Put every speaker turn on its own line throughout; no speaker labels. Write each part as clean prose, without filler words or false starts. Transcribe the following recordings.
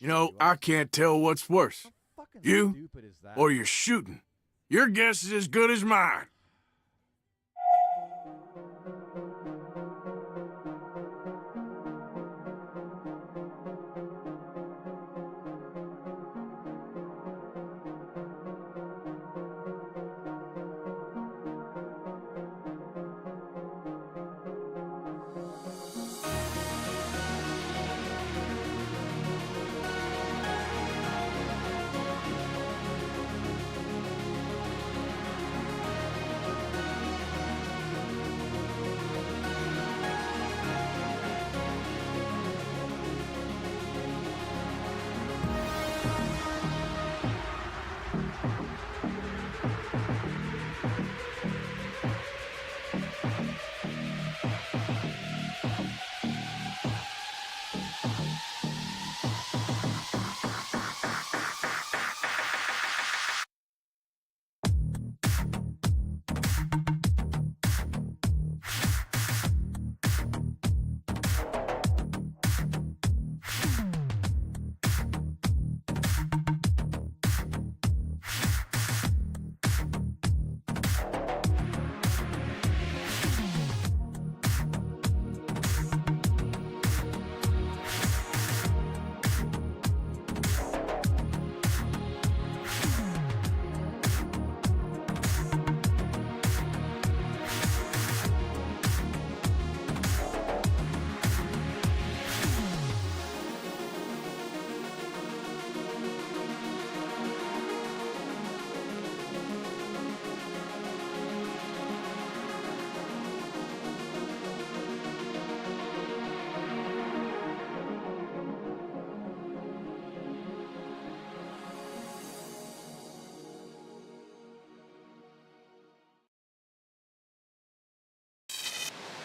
You know, I can't tell what's worse. You or your shooting. Your guess is as good as mine.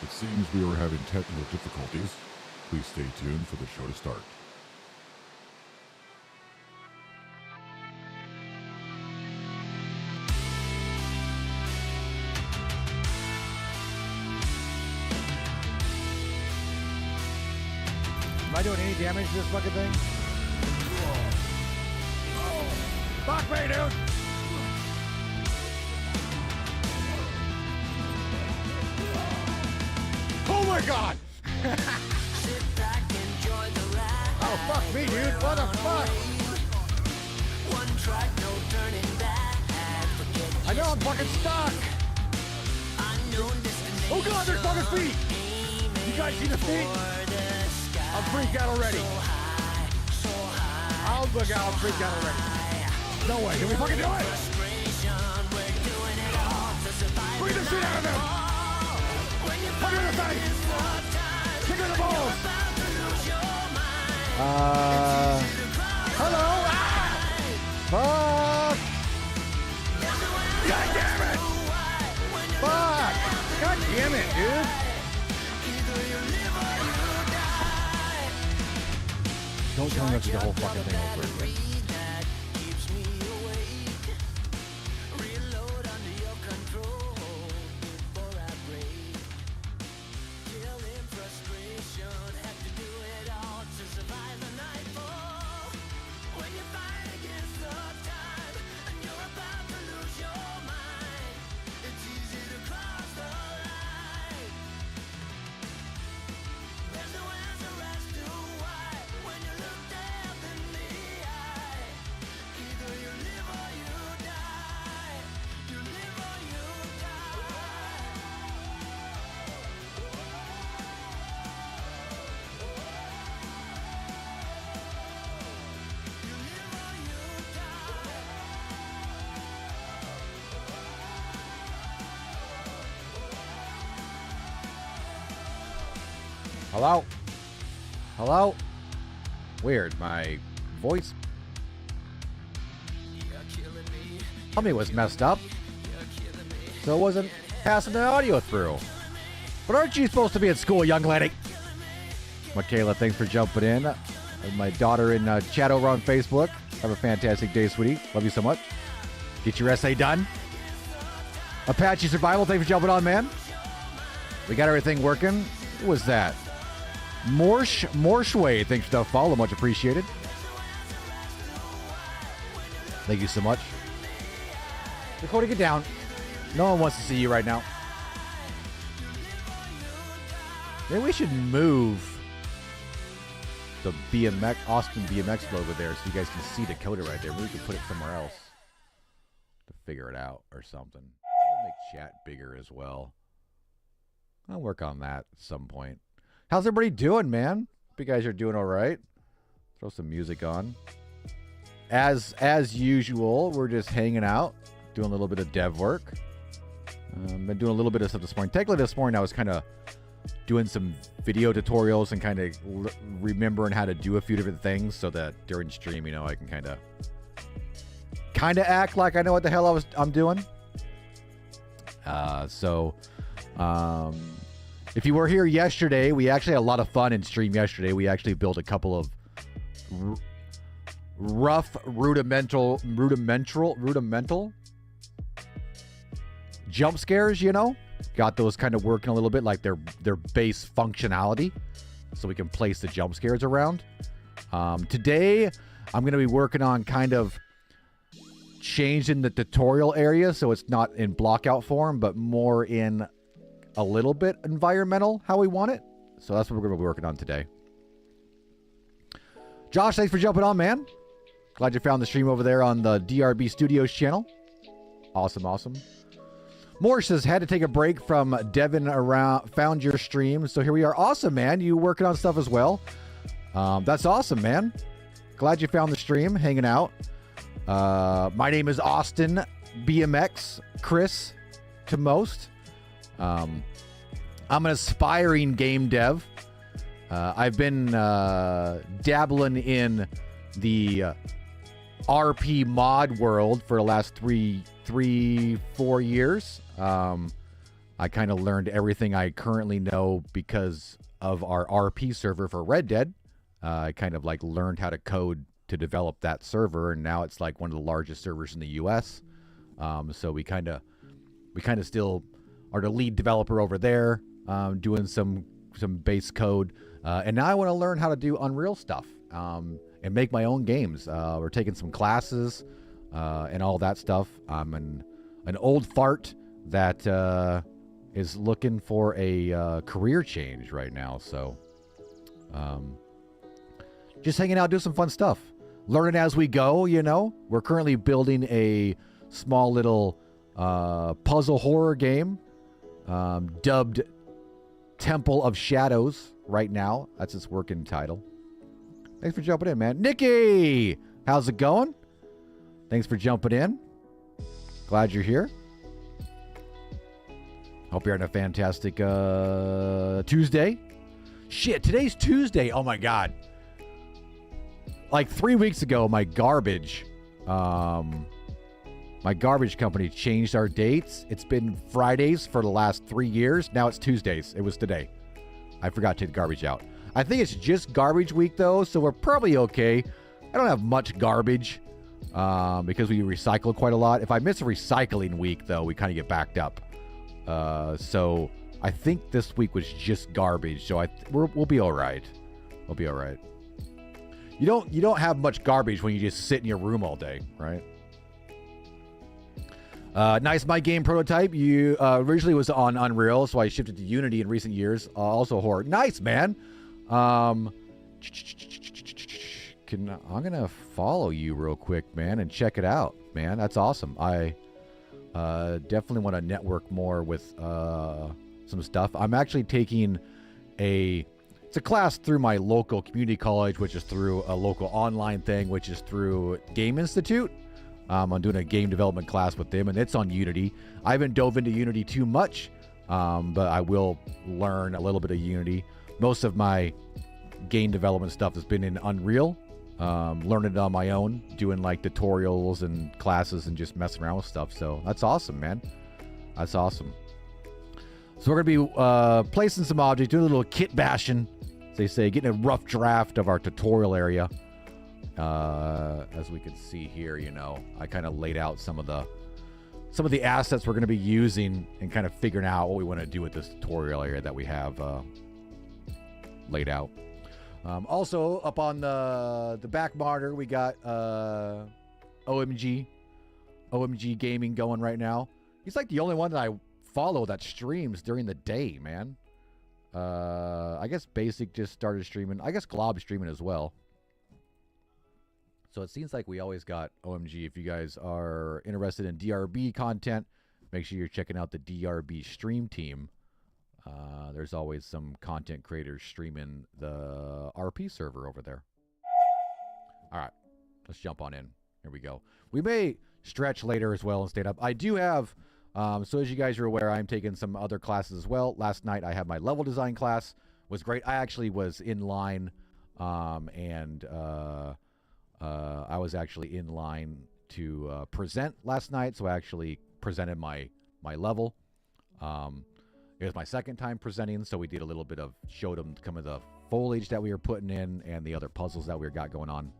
It seems we are having technical difficulties. Please stay tuned for the show to start.
Am I doing any damage to this fucking thing? Fuck me, dude! Oh my god! Oh fuck me, dude! What the fuck? I know I'm fucking stuck! Oh god, there's fucking feet! You guys see the feet? I'm freaked out already. I'll look out, I'm freaked out already. No way, can we fucking do it? Bring the shit out of them! Put her in the face! Kick her in the balls! Hello? Ah! Fuck! God damn it! Fuck! God damn it, dude! Don't tell me that's the whole fucking thing over again. Hello? Hello? Weird, my voice... Something was messed up, so it wasn't passing the audio through. But aren't you supposed to be at school, young lady? Michaela, thanks for jumping in. And my daughter in chat over on Facebook. Have a fantastic day, sweetie. Love you so much. Get your essay done. Apache Survival, thanks for jumping on, man. We got everything working. What was that? Morshway, thanks for the follow. Much appreciated. Thank you so much. Dakota, get down. No one wants to see you right now. Maybe we should move the BMX, Austin BMX logo there so you guys can see Dakota right there. Maybe we can put it somewhere else to figure it out or something. I'll make chat bigger as well. I'll work on that at some point. How's everybody doing, man? Hope you guys are doing all right. Throw some music on. As usual, we're just hanging out, doing a little bit of dev work. Been doing a little bit of stuff this morning. Technically this morning I was kind of doing some video tutorials and kind of remembering how to do a few different things so that during stream, you know, I can kind of act like I know what the hell I'm doing. If you were here yesterday, we actually had a lot of fun in stream yesterday. We actually built a couple of rough rudimental jump scares, you know. Got those kind of working a little bit, like their base functionality, so we can place the jump scares around. Today I'm going to be working on kind of changing the tutorial area so it's not in blockout form but more in a little bit environmental how we want it. So that's what we're going to be working on today. Josh, thanks for jumping on, man. Glad you found the stream over there on the DRB Studios channel. Awesome. Morse says, had to take a break from Devin around, found your stream. So here we are. Awesome, man. You working on stuff as well. That's awesome, man. Glad you found the stream, hanging out. My name is Austin BMX, Chris to most. I'm an aspiring game dev. I've been dabbling in the RP mod world for the last 4 years. I kind of learned everything I currently know because of our RP server for Red Dead. I kind of like learned how to code to develop that server, and now it's like one of the largest servers in the US. So we kind of still are the lead developer over there, doing some base code. And now I want to learn how to do Unreal stuff and make my own games. We're taking some classes and all that stuff. I'm an old fart that is looking for a career change right now. So just hanging out, doing some fun stuff. Learning as we go, you know. We're currently building a small little puzzle horror game dubbed Temple of Shadows right now. That's its working title. Thanks for jumping in, man. Nikki! How's it going? Thanks for jumping in. Glad you're here. Hope you're having a fantastic Tuesday. Shit, today's Tuesday. Oh my God. Like 3 weeks ago, my garbage company changed our dates. It's been Fridays for the last 3 years. Now it's Tuesdays. It was today. I forgot to take the garbage out. I think it's just garbage week though, so we're probably okay. I don't have much garbage because we recycle quite a lot. If I miss a recycling week though, we kind of get backed up. So I think this week was just garbage. So we'll be all right. We'll be all right. You don't have much garbage when you just sit in your room all day, right? Nice. My game prototype. You originally was on Unreal, so I shifted to Unity in recent years. Also horror. Nice, man. I'm gonna follow you real quick, man, and check it out, man. That's awesome. I definitely want to network more with some stuff. I'm actually taking it's a class through my local community college, which is through a local online thing, which is through Game Institute. I'm doing a game development class with them, and it's on Unity. I haven't dove into Unity too much, but I will learn a little bit of Unity. Most of my game development stuff has been in Unreal, learning it on my own, doing like tutorials and classes and just messing around with stuff. So that's awesome, man. That's awesome. So we're going to be placing some objects, doing a little kit bashing, as they say, getting a rough draft of our tutorial area. As we can see here, you know, I kind of laid out some of the assets we're going to be using and kind of figuring out what we want to do with this tutorial area that we have laid out. Also, up on the back monitor, we got OMG Gaming going right now. He's like the only one that I follow that streams during the day, man. I guess Basic just started streaming. I guess Glob's streaming as well. So it seems like we always got OMG. If you guys are interested in DRB content, make sure you're checking out the DRB stream team. There's always some content creators streaming the RP server over there. All right, let's jump on in. Here we go. We may stretch later as well and stay up. I do have, so as you guys are aware, I'm taking some other classes as well. Last night I had my level design class. Was great. I actually was in line, and I was actually in line to present last night. So I actually presented my level. It was my second time presenting, so we did a little bit of, showed them some of the foliage that we were putting in and the other puzzles that we got going on.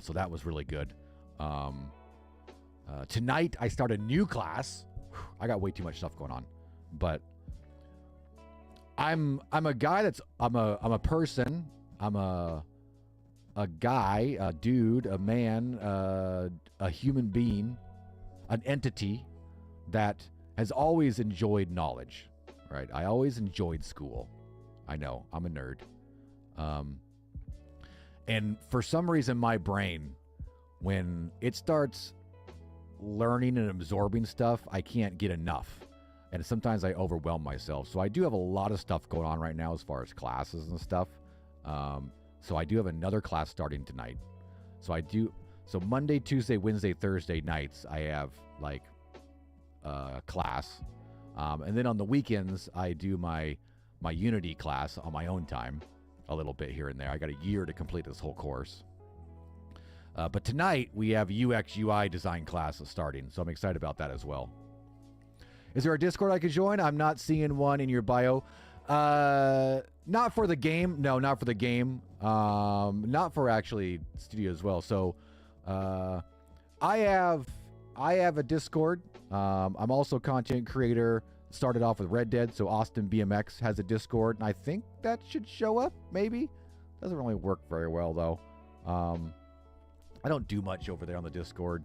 So that was really good. Tonight I start a new class. I got way too much stuff going on, but I'm a guy that's I'm a person. I'm a guy, a dude, a man, a human being, an entity that has always enjoyed knowledge, right? I always enjoyed school. I know, I'm a nerd. And for some reason, my brain, when it starts learning and absorbing stuff, I can't get enough. And sometimes I overwhelm myself. So I do have a lot of stuff going on right now as far as classes and stuff. So I do have another class starting tonight. So Monday, Tuesday, Wednesday, Thursday nights, I have like class. And then on the weekends, I do my Unity class on my own time, a little bit here and there. I got a year to complete this whole course. But tonight, we have UX UI design class starting, so I'm excited about that as well. Is there a Discord I could join? I'm not seeing one in your bio. Not for the game. No, not for the game. Not for actually studio as well. So I have a Discord. I'm also a content creator. Started off with Red Dead, so AustinBMX has a Discord, and I think that should show up, maybe. Doesn't really work very well, though. I don't do much over there on the Discord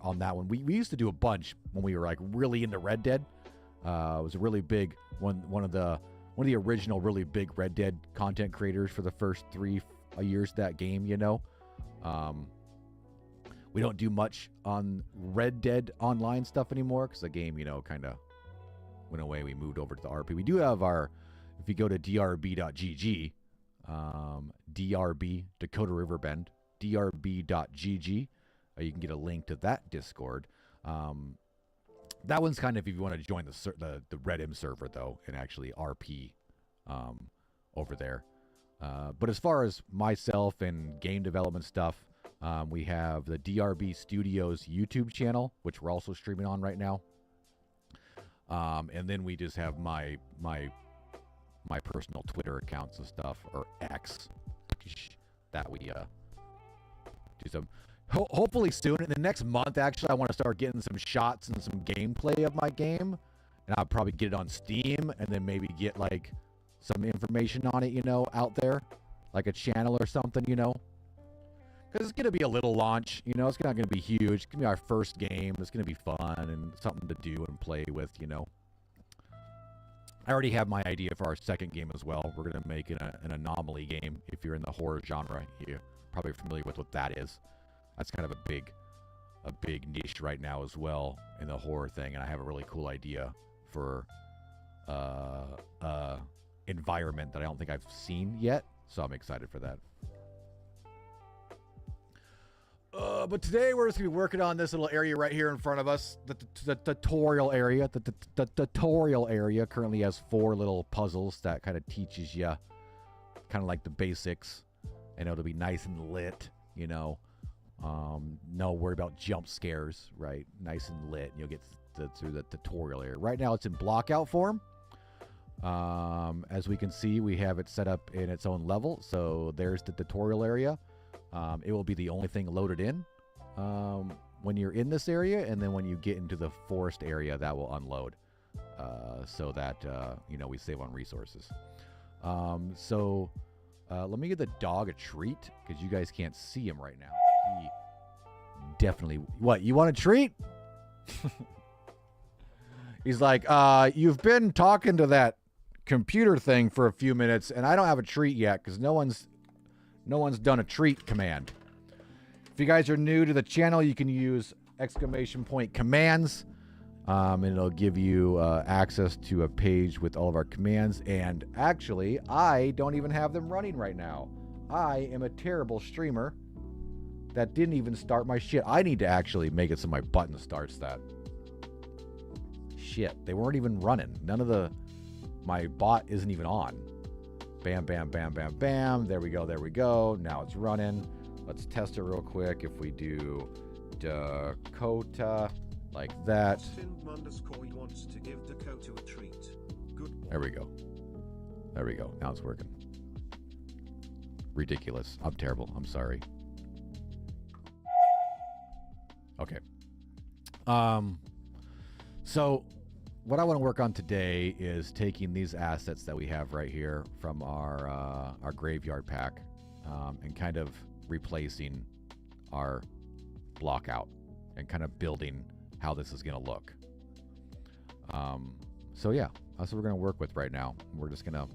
on that one. We used to do a bunch when we were like really into Red Dead. It was a really big one of the original really big Red Dead content creators for the first 3 years of that game, you know. We don't do much on Red Dead online stuff anymore because the game, you know, kind of went away. We moved over to the RP. We do have our, if you go to drb.gg, DRB, Dakota River Bend, drb.gg, you can get a link to that Discord. That one's kind of if you want to join the Redim server, though, and actually RP over there. But as far as myself and game development stuff, we have the DRB Studios YouTube channel, which we're also streaming on right now. And then we just have my personal Twitter accounts and stuff, or X, that we do some. Hopefully soon, in the next month, actually, I want to start getting some shots and some gameplay of my game, and I'll probably get it on Steam, and then maybe get like some information on it, you know, out there, like a channel or something, you know. Because it's going to be a little launch, you know. It's not going to be huge. It's going to be our first game. It's going to be fun and something to do and play with, you know. I already have my idea for our second game as well. We're going to make an anomaly game. If you're in the horror genre, you're probably familiar with what that is. That's kind of a big niche right now as well in the horror thing. And I have a really cool idea for environment that I don't think I've seen yet. So I'm excited for that. But today we're just going to be working on this little area right here in front of us, the tutorial area. The tutorial area currently has 4 little puzzles that kind of teaches you kind of like the basics. And it'll be nice and lit, you know. No worry about jump scares, right? Nice and lit. You'll get through the tutorial area. Right now it's in blockout form. As we can see, we have it set up in its own level. So there's the tutorial area. It will be the only thing loaded in when you're in this area, and then when you get into the forest area, that will unload so that you know, we save on resources. So let me give the dog a treat because you guys can't see him right now. He definitely... What, you want a treat? He's like, you've been talking to that computer thing for a few minutes, and I don't have a treat yet because no one's done a treat command. If you guys are new to the channel, you can use !commands, and it'll give you access to a page with all of our commands. And actually, I don't even have them running right now. I am a terrible streamer that didn't even start my shit. I need to actually make it so my button starts that. Shit, they weren't even running. My bot isn't even on. Bam, bam, bam, bam, bam. There we go, there we go. Now it's running. Let's test it real quick. If we do Dakota like that.
Austin_, wants to give Dakota a treat. Good.
There we go. There we go. Now it's working. Ridiculous. I'm terrible. I'm sorry. Okay. So what I want to work on today is taking these assets that we have right here from our graveyard pack, and kind of replacing our block out and kind of building how this is going to look. So yeah, that's what we're going to work with right now. We're just going to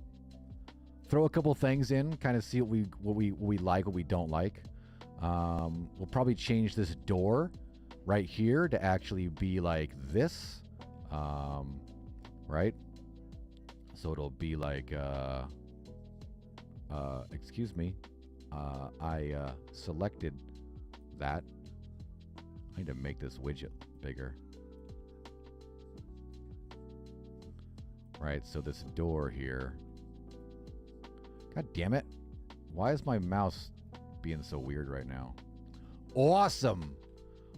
throw a couple things in, kind of see what we like, what we don't like. We'll probably change this door right here to actually be like this, right? So it'll be like, excuse me, I selected that. I need to make this widget bigger. Right, so this door here. God damn it. Why is my mouse being so weird right now? Awesome.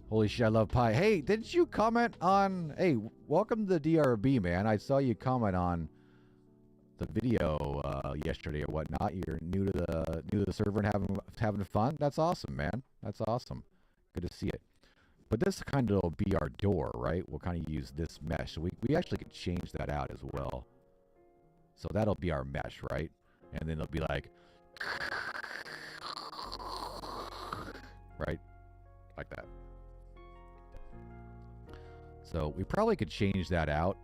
Holy shit, I love pie. Hey, didn't you comment on... Hey, welcome to the DRB, man. I saw you comment on the video yesterday or whatnot. You're new to the server and having fun. That's awesome, man. That's awesome. Good to see it. But this kind of will be our door, right? We'll kind of use this mesh. So we actually could change that out as well. So that'll be our mesh, right? And then it'll be like... Right? Like that. So we probably could change that out.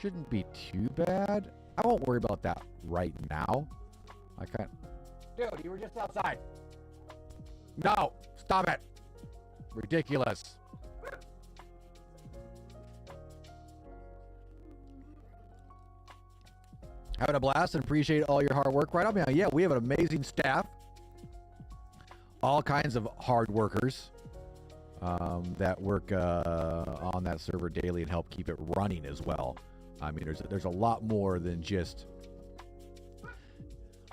Shouldn't be too bad. I won't worry about that right now. I can't... Dude, you were just outside. No! Stop it! Ridiculous. Having a blast and appreciate all your hard work. Right up now. Yeah, we have an amazing staff. All kinds of hard workers that work on that server daily and help keep it running as well. I mean, there's a lot more than just...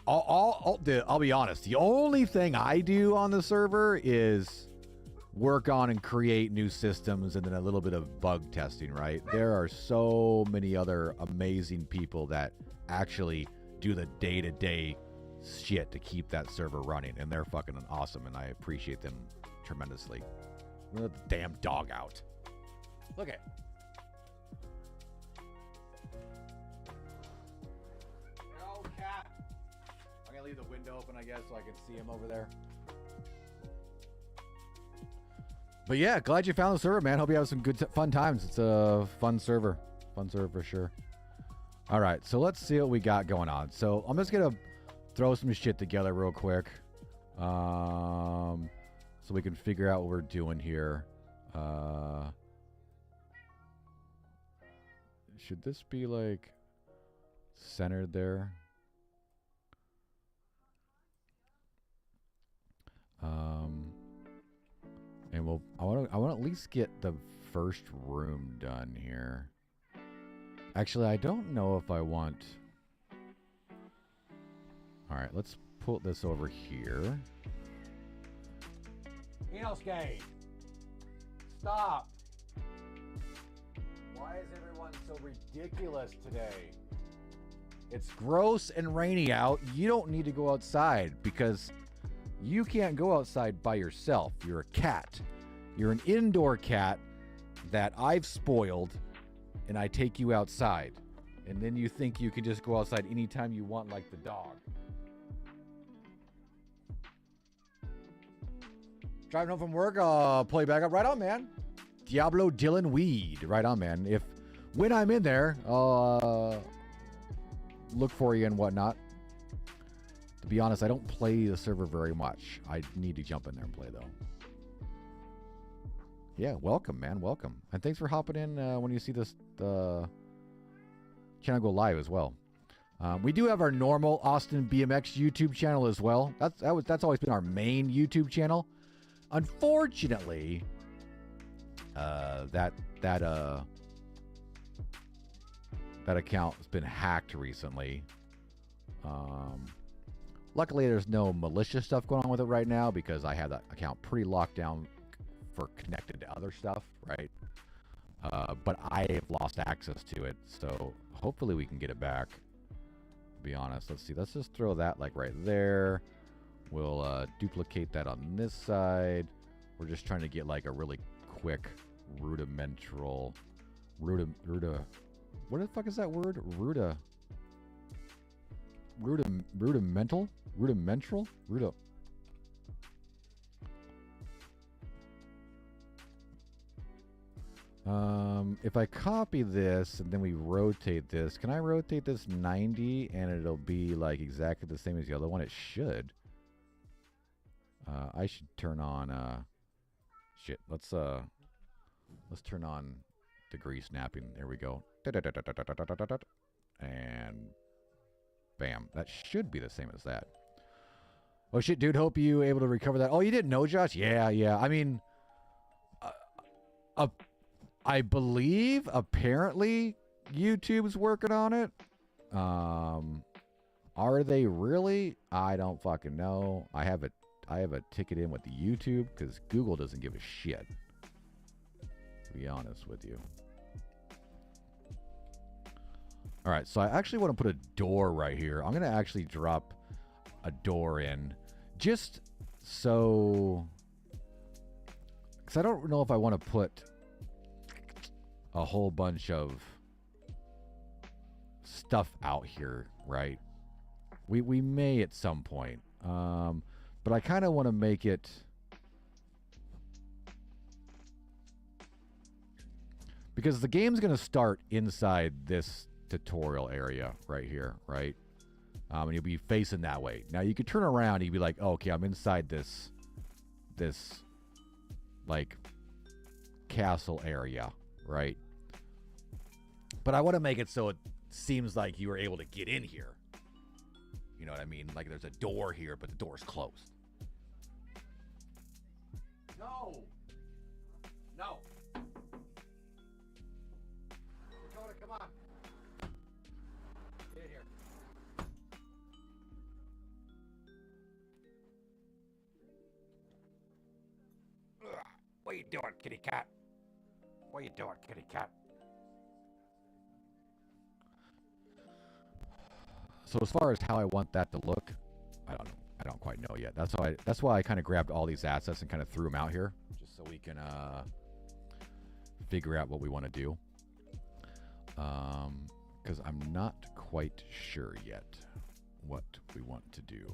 I'll be honest. The only thing I do on the server is work on and create new systems and then a little bit of bug testing, right? There are so many other amazing people that actually do the day-to-day shit to keep that server running, and they're fucking awesome, and I appreciate them tremendously. Let the damn dog out. Look at... No, cat! I'm gonna leave the window open, I guess, so I can see him over there. But yeah, glad you found the server, man. Hope you have some good, fun times. It's a fun server. Fun server for sure. All right, so let's see what we got going on. So I'm just gonna throw some shit together real quick, so we can figure out what we're doing here. Should this be like centered there? And I want to at least get the first room done here. Actually, I don't know if I want... All right, let's put this over here. 𝐸𝐬𝐧𝐝𝐞𝐫𝐬, stop! Why is everyone so ridiculous today? It's gross and rainy out. You don't need to go outside because you can't go outside by yourself. You're a cat. You're an indoor cat that I've spoiled, and I take you outside. And then you think you can just go outside anytime you want like the dog. Driving home from work, play back up. Right on, man. Diablo Dylan Weed. Right on, man. When I'm in there, I'll look for you and whatnot. To be honest, I don't play the server very much. I need to jump in there and play, though. Yeah, welcome, man. Welcome. And thanks for hopping in when you see this channel go live as well. We do have our normal AustinBMX YouTube channel as well. That's always been our main YouTube channel. Unfortunately, that account has been hacked recently. Luckily, there's no malicious stuff going on with it right now because I have that account pretty locked down for connected to other stuff, right? But I have lost access to it, so hopefully we can get it back. To be honest, let's see. Let's just throw that like right there. We'll duplicate that on this side. We're just trying to get like a really quick rudimental what the fuck is that word? Rudimental? If I copy this and then we rotate this, can I rotate this 90 and it'll be like exactly the same as the other one? It should. I should turn on shit. Let's turn on degree snapping. There we go. And bam. That should be the same as that. Oh shit, dude. Hope you able to recover that. Oh, you didn't know, Josh? Yeah. I mean, I believe apparently YouTube's working on it. Are they really? I don't fucking know. I have a ticket in with YouTube because Google doesn't give a shit. To be honest with you. All right, so I actually want to put a door right here. I'm going to actually drop a door in just so... Because I don't know if I want to put a whole bunch of stuff out here, right? We may at some point. But I kind of want to make it... Because the game's going to start inside this tutorial area right here, right? And you'll be facing that way. Now, you could turn around and you'd be like, oh, okay, I'm inside this, like, castle area, right? But I want to make it so it seems like you were able to get in here. You know what I mean? Like, there's a door here, but the door's closed. No! Dakota, come on. Get in here. Ugh. What you doing, kitty cat? What you doing, kitty cat? So as far as how I want that to look, I don't know. I don't quite know yet. That's why I kind of grabbed all these assets and kind of threw them out here, just so we can figure out what we want to do. Because I'm not quite sure yet what we want to do.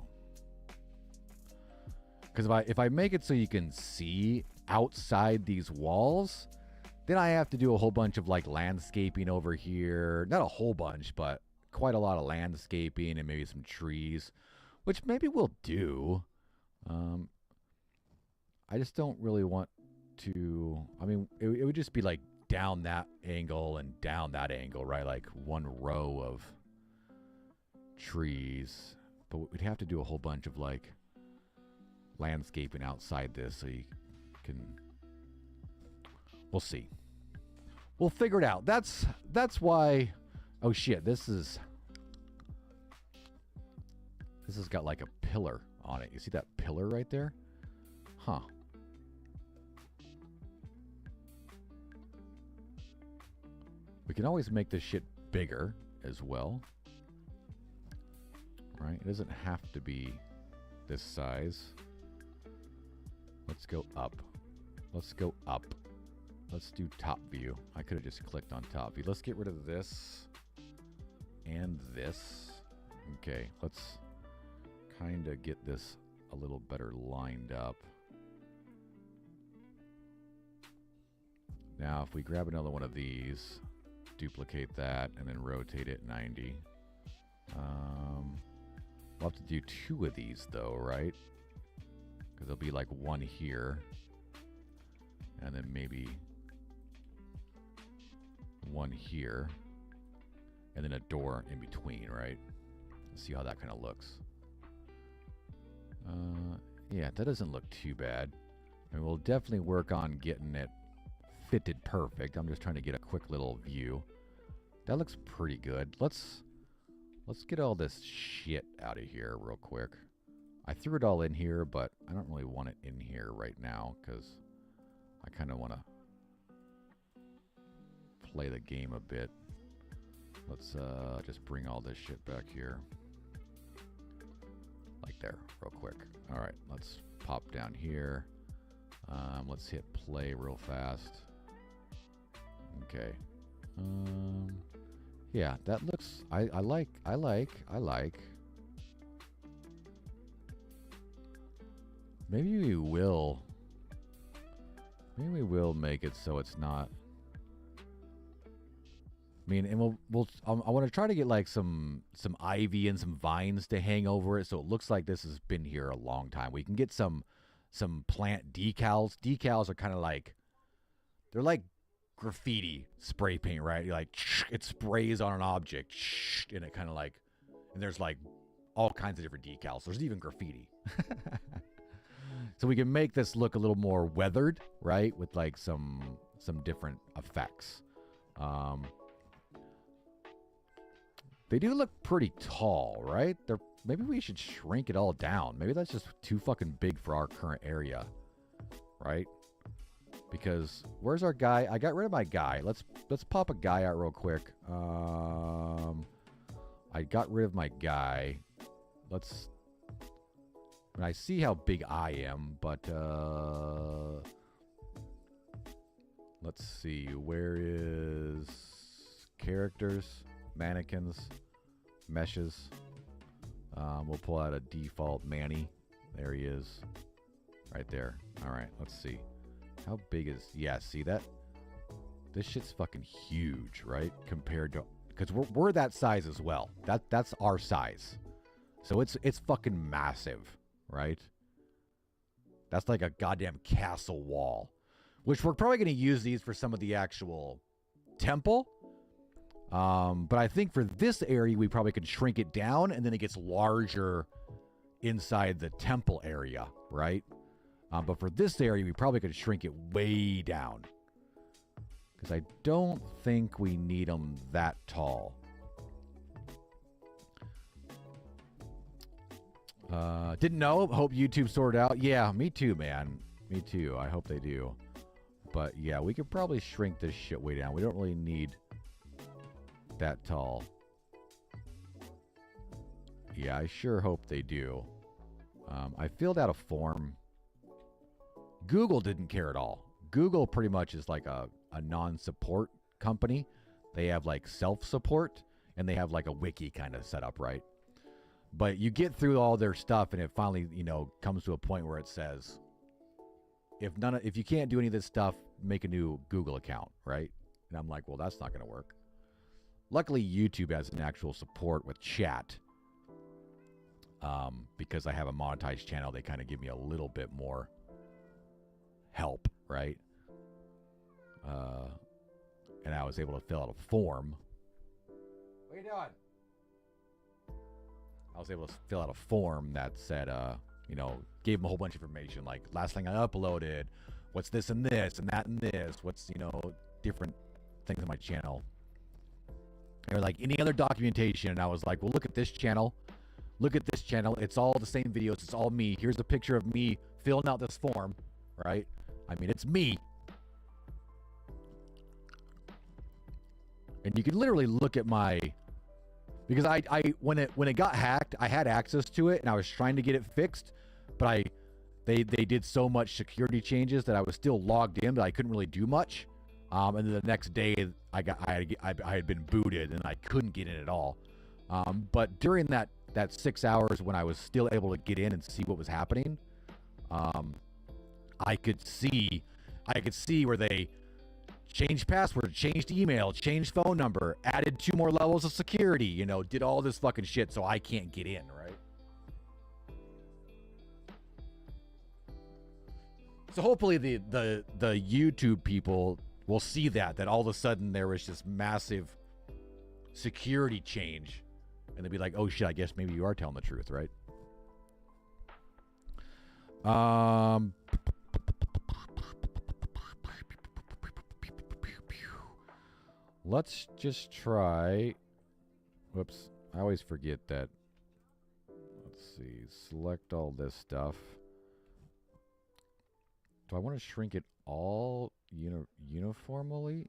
Because if I make it so you can see outside these walls, then I have to do a whole bunch of like landscaping over here. Not a whole bunch, but quite a lot of landscaping and maybe some trees, which maybe we'll do. I just don't really want to... I mean, it would just be like down that angle and down that angle, right? Like one row of trees. But we'd have to do a whole bunch of like landscaping outside this so you can... We'll see. We'll figure it out. That's why... Oh shit, this has got like a pillar on it. You see that pillar right there? Huh. We can always make this shit bigger as well. Right? It doesn't have to be this size. Let's go up. Let's go up. Let's do top view. I could have just clicked on top view. Let's get rid of this. and this. Okay, let's kind of get this a little better lined up. Now, if we grab another one of these, duplicate that, and then rotate it 90. We'll have to do 2 of these, though, right? Because there'll be like one here, and then maybe one here, and then a door in between, right? Let's see how that kind of looks. Yeah, that doesn't look too bad. And we'll definitely work on getting it fitted perfect. I'm just trying to get a quick little view. That looks pretty good. Let's get all this shit out of here real quick. I threw it all in here, but I don't really want it in here right now because I kind of want to play the game a bit. Let's just bring all this shit back here. Like there, real quick. All right, let's pop down here. Let's hit play real fast. Okay. Yeah, that looks, I like. Maybe we will make it so it's not. I mean, and I want to try to get like some ivy and some vines to hang over it so it looks like this has been here a long time. We can get some plant decals. Decals are kind of like, they're like graffiti spray paint, right? You're like, it sprays on an object, and it kind of like, and there's like all kinds of different decals. There's even graffiti. So we can make this look a little more weathered, right? With like some different effects. They do look pretty tall, right? Maybe we should shrink it all down. Maybe that's just too fucking big for our current area, right? Because where's our guy? I got rid of my guy. Let's pop a guy out real quick. I got rid of my guy. I see how big I am, but let's see. Where is characters, mannequins, meshes? We'll pull out a default Manny. There he is, right there. All right, let's see. How big is? Yeah, see that? This shit's fucking huge, right? Compared to, because we're that size as well. That's our size, so it's fucking massive. Right? That's like a goddamn castle wall. Which we're probably going to use these for some of the actual temple. But I think for this area, we probably could shrink it down and then it gets larger inside the temple area, right? But for this area, we probably could shrink it way down. Because I don't think we need them that tall. Didn't know. Hope YouTube sorted out. Yeah, me too, man. Me too. I hope they do. But yeah, we could probably shrink this shit way down. We don't really need that tall. Yeah, I sure hope they do. I filled out a form. Google didn't care at all. Google pretty much is like a non-support company. They have like self-support and they have like a wiki kind of set up, right? But you get through all their stuff and it finally, comes to a point where it says, if you can't do any of this stuff, make a new Google account, right? And I'm like, well, that's not going to work. Luckily, YouTube has an actual support with chat. Because I have a monetized channel, they kind of give me a little bit more help, right? And I was able to fill out a form. What are you doing? I was able to fill out a form that said, gave them a whole bunch of information, like last thing I uploaded, what's this and this and that and this, what's, different things on my channel. They were like, any other documentation? And I was like, well, look at this channel. Look at this channel. It's all the same videos. It's all me. Here's a picture of me filling out this form, right? I mean, it's me. And you can literally look at my... Because when it got hacked, I had access to it and I was trying to get it fixed, but they did so much security changes that I was still logged in, but I couldn't really do much. And then the next day I had been booted and I couldn't get in at all. But during that 6 hours when I was still able to get in and see what was happening, I could see where they changed password, changed email, changed phone number, added 2 more levels of security, you know, did all this fucking shit so I can't get in, right? So hopefully the YouTube people will see that all of a sudden there was this massive security change, and they'll be like, oh shit, I guess maybe you are telling the truth, right? Let's just try. Whoops, I always forget that. Let's see, select all this stuff. Do I want to shrink it all uniformly?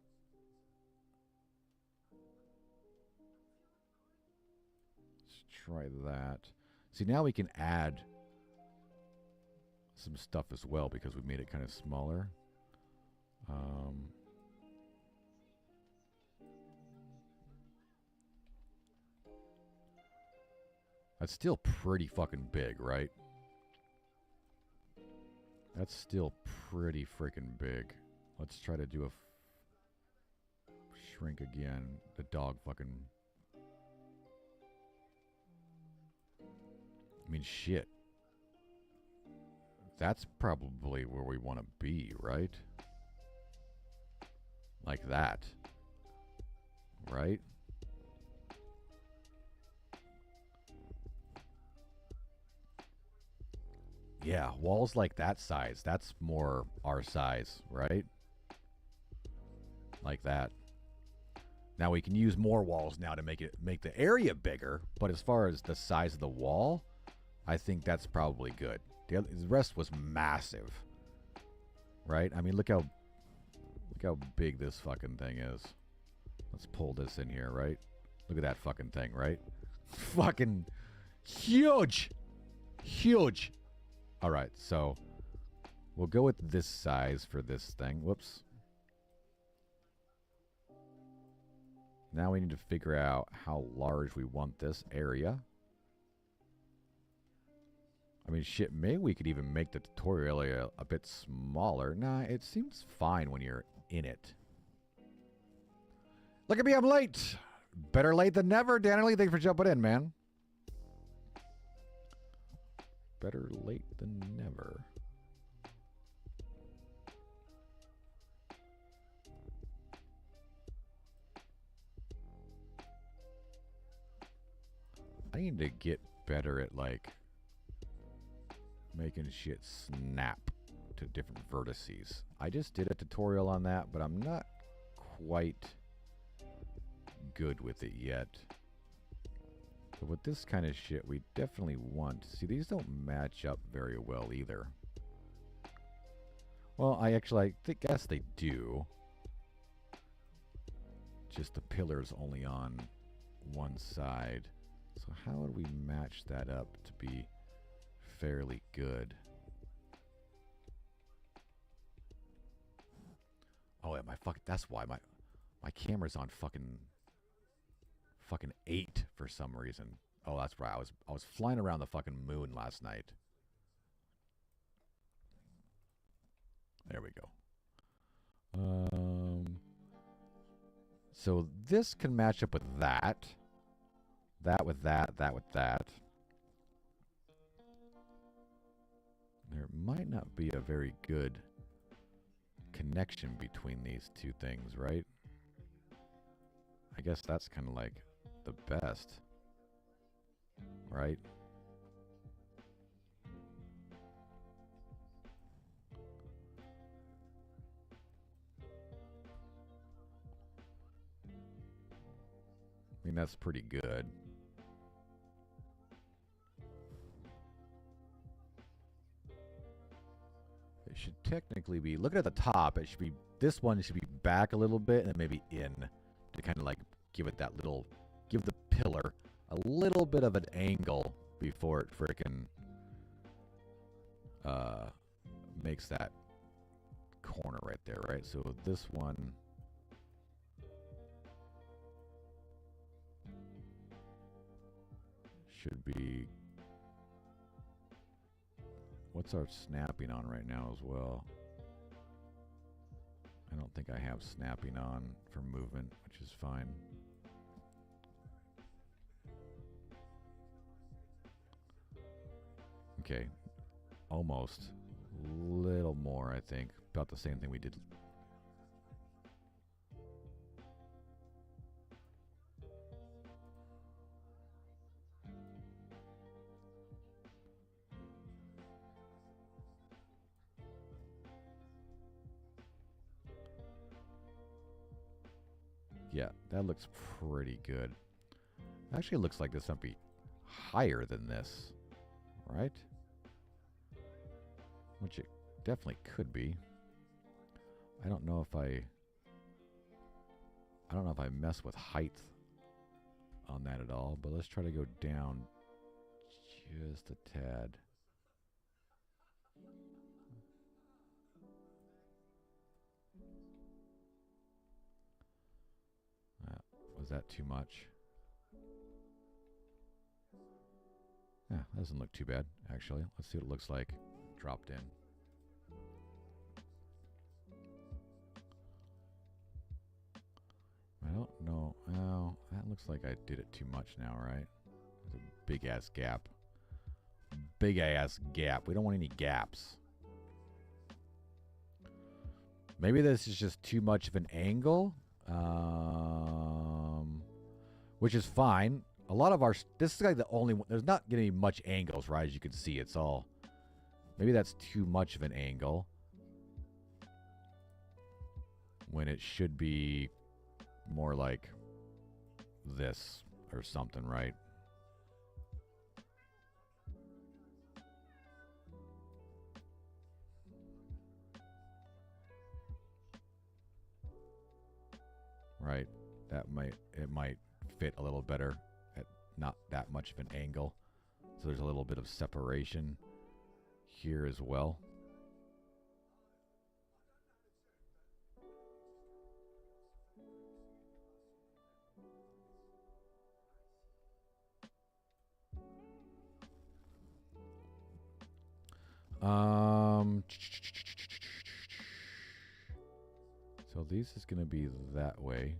Let's try that. See, now we can add some stuff as well because we made it kind of smaller. That's still pretty fucking big, right? That's still pretty freaking big. Let's try to do a shrink again. The dog fucking... I mean, shit. That's probably where we want to be, right? Like that. Right? Yeah, walls like that size. That's more our size, right? Like that. Now we can use more walls now to make the area bigger, but as far as the size of the wall, I think that's probably good. The rest was massive. Right? I mean, look how big this fucking thing is. Let's pull this in here, right? Look at that fucking thing, right? Fucking huge. Huge. All right, so we'll go with this size for this thing. Whoops. Now we need to figure out how large we want this area. I mean, shit, maybe we could even make the tutorial area a bit smaller. Nah, it seems fine when you're in it. Look at me, I'm late. Better late than never. Danny, thanks for jumping in, man. Better late than never. I need to get better at, like, making shit snap to different vertices. I just did a tutorial on that, but I'm not quite good with it yet. But with this kind of shit, we definitely want... See, these don't match up very well either. Well, I guess they do. Just the pillar's only on one side. So how would we match that up to be fairly good? Oh, yeah, that's why my camera's on fucking 8 for some reason. Oh, that's right. I was flying around the fucking moon last night. There we go. So this can match up with that. That with that. That with that. There might not be a very good connection between these two things, right? I guess that's kind of like the best, right? I mean, that's pretty good. It should technically be, looking at the top, it should be, this one should be back a little bit and then maybe in to kind of like give it that little, give the pillar a little bit of an angle before it frickin' makes that corner right there, right? So this one, should be... What's our snapping on right now as well? I don't think I have snapping on for movement, which is fine. Okay, almost. Little more, I think. About the same thing we did. Yeah, that looks pretty good. Actually, it looks like this might be higher than this, right? Which it definitely could be. I don't know if I mess with height on that at all, but let's try to go down just a tad. Was that too much? Yeah, that doesn't look too bad, actually. Let's see what it looks like dropped in. I don't know. Oh, that looks like I did it too much now, right? There's a big-ass gap. Big-ass gap. We don't want any gaps. Maybe this is just too much of an angle. Which is fine. A lot of our... This is like the only one... There's not going to be much angles, right? As you can see, it's all... Maybe that's too much of an angle. When it should be more like this or something, right? Right. It might fit a little better at not that much of an angle. So there's a little bit of separation here as well. So this is going to be that way.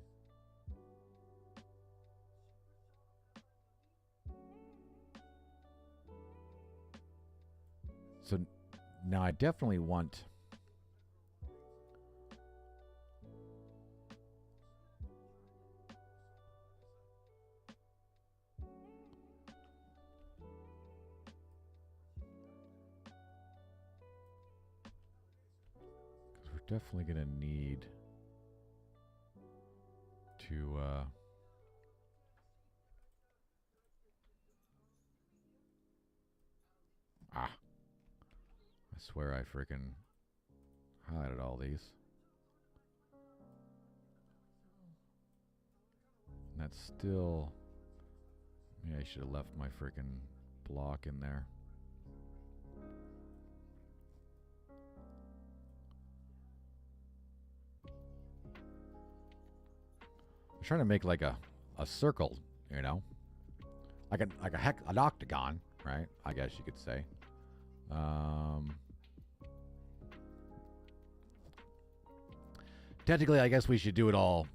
So now I definitely want... Because we're definitely going to need to... I swear I freaking highlighted all these. And that's still... Maybe I should have left my freaking block in there. I'm trying to make like a circle, you know? Like an octagon, right? I guess you could say. Technically, I guess we should do it all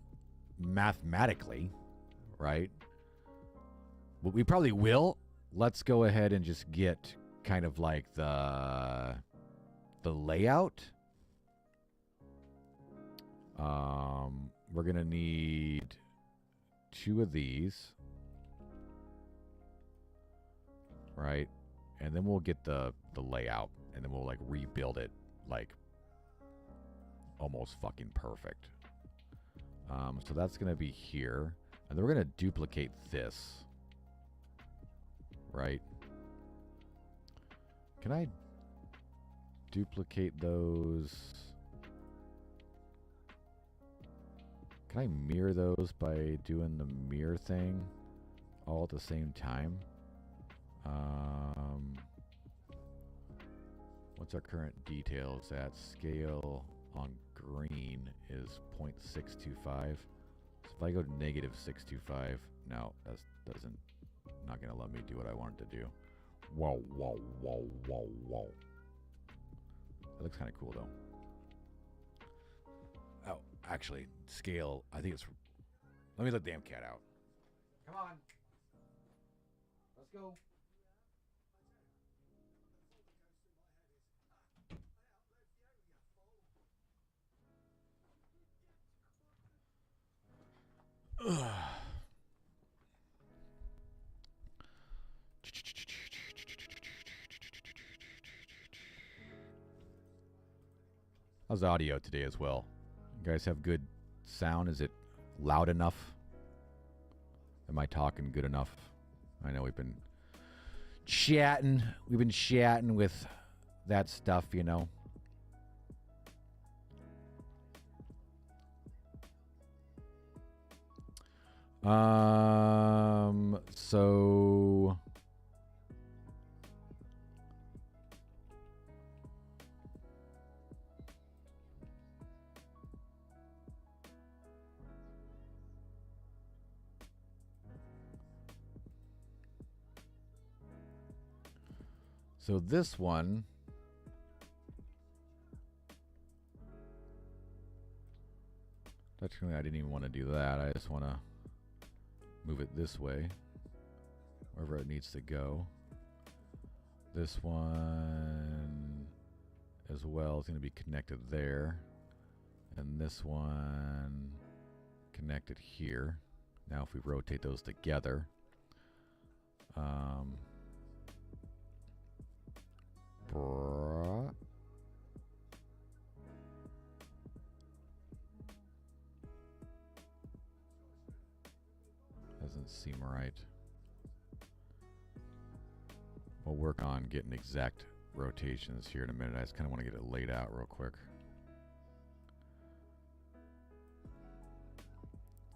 mathematically, right? But we probably will. Let's go ahead and just get kind of like the layout. We're gonna need 2 of these, right? And then we'll get the layout, and then we'll like rebuild it like almost fucking perfect. So that's gonna be here, and then we're gonna duplicate this, right? Can I duplicate those? Can I mirror those by doing the mirror thing all at the same time? What's our current details at? Scale on green is 0.625. So if I go to -625, no, that doesn't not going to let me do what I wanted to do. Whoa, whoa, whoa, whoa, whoa. That looks kind of cool, though. Oh, actually, scale, I think it's... Let me let the damn cat out. Come on. Let's go. How's the audio today as well? You guys have good sound? Is it loud enough? Am I talking good enough? I know we've been chatting. We've been chatting with that stuff, you know. So this one, technically I didn't even want to do that. I just want to move it this way, wherever it needs to go. This one as well is going to be connected there. And this one connected here. Now if we rotate those together, doesn't seem right. We'll work on getting exact rotations here in a minute. I just kind of want to get it laid out real quick.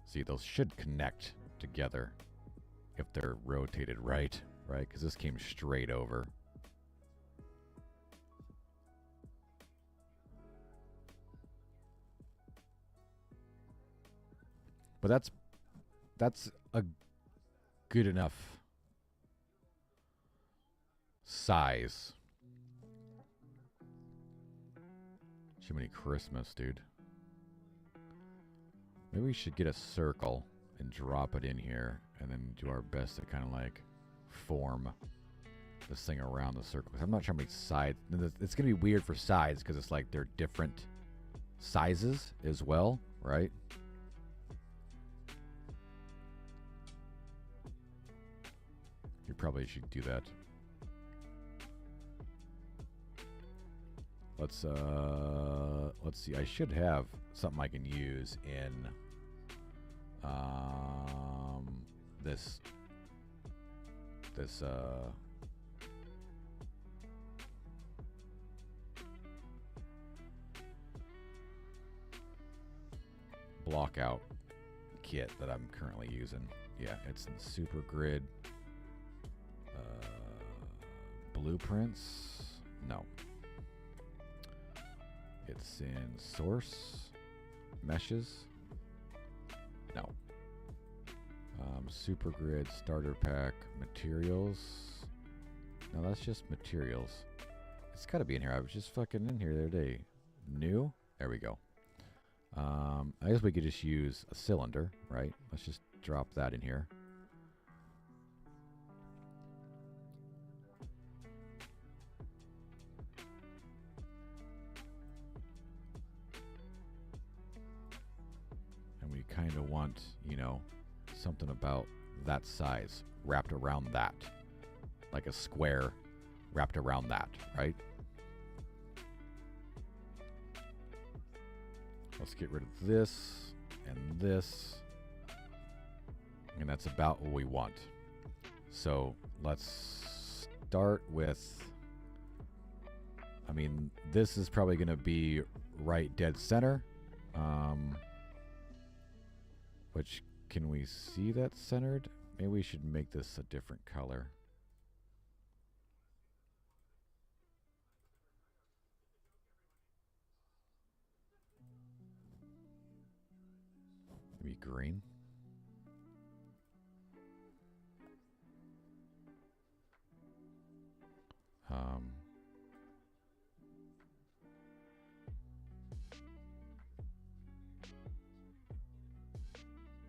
See, those should connect together if they're rotated right? Because this came straight over. But that's a good enough size. Jiminy Christmas, dude. Maybe we should get a circle and drop it in here and then do our best to kind of like form this thing around the circle. I'm not sure how many sides. It's going to be weird for sides because it's like they're different sizes as well, right? You probably should do that. Let's see. I should have something I can use in this block out kit that I'm currently using. Yeah, it's in Super Grid. Blueprints? No. It's in Source. Meshes? No. Super Grid Starter Pack Materials. No, that's just materials. It's got to be in here. I was just fucking in here the other day. New? There we go. I guess we could just use a cylinder, right? Let's just drop that in here. And we kind of want, you know, something about that size wrapped around that. Like a square wrapped around that, right? Let's get rid of this and this. And that's about what we want. So let's start with, I mean, this is probably going to be right dead center. Which, can we see that centered? Maybe we should make this a different color. Maybe green.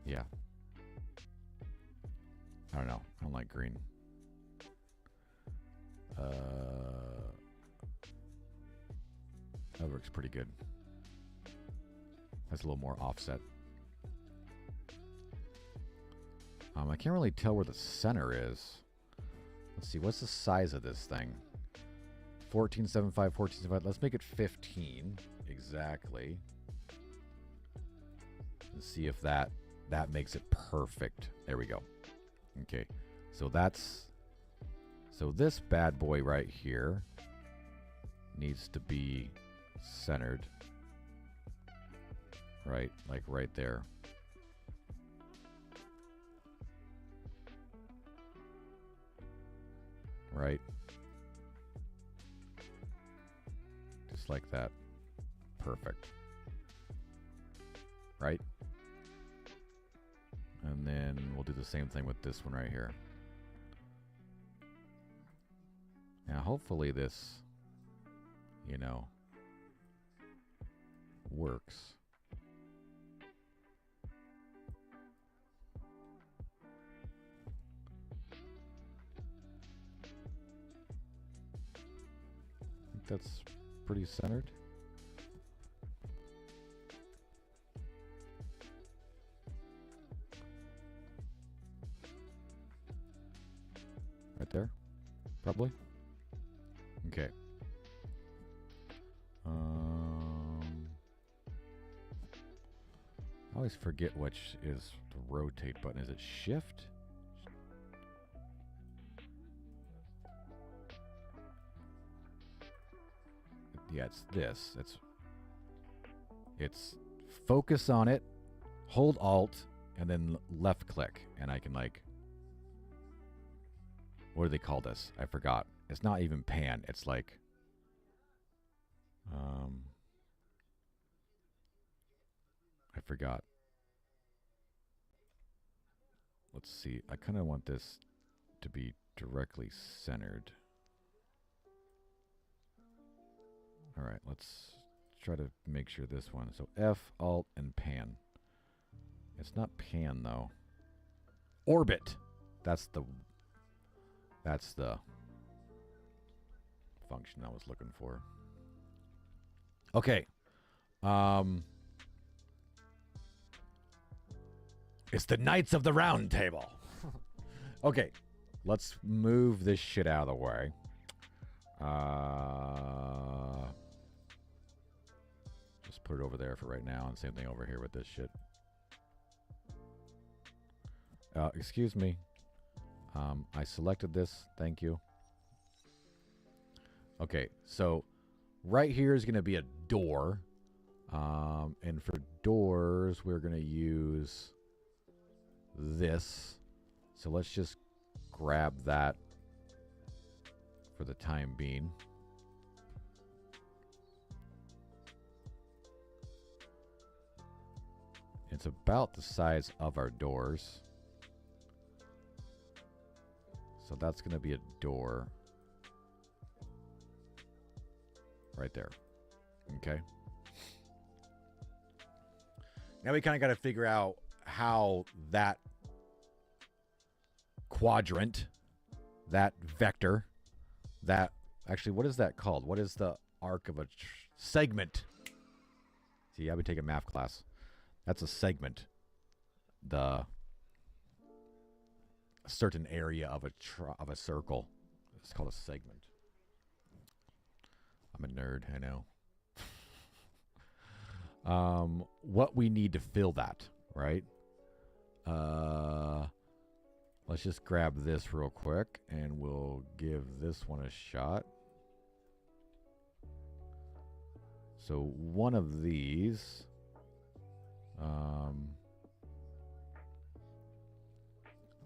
Yeah. I don't know. I don't like green. That works pretty good. That's a little more offset. I can't really tell where the center is. Let's see. What's the size of this thing? 14.75, 14.75. Let's make it 15 exactly. And see if that makes it perfect. There we go. Okay. So this bad boy right here needs to be centered. Right? Like right there. Right? Just like that. Perfect. Right? And then we'll do the same thing with this one right here. Now, hopefully this, you know, works. I think that's pretty centered. Right there, probably. Okay. I always forget which is the rotate button. Is it shift? Yeah, it's this. It's focus on it, hold Alt, and then left click, and I can like. What do they call this? I forgot. It's not even pan. It's like, I forgot. Let's see. I kind of want this to be directly centered. All right, let's try to make sure this one. So F, Alt, and pan. It's not pan though. Orbit. That's the function I was looking for. Okay. It's the Knights of the Round Table. Okay. Let's move this shit out of the way. Just put it over there for right now, and same thing over here with this shit. Excuse me. I selected this. Thank you. Okay, so right here is going to be a door. And for doors, we're going to use this. So let's just grab that for the time being. It's about the size of our doors. So that's going to be a door right there. Okay. Now we kind of got to figure out how that quadrant, that vector, that actually, what is that called? What is the arc of a segment? See, I've been taking math class. That's a segment. A certain area of a circle. It's called a segment. I'm a nerd, I know. What we need to fill that, right? Let's just grab this real quick, and we'll give this one a shot. So one of these,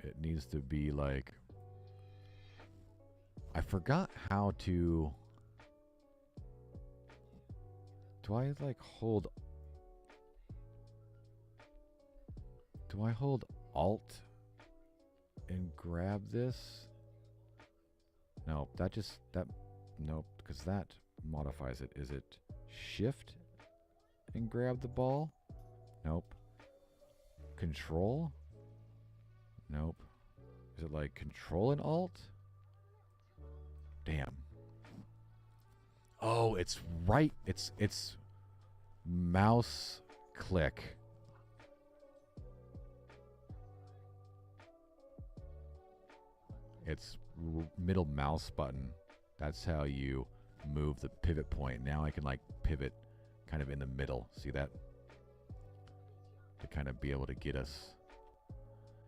it needs to be like, I forgot how to, do I hold Alt and grab this? No, nope, because that modifies it. Is it Shift and grab the ball? Nope. Control? Nope. Is it like Control and Alt? Damn. Oh, it's right. It's mouse click. It's middle mouse button. That's how you move the pivot point. Now I can like pivot kind of in the middle. See that? To kind of be able to get us.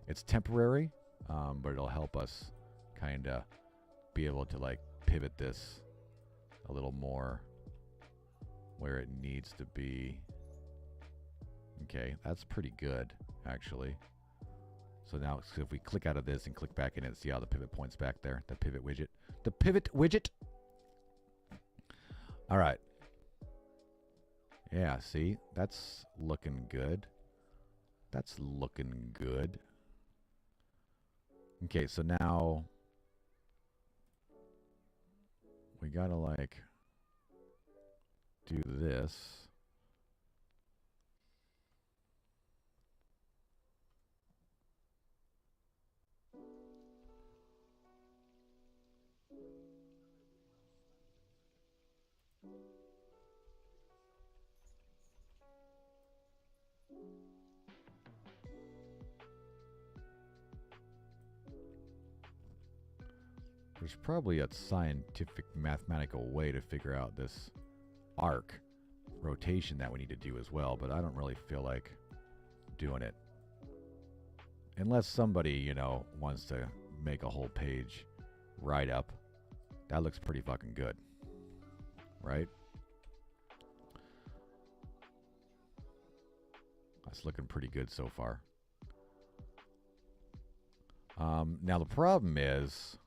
It's temporary, but it'll help us kind of be able to like pivot this a little more where it needs to be. Okay, that's pretty good, actually. So now if we click out of this and click back in it, see how the pivot point's back there? The pivot widget. The pivot widget! All right. Yeah, see? That's looking good. That's looking good. Okay, so now we gotta like do this. There's probably a scientific mathematical way to figure out this arc rotation that we need to do as well, but I don't really feel like doing it. Unless somebody, you know, wants to make a whole page write-up. That looks pretty fucking good. Right? That's looking pretty good so far. Now the problem is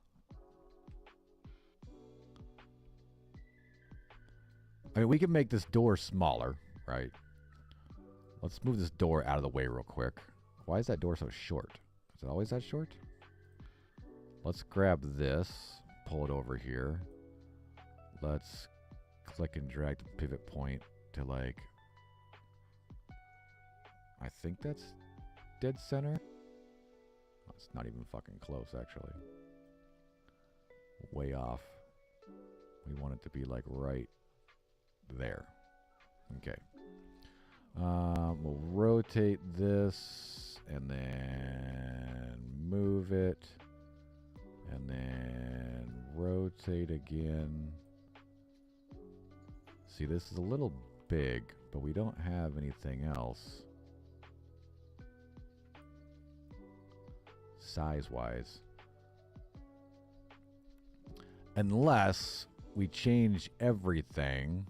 I mean, we can make this door smaller, right? Let's move this door out of the way real quick. Why is that door so short? Is it always that short? Let's grab this, pull it over here. Let's click and drag the pivot point to like, I think that's dead center. Oh, it's not even fucking close, actually. Way off. We want it to be like right there. Okay. We'll rotate this and then move it and then rotate again. See, this is a little big, but we don't have anything else size-wise. Unless we change everything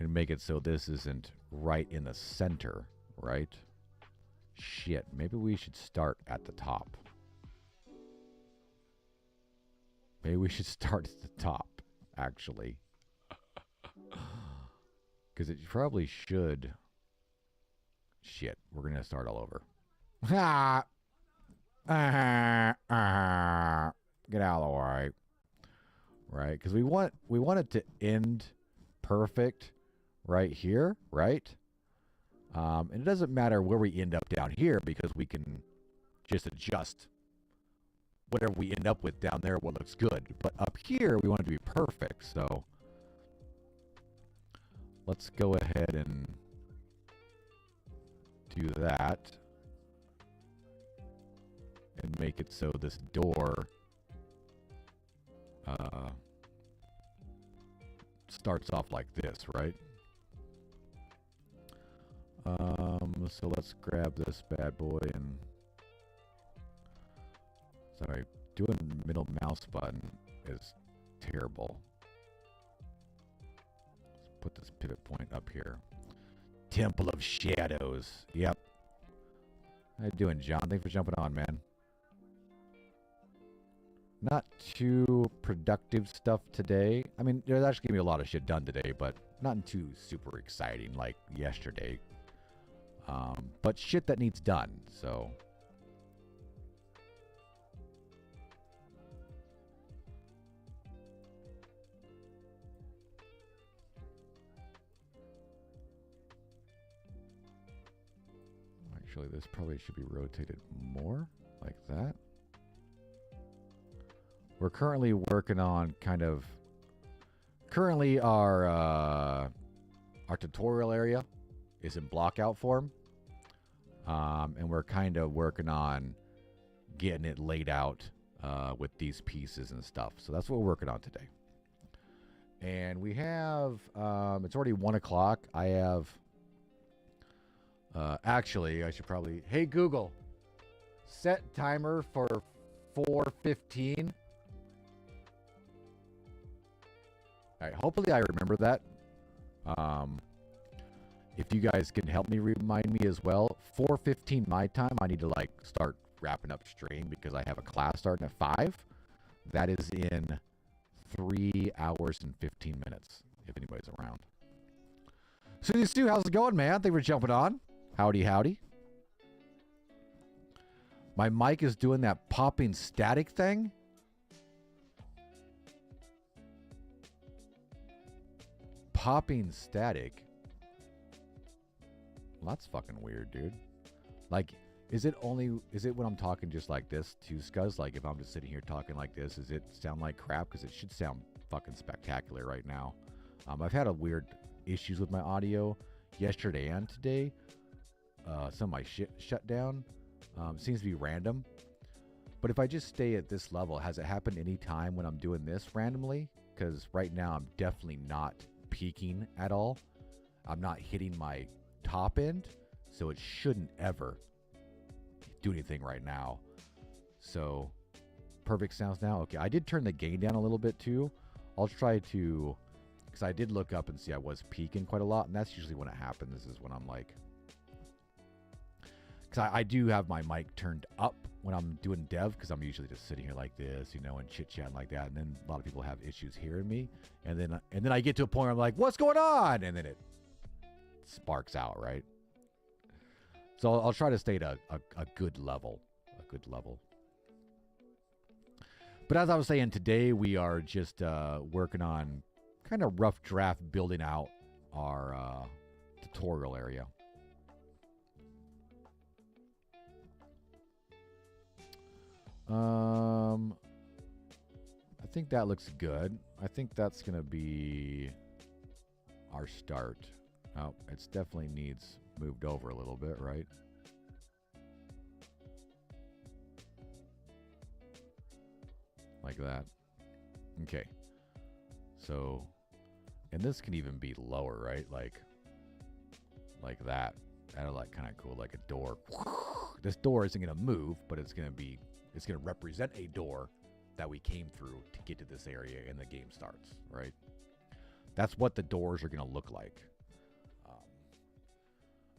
and make it so this isn't right in the center, right? Shit, maybe we should start at the top. Maybe we should start at the top, actually. Because it probably should. Shit, we're going to start all over. Get out of the way. Right? Because we want it to end perfect right here, right? And it doesn't matter where we end up down here because we can just adjust whatever we end up with down there, what looks good. But up here, we want it to be perfect. So let's go ahead and do that. And make it so this door starts off like this, right? So let's grab this bad boy and... Sorry, doing middle mouse button is terrible. Let's put this pivot point up here. Temple of Shadows. Yep. How you doing, John? Thanks for jumping on, man. Not too productive stuff today. I mean, there's actually going to be a lot of shit done today, but not too super exciting like yesterday. But shit that needs done, so... Actually, this probably should be rotated more, like that. We're currently working on currently our tutorial area is in blockout form. And we're kind of working on getting it laid out with these pieces and stuff. So that's what we're working on today. And we have, it's already 1 o'clock. I have, actually, I should probably, hey Google, set timer for 4:15. All right, hopefully I remember that. If you guys can help me remind me as well, 4:15 my time, I need to like start wrapping up stream because I have a class starting at 5. That is in 3 hours and 15 minutes, if anybody's around. Stu, how's it going, man? Thank you for jumping on. Howdy, howdy. My mic is doing that popping static thing. Popping static. Well, that's fucking weird, dude. Like, is it when I'm talking just like this to Scuzz? Like, if I'm just sitting here talking like this, does it sound like crap? Because it should sound fucking spectacular right now. I've had a weird issues with my audio yesterday and today. Some of my shit shut down. Seems to be random. But if I just stay at this level, has it happened any time when I'm doing this randomly? Because right now I'm definitely not peaking at all. I'm not hitting my top end, so it shouldn't ever do anything right now. So perfect sounds now. Okay, I did turn the gain down a little bit too. I'll try to, because I did look up and see I was peaking quite a lot, and that's usually when it happens, is when I'm like, because I do have my mic turned up when I'm doing dev, because I'm usually just sitting here like this, you know, and chit-chatting like that, and then a lot of people have issues hearing me, and then I get to a point where I'm like, what's going on? And then it sparks out, right? So I'll try to stay at a good level, But as I was saying, today we are just working on kind of rough draft building out our tutorial area. I think that looks good. I think that's going to be our start. Oh, it definitely needs moved over a little bit, right? Like that. Okay. So, and this can even be lower, right? Like that. That'll like kind of cool, like a door. This door isn't going to move, but it's going to represent a door that we came through to get to this area and the game starts, right? That's what the doors are going to look like.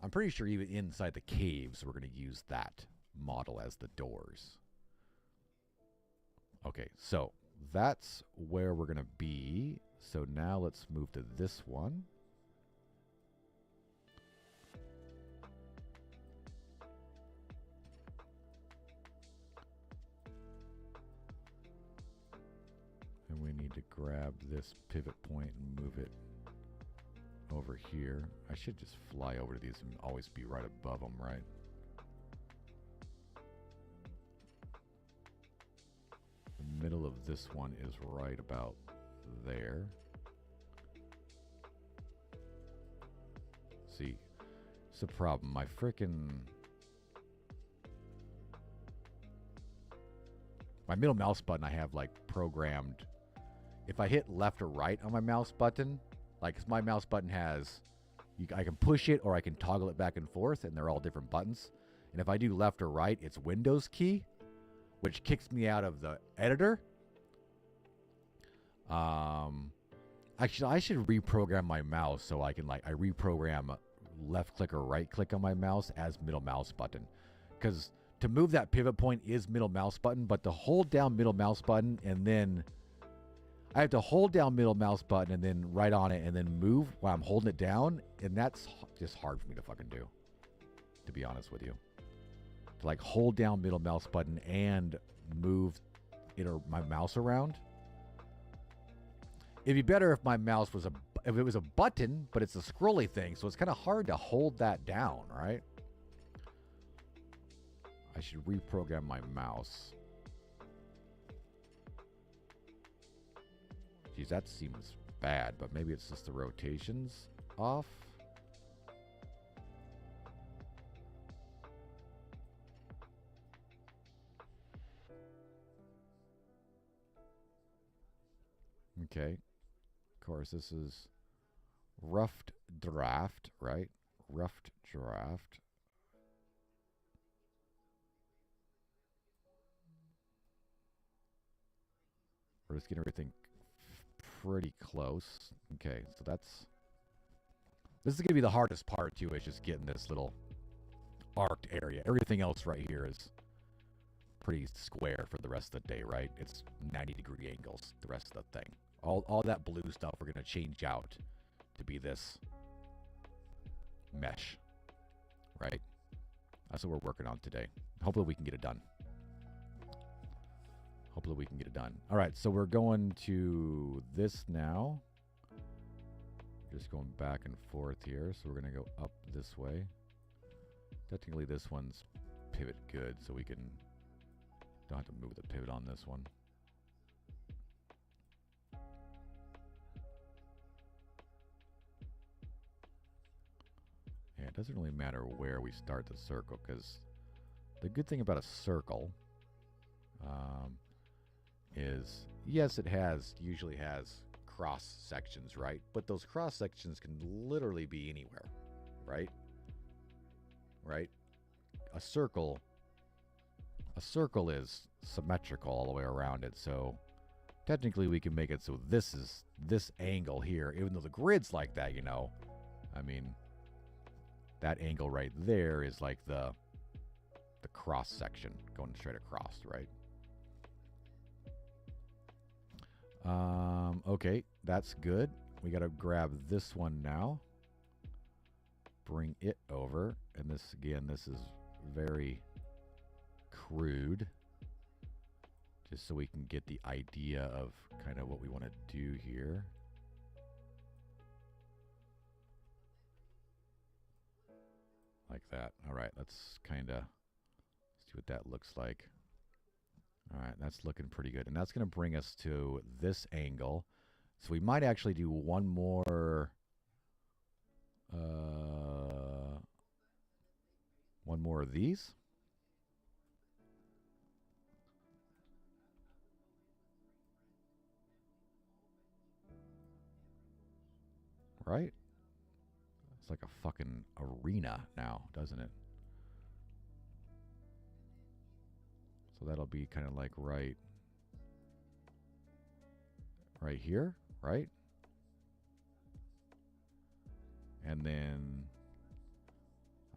I'm pretty sure even inside the caves, we're going to use that model as the doors. Okay, so that's where we're going to be. So now let's move to this one. And we need to grab this pivot point and move it over here. I should just fly over to these and always be right above them, right? The middle of this one is right about there. See, it's a problem. My middle mouse button I have like programmed. If I hit left or right on my mouse button, like my mouse button has, I can push it or I can toggle it back and forth, and they're all different buttons. And if I do left or right, it's Windows key, which kicks me out of the editor. Actually, I should reprogram my mouse so I can I reprogram left click or right click on my mouse as middle mouse button. Because to move that pivot point is middle mouse button, but to hold down middle mouse button and then I have to hold down middle mouse button and then right on it and then move while I'm holding it down. And that's just hard for me to fucking do, to be honest with you. To like hold down middle mouse button and move it or my mouse around. It'd be better if my mouse was if it was a button, but it's a scrolly thing. So it's kind of hard to hold that down, right? I should reprogram my mouse. Geez, that seems bad, but maybe it's just the rotations off. Okay. Of course, this is roughed draft, right? Roughed draft. We're just getting everything pretty close. Okay, so this is going to be the hardest part too, is just getting this little arced area. Everything else right here is pretty square for the rest of the day, right? It's 90-degree angles, the rest of the thing. All that blue stuff we're going to change out to be this mesh, right? That's what we're working on today. Hopefully we can get it done. Hopefully we can get it done. All right, so we're going to this now. Just going back and forth here. So we're going to go up this way. Technically, this one's pivot good, so we can don't have to move the pivot on this one. Yeah, it doesn't really matter where we start the circle, because the good thing about a circle is, yes, it usually has cross sections, right? But those cross sections can literally be anywhere, right? Right? A circle is symmetrical all the way around it, so technically we can make it so this is this angle here, even though the grid's like that, you know. I mean, that angle right there is like the cross section going straight across, right? Okay, that's good. We got to grab this one now. Bring it over. And this, again, this is very crude. Just so we can get the idea of kind of what we want to do here. Like that. All right, let's kind of see what that looks like. All right, that's looking pretty good. And that's going to bring us to this angle. So we might actually do one more of these. Right? It's like a fucking arena now, doesn't it? So that'll be kind of like right here, right? And then,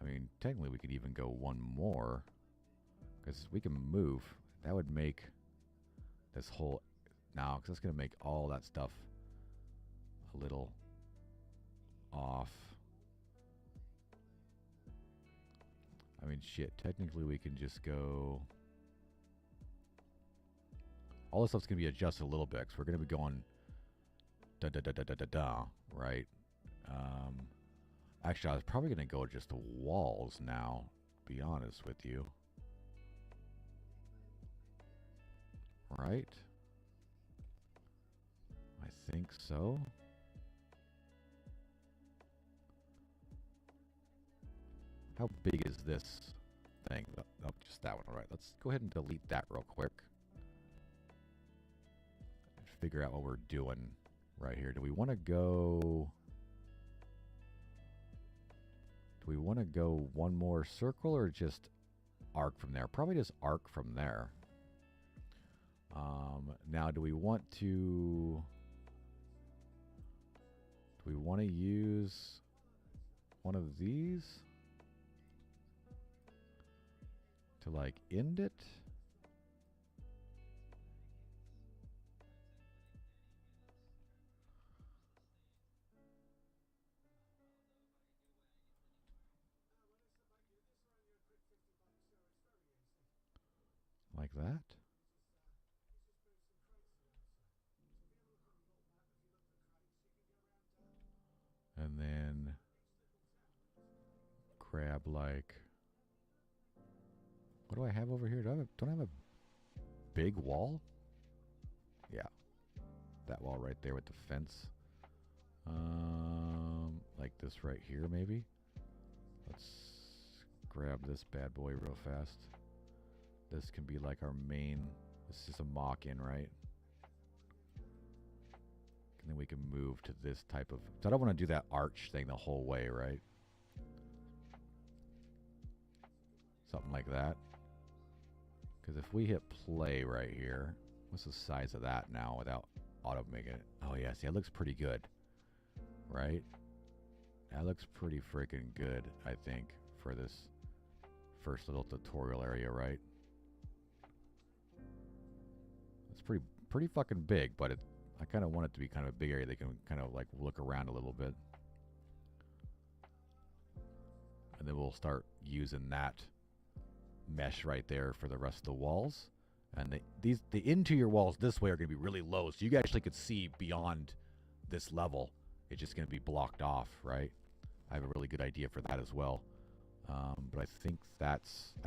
I mean, technically we could even go one more, because we can move. That would make this whole, now, because that's going to make all that stuff a little off. I mean, shit, technically we can just go, all this stuff's going to be adjusted a little bit, because we're going to be going da-da-da-da-da-da-da, right? Actually, I was probably going to go just to walls now, to be honest with you. Right? I think so. How big is this thing? Oh, just that one. All right, let's go ahead and delete that real quick. Figure out what we're doing right here. Do we want to go one more circle or just arc from there? Probably just arc from there. Now, do we want to use one of these to like end it? Like that? And then grab like, What do I have over here? Don't I have a big wall? Yeah. That wall right there with the fence. Like this right here, maybe? Let's grab this bad boy real fast. This can be like our main. This is a mock-in, right? And then we can move to this type of... So I don't want to do that arch thing the whole way, right? Something like that. Because if we hit play right here, what's the size of that now without auto making it? Oh yeah, see, it looks pretty good, right? That looks pretty freaking good, I think, for this first little tutorial area, right? It's pretty fucking big, but I kind of want it to be kind of a big area. They can kind of like look around a little bit. And then we'll start using that mesh right there for the rest of the walls. And the interior walls this way are going to be really low, so you actually could see beyond this level. It's just going to be blocked off, right? I have a really good idea for that as well. But I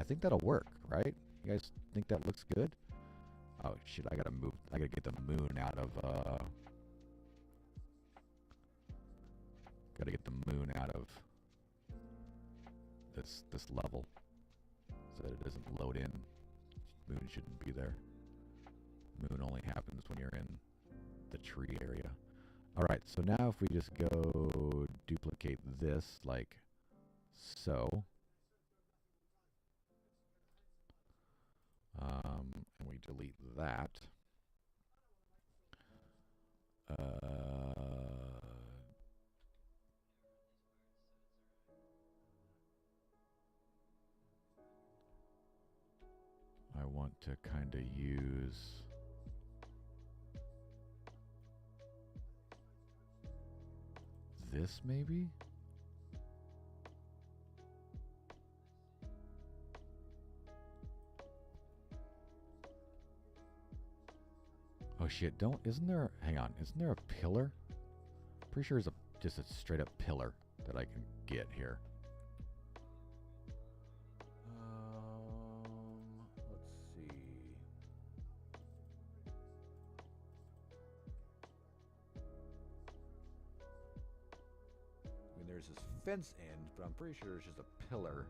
think that'll work, right? You guys think that looks good? Oh shit! I gotta move. I gotta get the moon out of. Gotta get the moon out of this level so that it doesn't load in. Moon shouldn't be there. Moon only happens when you're in the tree area. All right. So now if we just go duplicate this like so. And we delete that. I want to kind of use this maybe? Oh shit, isn't there a pillar? Pretty sure there's just a straight up pillar that I can get here. Let's see. I mean, there's this fence end, but I'm pretty sure there's just a pillar.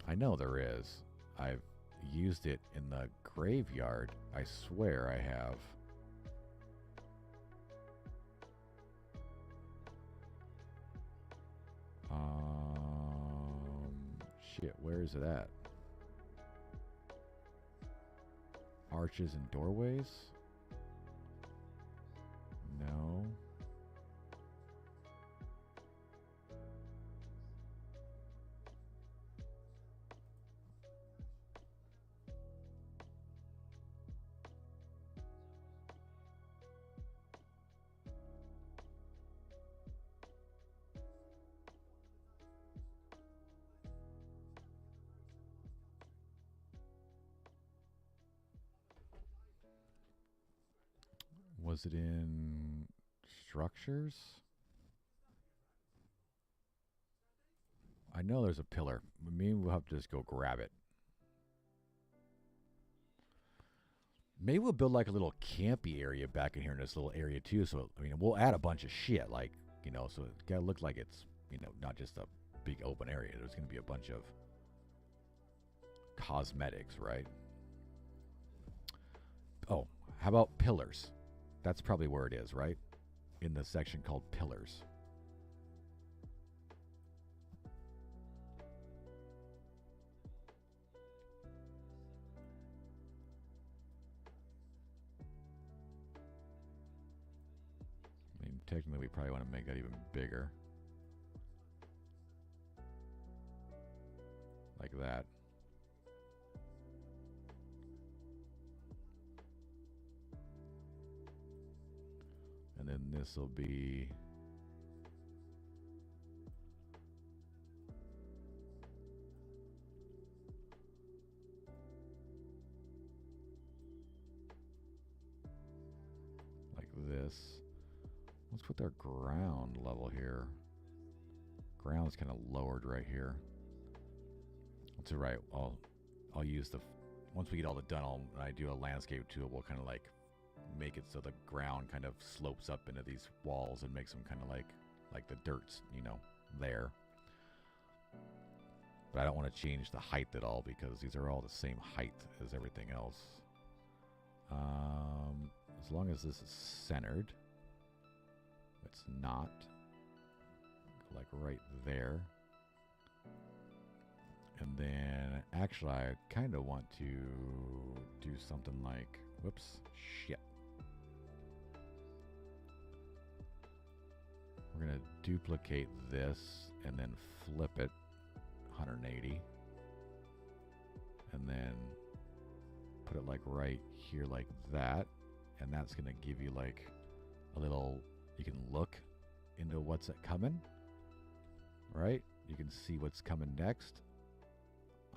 I know there is. I've used it in the graveyard. I swear I have. Shit, where is it at? Arches and doorways? No. Was it in structures? I know there's a pillar. Maybe we'll have to just go grab it. Maybe we'll build like a little campy area back in here in this little area too. So, I mean, we'll add a bunch of shit like, you know, so it's got to look like it's, you know, not just a big open area. There's going to be a bunch of cosmetics, right? Oh, how about pillars? That's probably where it is, right? In the section called pillars. I mean, technically we probably want to make that even bigger. Like that. And then this will be like this. Let's put our ground level here. Ground's kind of lowered right here. That's all right. I'll use the, once we get all the done, when I do a landscape tool, we'll kind of like make it so the ground kind of slopes up into these walls and makes them kind of like the dirt's, you know, there. But I don't want to change the height at all because these are all the same height as everything else. As long as this is centered. It's not. Like right there. And then, actually, I kind of want to do something like, whoops, shit. We're going to duplicate this and then flip it 180. And then put it like right here like that. And that's going to give you like a little, you can look into what's coming, right? You can see what's coming next.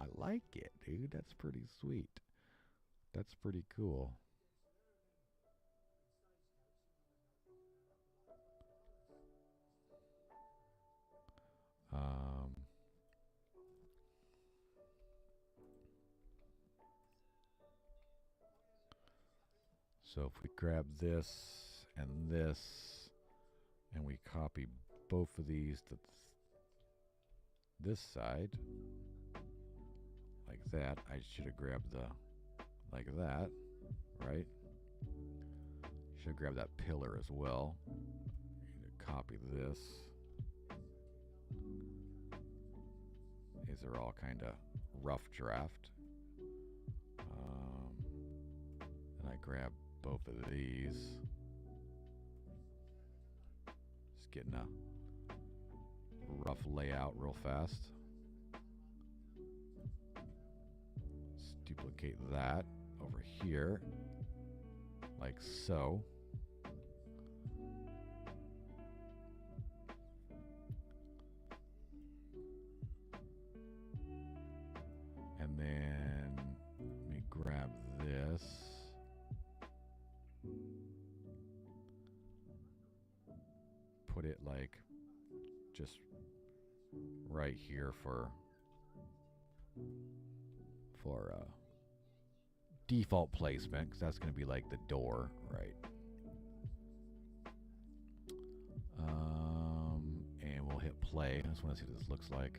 I like it, dude. That's pretty sweet. That's pretty cool. So if we grab this and we copy both of these to this side, like that, I should have grabbed the, like that, right? Should have grabbed that pillar as well. Need to copy this. These are all kind of rough draft. And I grab both of these. Just getting a rough layout real fast. Let's duplicate that over here, like so. And then let me grab this. Put it like just right here for default placement, because that's going to be like the door, right? And we'll hit play. I just want to see what this looks like.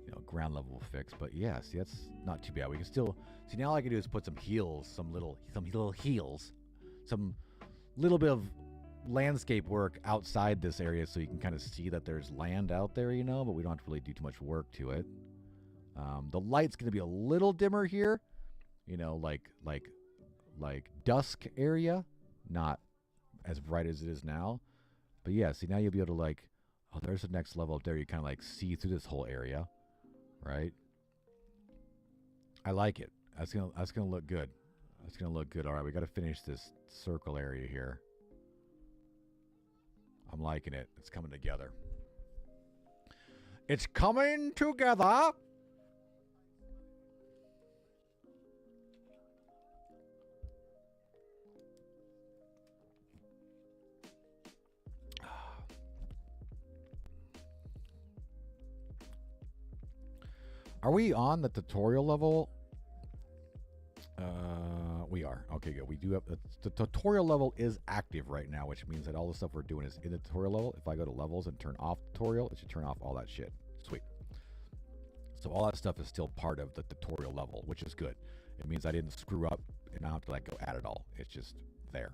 You know, ground level fix, but yeah, see, that's not too bad. We can still see, now all I can do is put some heels, some little heels, some little bit of landscape work outside this area so you can kind of see that there's land out there, you know, but we don't have to really do too much work to it. The light's going to be a little dimmer here, you know, like dusk area, not as bright as it is now. But yeah, see, now you'll be able to like, oh, there's the next level up there. You kind of like see through this whole area, right? I like it. That's gonna look good. That's gonna look good. All right, we got to finish this circle area here. I'm liking it. It's coming together. It's coming together. Are we on the tutorial level? We are. Okay, good. We do have the tutorial level is active right now, which means that all the stuff we're doing is in the tutorial level. If I go to levels and turn off tutorial, it should turn off all that shit. Sweet. So all that stuff is still part of the tutorial level, which is good. It means I didn't screw up and I don't have to like go add it all. It's just there,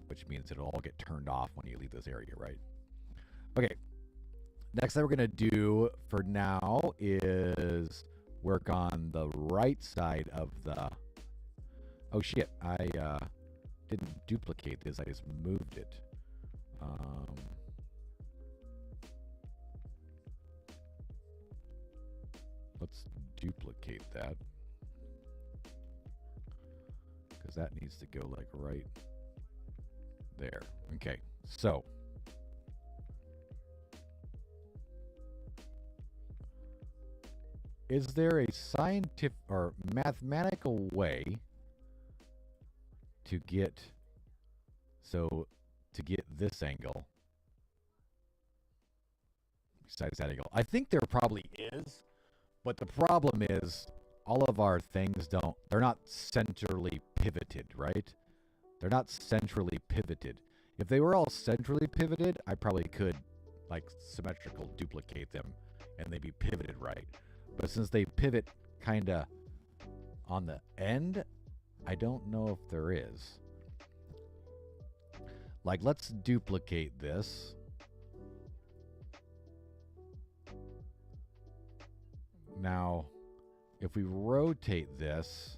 which means it'll all get turned off when you leave this area, right? Okay. Next thing we're going to do for now is work on the right side of the... Oh, shit. I didn't duplicate this. I just moved it. Let's duplicate that. Because that needs to go like right there. Okay, so... Is there a scientific or mathematical way to get this angle besides that angle? I think there probably is, But the problem is all of our things they're not centrally pivoted, right? They're not centrally pivoted. If they were all centrally pivoted, I probably could like symmetrical duplicate them and they'd be pivoted right. But since they pivot kind of on the end, I don't know if there is. Like, let's duplicate this. Now, if we rotate this,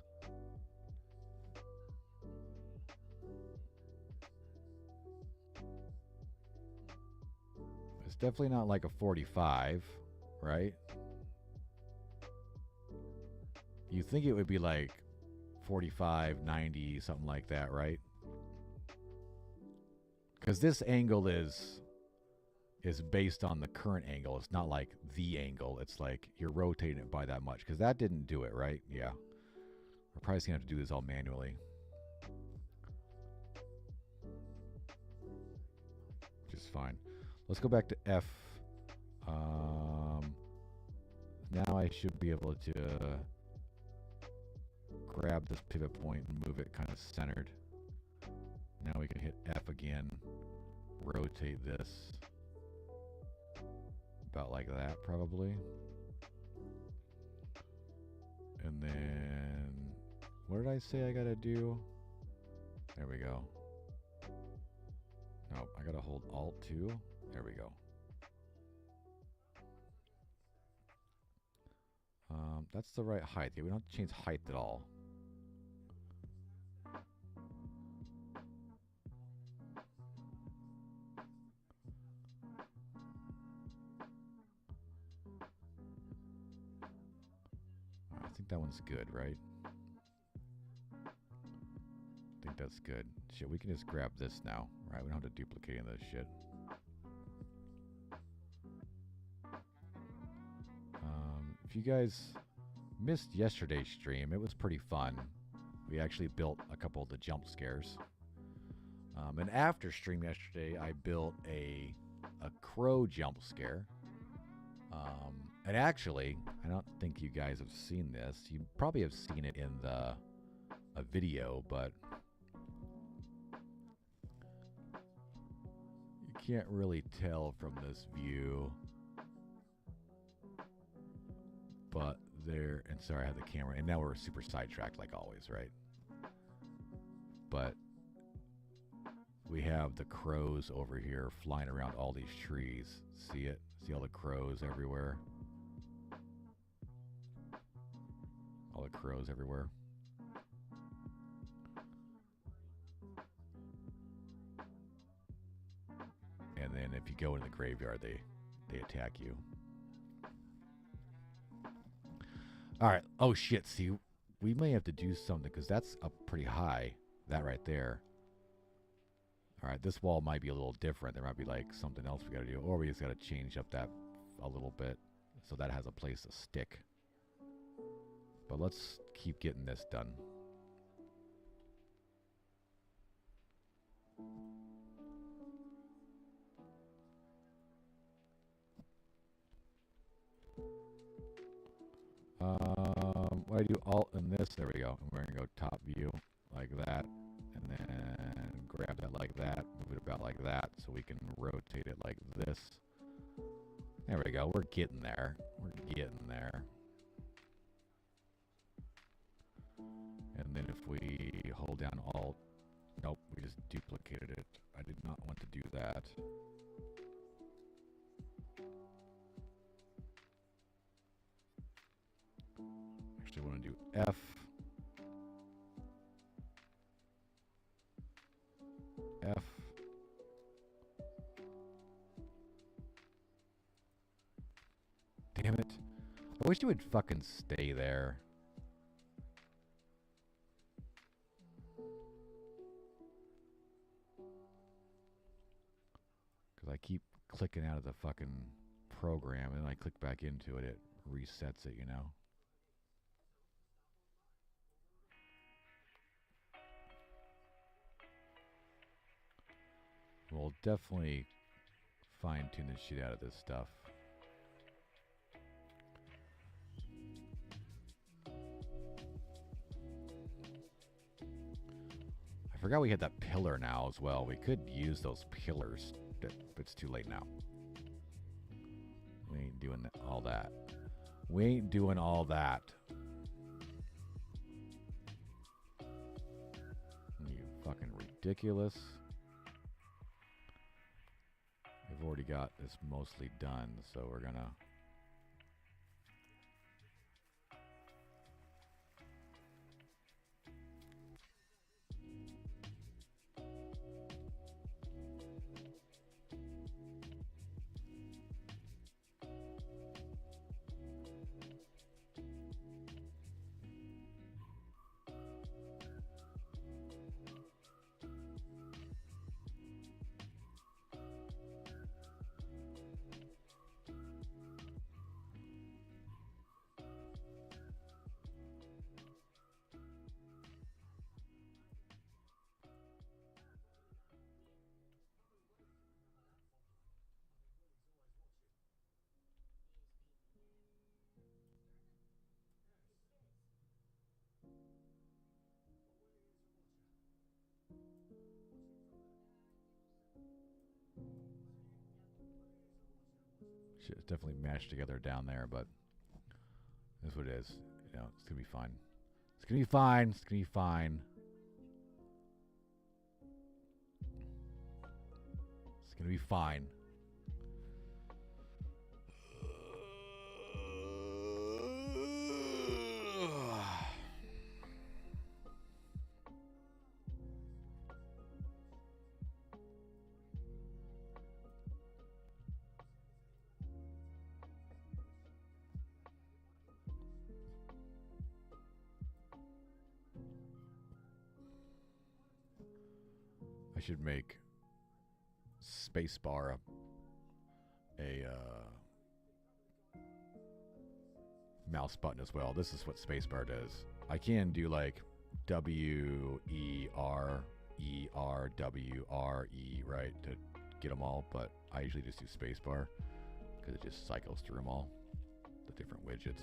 it's definitely not like a 45, right? You think it would be like 45, 90, something like that, right? Because this angle is based on the current angle. It's not like the angle. It's like you're rotating it by that much. Because that didn't do it, right? Yeah. We're probably going to have to do this all manually. Which is fine. Let's go back to F. Now I should be able to grab this pivot point and move it kind of centered. Now we can hit F again, rotate this about like that probably. And then, what did I say I gotta do? There we go. Nope, I gotta hold Alt 2. There we go. That's the right height. Yeah, we don't have to change height at all. I think that one's good, right? I think that's good. Shit, we can just grab this now, right? We don't have to duplicate any of this shit. If you guys missed yesterday's stream, it was pretty fun. We actually built a couple of the jump scares. And after stream yesterday, I built a crow jump scare. And actually, I don't think you guys have seen this. You probably have seen it in a video, but you can't really tell from this view. But there, and sorry, I have the camera, and now we're super sidetracked like always, right? But we have the crows over here flying around all these trees. See it? See all the crows everywhere? All the crows everywhere. And then if you go in the graveyard, they attack you. All right. Oh, shit. See, we may have to do something because that's up pretty high. That right there. All right. This wall might be a little different. There might be like something else we got to do. Or we just got to change up that a little bit so that has a place to stick. But let's keep getting this done. What do I do? Alt and this. There we go. And we're going to go top view like that. And then grab that like that. Move it about like that so we can rotate it like this. There we go. We're getting there. We're getting there. And then if we hold down Alt. Nope, we just duplicated it. I did not want to do that. Actually, I want to do F. F. Damn it. I wish you would fucking stay there. Because I keep clicking out of the fucking program and then I click back into it, it resets it, you know? We'll definitely fine-tune the shit out of this stuff. forgot we had that pillar now as well. We could use those pillars, but it's too late now. We ain't doing all that. We ain't doing all that. You fucking ridiculous. We've already got this mostly done, so we're gonna... Shit, it's definitely mashed together down there, but that's what it is. You know, it's gonna be fine. It's gonna be fine. It's gonna be fine. It's gonna be fine. I should make spacebar a mouse button as well. This is what spacebar does. I can do like W, E, R, E, R, W, R, E, right, to get them all, but I usually just do spacebar because it just cycles through them all, the different widgets.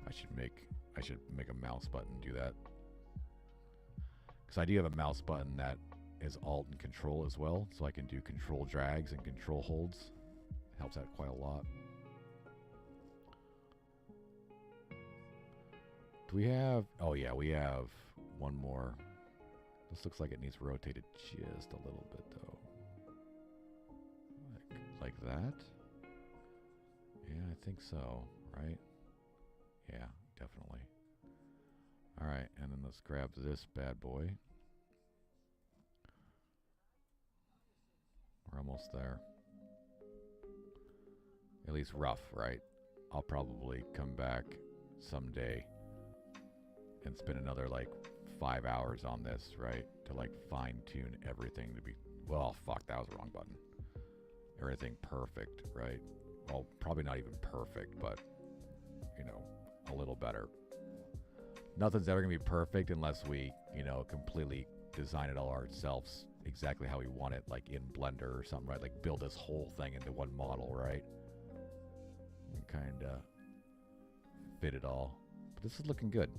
I should make a mouse button do that. Because I do have a mouse button that is Alt and Control as well, so I can do control drags and control holds. It helps out quite a lot. Do we have... Oh yeah, we have one more. This looks like it needs rotated just a little bit though. Like that? Yeah, I think so, right? Yeah, definitely. Alright, and then let's grab this bad boy. We're almost there. At least rough, right? I'll probably come back someday and spend another like 5 hours on this, right? To like fine tune everything to be, well, fuck, that was the wrong button. Everything perfect, right? Well, probably not even perfect, but you know, a little better. Nothing's ever gonna be perfect unless we, you know, completely design it all ourselves exactly how we want it, like in Blender or something, right? Like build this whole thing into one model, right? And kind of fit it all. But this is looking good.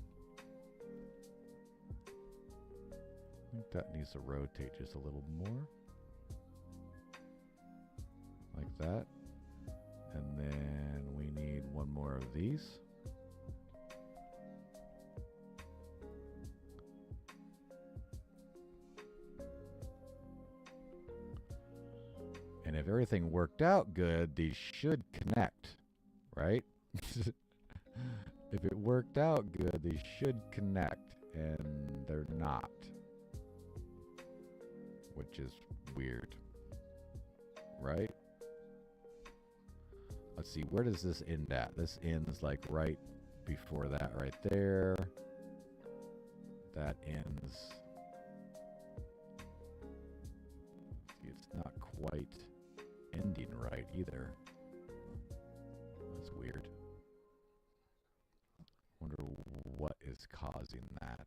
I think that needs to rotate just a little more. Like that. And then we need one more of these. And if everything worked out good, these should connect, right? If it worked out good, these should connect, and they're not, which is weird, right? Let's see, where does this end at? This ends like right before that, right there. That ends. It's not quite ending right either. That's weird. Wonder what is causing that.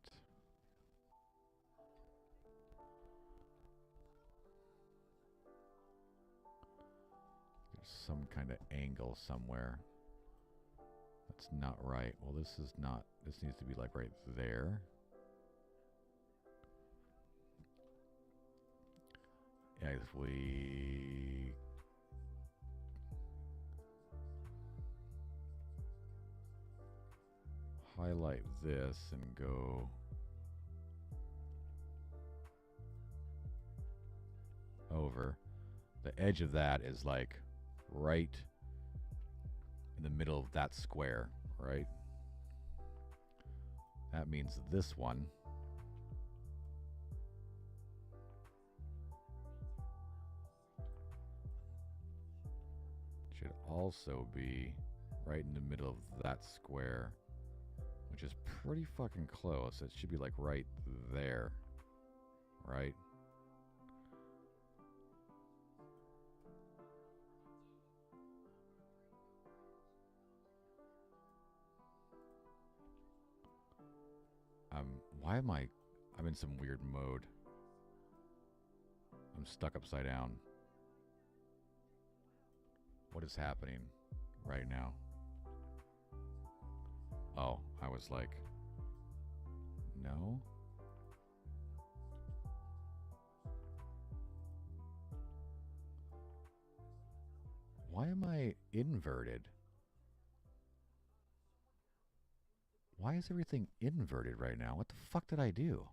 There's some kind of angle somewhere. That's not right. Well, this is not. This needs to be like right there. Yeah, if we highlight this and go over, the edge of that is like right in the middle of that square, right? That means this one should also be right in the middle of that square, which is pretty fucking close. It should be like right there, right? Why am I'm in some weird mode. I'm stuck upside down. What is happening right now? Oh, I was like, no? Why am I inverted? Why is everything inverted right now? What the fuck did I do?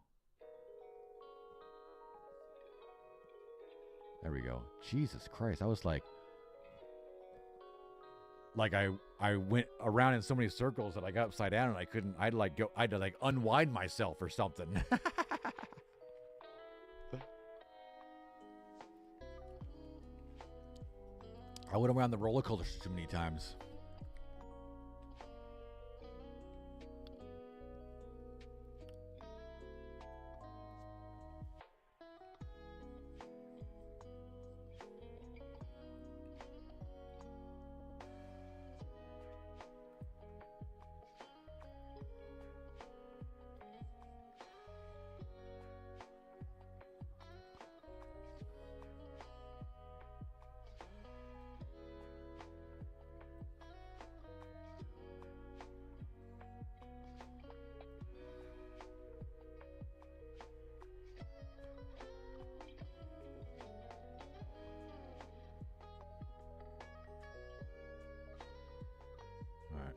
There we go. Jesus Christ. I was like I went around in so many circles that I got upside down and I couldn't, I had to like unwind myself or something. I went around the roller coaster too many times.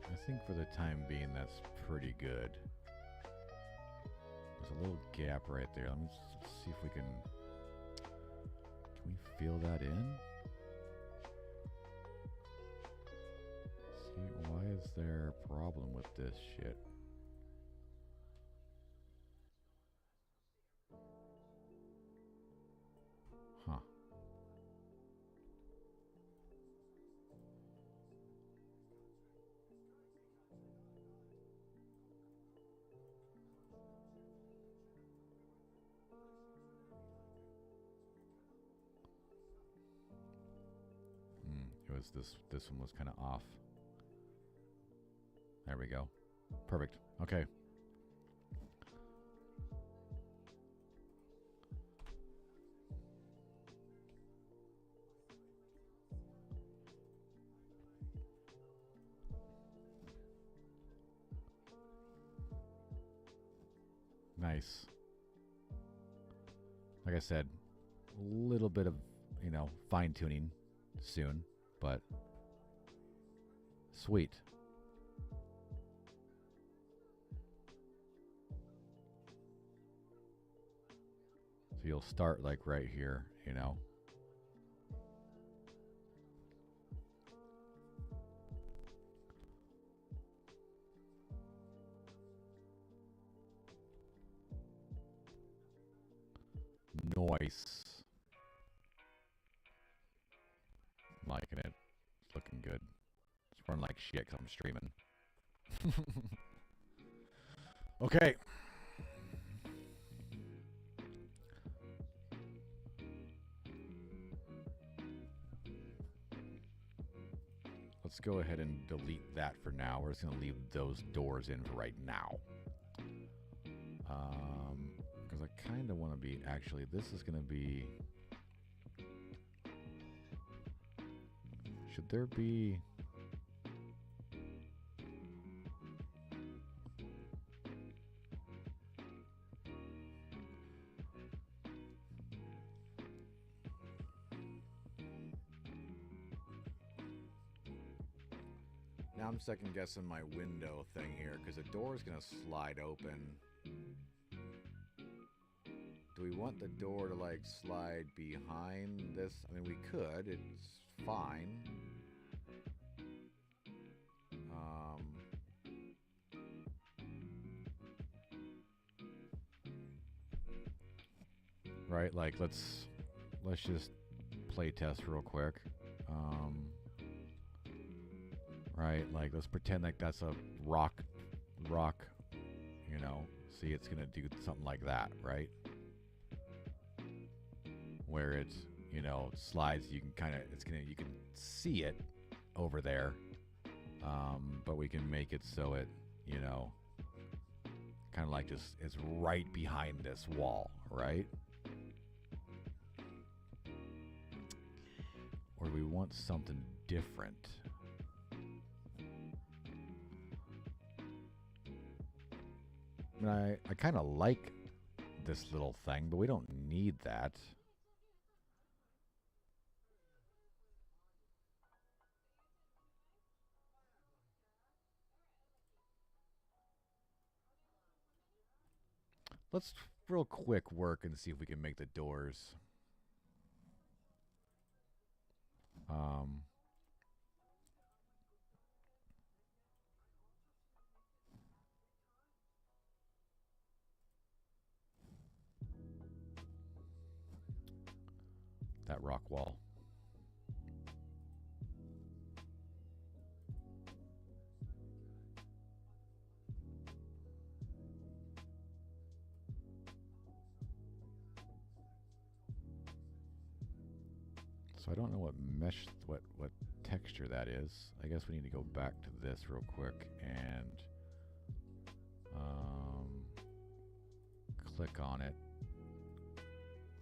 I think for the time being, that's pretty good. There's a little gap right there. Let me see if we can we fill that in? See, why is there a problem with this shit? Huh. It was this one was kind of off. There we go. Perfect. Okay. Nice. Like I said, a little bit of, fine tuning soon, but sweet. So you'll start like right here, Nice. I'm liking it. It's looking good. It's running like shit because I'm streaming. Okay. Let's go ahead and delete that for now. We're just going to leave those doors in for right now. Because I kind of want to be, actually, this is going to be, should there be, Now I'm second guessing my window thing here because the door is going to slide open. Do we want the door to like slide behind this? I mean, we could. It's fine. Right, like let's just play test real quick. Right, like let's pretend like that's a rock, you know. See, it's gonna do something like that, right? Where it's, you know, slides. You can kind of, you can see it over there, but we can make it so it, you know, kind of like just it's right behind this wall, right? Or we want something different. I mean, I kind of like this little thing, but we don't need that. Let's real quick work and see if we can make the doors. That rock wall. So I don't know what mesh, what texture that is. I guess we need to go back to this real quick and click on it.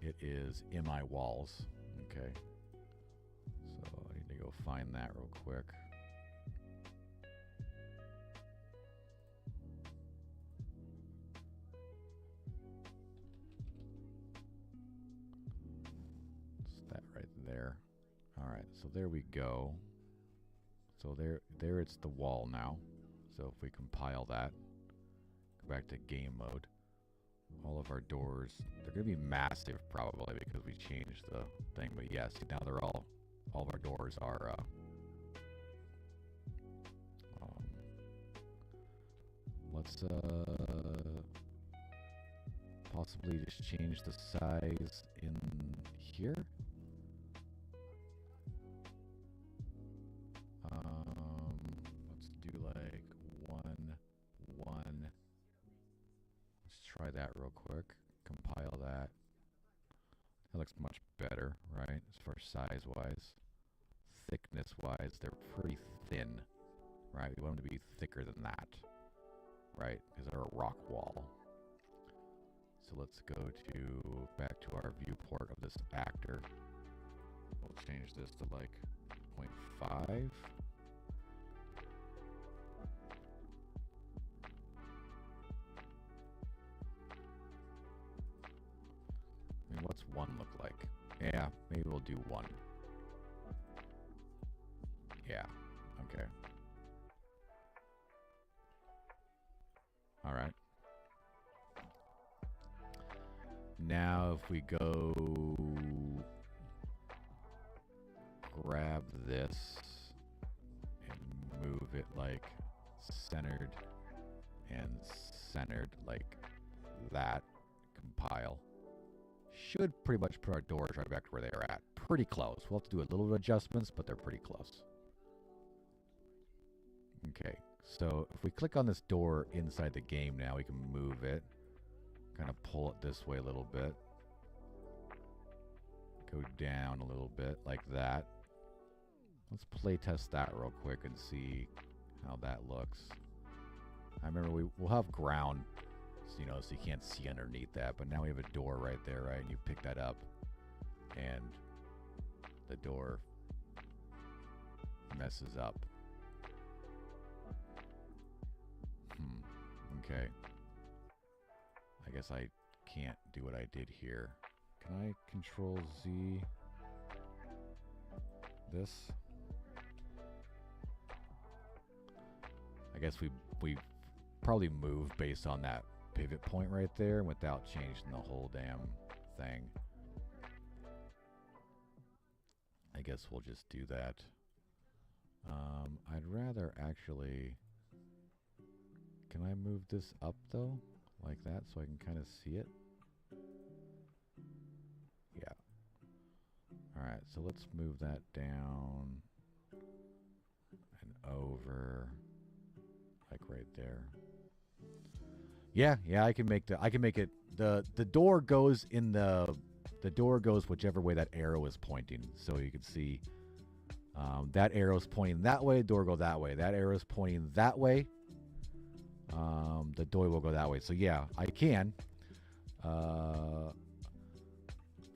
It is MI walls. Okay. So I need to go find that real quick. It's that right there. All right, so there we go. So there it's the wall now. So if we compile that, go back to game mode. All of our doors, they're going to be massive probably because we changed the thing. But yes, now they're all of our doors are let's possibly just change the size in here. Let's do like 1, 1. Let's try that real quick. Compile that. That looks much better, right? As far as size-wise. Thickness-wise, they're pretty thin, right? We want them to be thicker than that, right? Because they're a rock wall. So let's go back to our viewport of this actor. We'll change this to like 0.5. I mean, what's 1 look like? Yeah, maybe we'll do 1. Yeah, okay. All right. Now if we go grab this and move it like centered and centered like that, compile. Should pretty much put our doors right back to where they are at. Pretty close. We'll have to do a little bit of adjustments, but they're pretty close. Okay, so if we click on this door inside the game now, we can move it. Kind of pull it this way a little bit. Go down a little bit like that. Let's play test that real quick and see how that looks. I remember we'll have ground, you know, so you can't see underneath that, but now we have a door right there, right? And you pick that up and the door messes up. Okay. I guess I can't do what I did here. Can I control Z this? guess we probably moved based on that pivot point right there without changing the whole damn thing. I guess we'll just do that. I'd rather actually... Can I move this up though? Like that so I can kind of see it? Yeah. Alright, so let's move that down and over. Like right there. Yeah, I can make it the door goes in the door goes whichever way that arrow is pointing. So you can see that arrow's pointing that way, door go that way. That arrow's pointing that way. The door will go that way. So yeah, I can.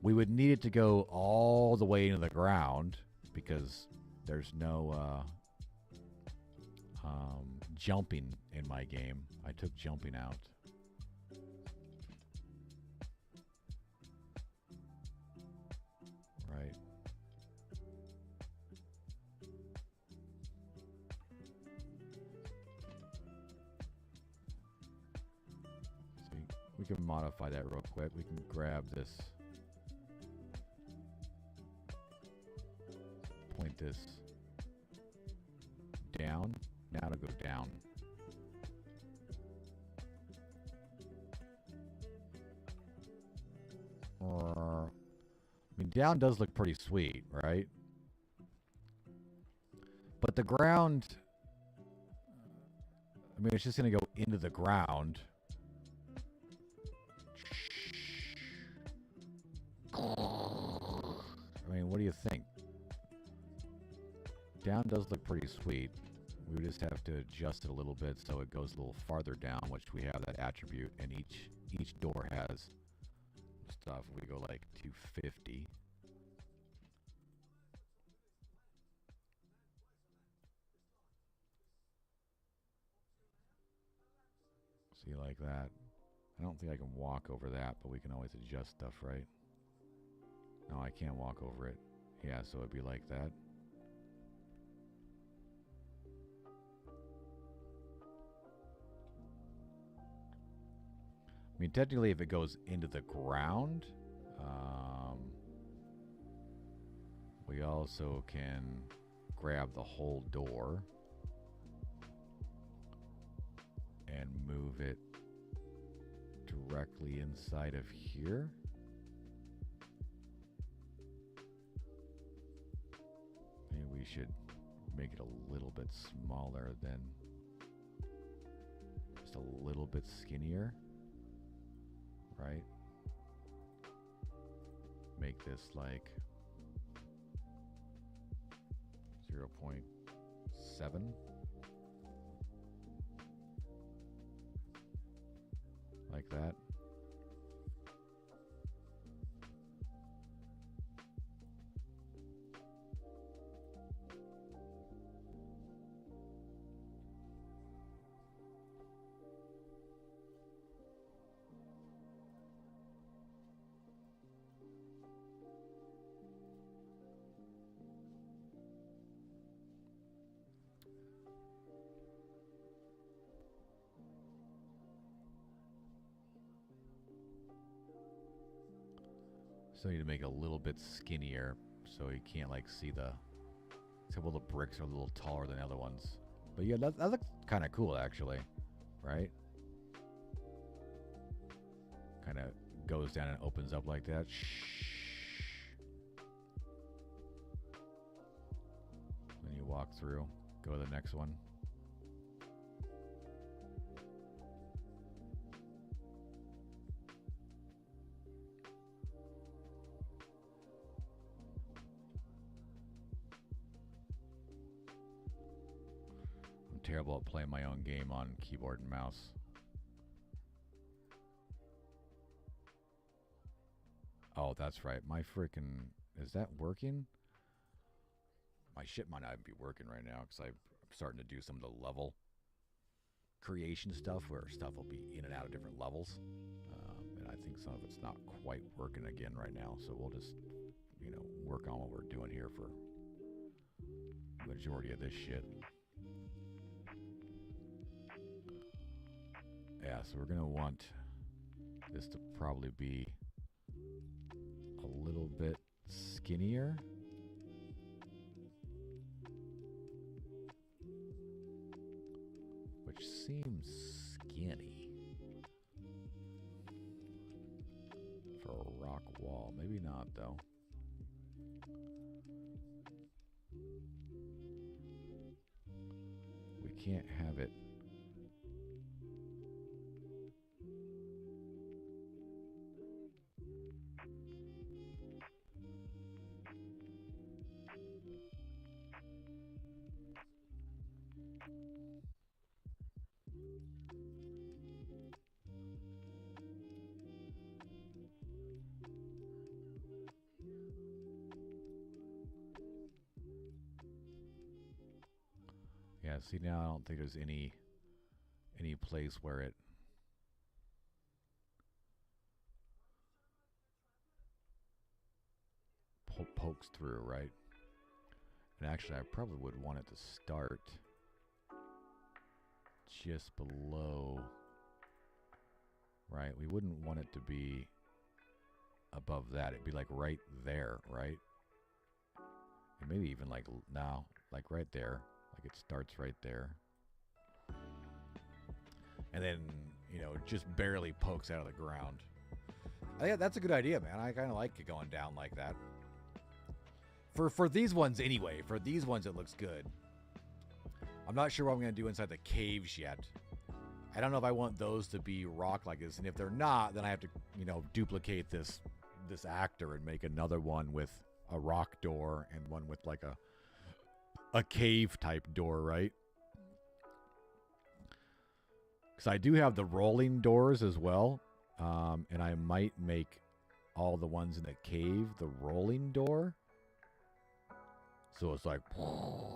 We would need it to go all the way into the ground because there's no jumping in my game. I took jumping out. Right. See, we can modify that real quick. We can grab this, point this down. Now to go down. I mean, down does look pretty sweet, right? But the ground, I mean, it's just going to go into the ground. I mean, what do you think? Down does look pretty sweet. We would just have to adjust it a little bit so it goes a little farther down, which we have that attribute, and each door has stuff. We go like 250. See, like that. I don't think I can walk over that, but we can always adjust stuff, right? No, I can't walk over it. Yeah, so it'd be like that. I mean, technically, if it goes into the ground, we also can grab the whole door and move it directly inside of here. Maybe we should make it a little bit smaller than, just a little bit skinnier. Right? Make this like 0.7. Like that. So I need to make it a little bit skinnier so you can't like see the, except all the bricks are a little taller than other ones. But yeah, that looks kind of cool actually, right? Kind of goes down and opens up like that. Then you walk through, go to the next one. Terrible at playing my own game on keyboard and mouse. Oh, that's right. My freaking... Is that working? My shit might not even be working right now because I'm starting to do some of the level creation stuff where stuff will be in and out of different levels. And I think some of it's not quite working again right now. So we'll just, you know, work on what we're doing here for the majority of this shit. Yeah, so we're going to want this to probably be a little bit skinnier. Which seems skinny for a rock wall. Maybe not, though. We can't have it. Yeah, see now I don't think there's any place where it pokes through, right? And actually I probably would want it to start just below, right? We wouldn't want it to be above that. It'd be like right there, right? And maybe even like now, like right there. Like it starts right there. And then, you know, just barely pokes out of the ground. I think that's a good idea, man. I kind of like it going down like that. For these ones anyway. For these ones, it looks good. I'm not sure what I'm going to do inside the caves yet. I don't know if I want those to be rock like this. And if they're not, then I have to, you know, duplicate this actor and make another one with a rock door and one with like a cave type door, right? Because I do have the rolling doors as well. And I might make all the ones in the cave the rolling door. So it's like,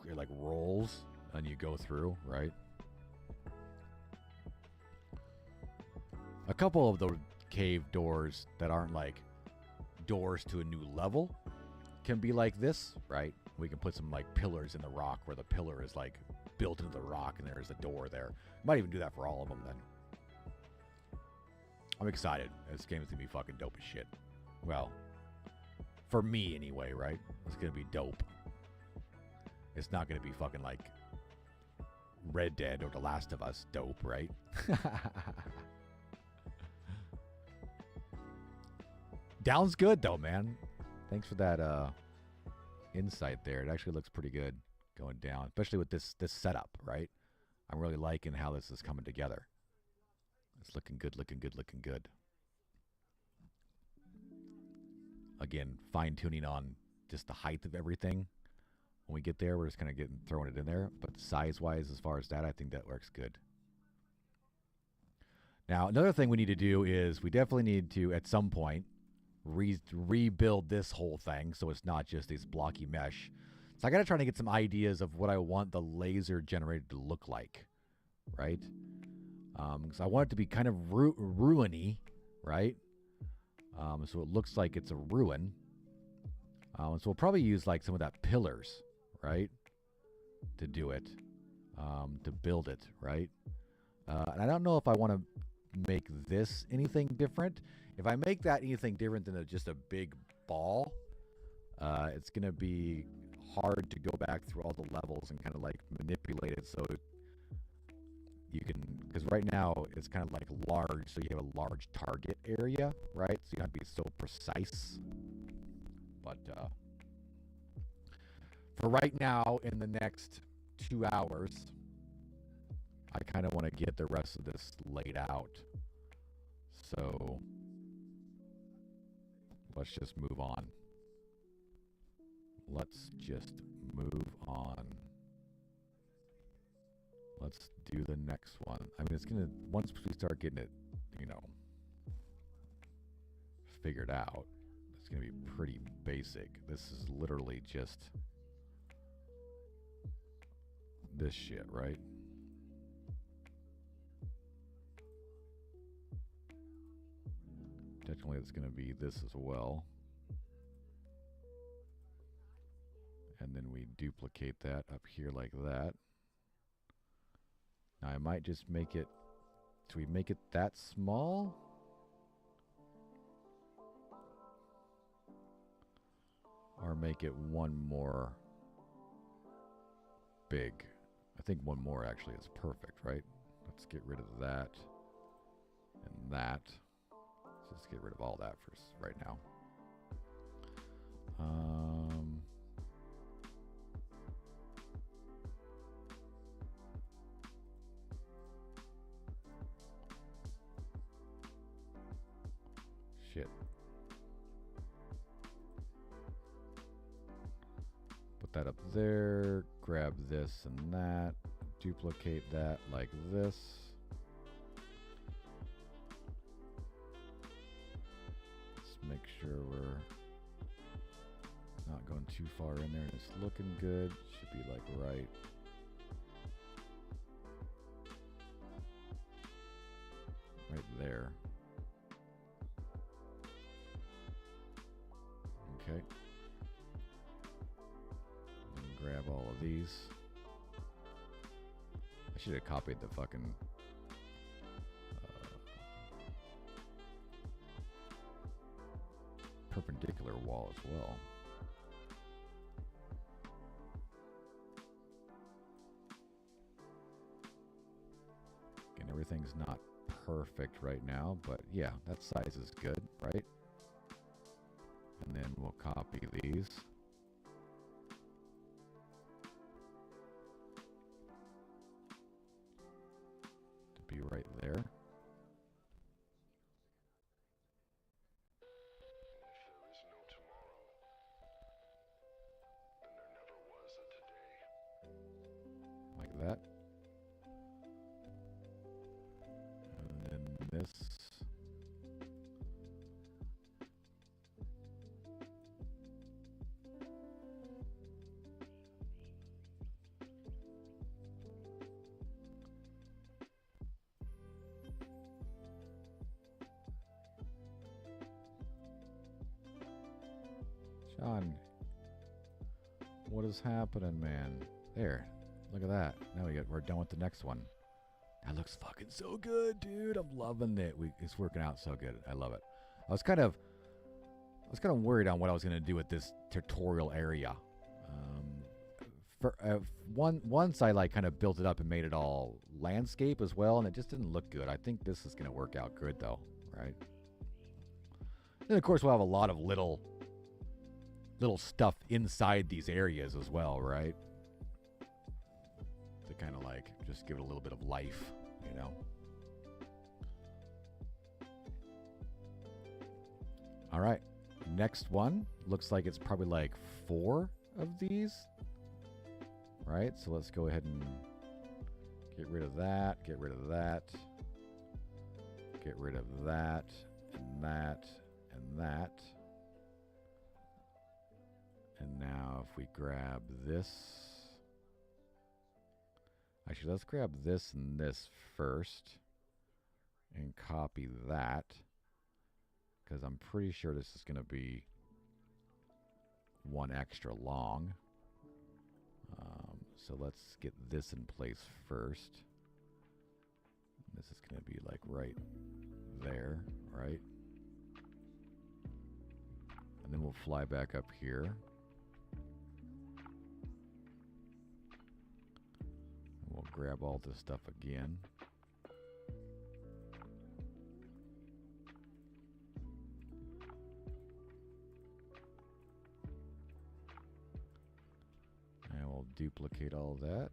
it like rolls and you go through, right? A couple of the cave doors that aren't like doors to a new level can be like this, right? We can put some like pillars in the rock where the pillar is like built into the rock and there's a door there. Might even do that for all of them then. I'm excited. This game is going to be fucking dope as shit. Well, for me anyway, right? It's going to be dope. It's not going to be fucking like Red Dead or The Last of Us dope, right? Down's good though, man. Thanks for that insight there. It actually looks pretty good going down, especially with this setup, right? I'm really liking how this is coming together. It's looking good, looking good, looking good. Again, fine-tuning on just the height of everything. When we get there, we're just kind of throwing it in there. But size-wise, as far as that, I think that works good. Now, another thing we need to do is we definitely need to, at some point, rebuild this whole thing so it's not just this blocky mesh. So I got to try to get some ideas of what I want the laser generator to look like, right? Because I want it to be kind of ruiny, right? So it looks like it's a ruin. So we'll probably use like some of that pillars, right? To do it, to build it, right? And I don't know if I want to make this anything different. If I make that anything different than just a big ball, it's going to be hard to go back through all the levels and kind of like manipulate it so you can, because right now it's kind of like large, so you have a large target area, right? So you have to be so precise. But for right now, in the next 2 hours, I kind of want to get the rest of this laid out. So let's just move on. Let's just move on. Let's do the next one. I mean, it's going to, once we start getting it, you know, figured out, it's going to be pretty basic. This is literally just this shit, right? Technically, it's going to be this as well. And then we duplicate that up here like that. Now, I might just make it Do we make it that small? Or make it one more big? I think one more actually is perfect, right? Let's get rid of that and that. Let's just get rid of all that for right now. Shit. Put that up there, grab this and that, duplicate that like this. Let's make sure we're not going too far in there and it's looking good. Should be like right. Right there. Okay. Grab all of these. I should have copied the fucking perpendicular wall as well. Again, everything's not perfect right now, but yeah, that size is good, right? And then we'll copy these. Be right there.
If there is no tomorrow, then there never was a today.
Like that. And then this. John, what is happening, man? There, look at that. Now we're done with the next one. That looks fucking so good, dude. I'm loving it. It's working out so good. I love it. I was kind of worried on what I was gonna do with this tutorial area. Once I like kind of built it up and made it all landscape as well, and it just didn't look good. I think this is gonna work out good though, right? Then of course we'll have a lot of little stuff inside these areas as well, right? To kind of like just give it a little bit of life, you know? All right, next one looks like it's probably like 4 of these, right? So let's go ahead and get rid of that, get rid of that, get rid of that, and that, and that. And now if we grab this, actually let's grab this and this first and copy that, because I'm pretty sure this is going to be one extra long. So let's get this in place first. This is going to be like right there, right? And then we'll fly back up here. And we'll grab all this stuff again. And we'll duplicate all that.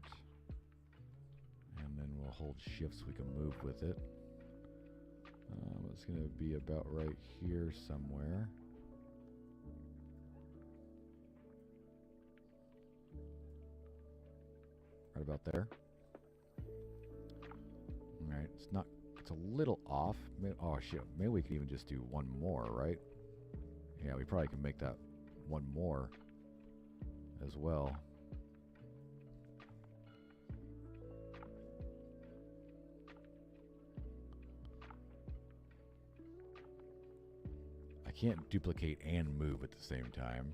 And then we'll hold shift so we can move with it. It's going to be about right here somewhere. Right about there. All right, it's a little off. Oh shit, maybe we can even just do one more, right? Yeah, we probably can make that one more as well. I can't duplicate and move at the same time.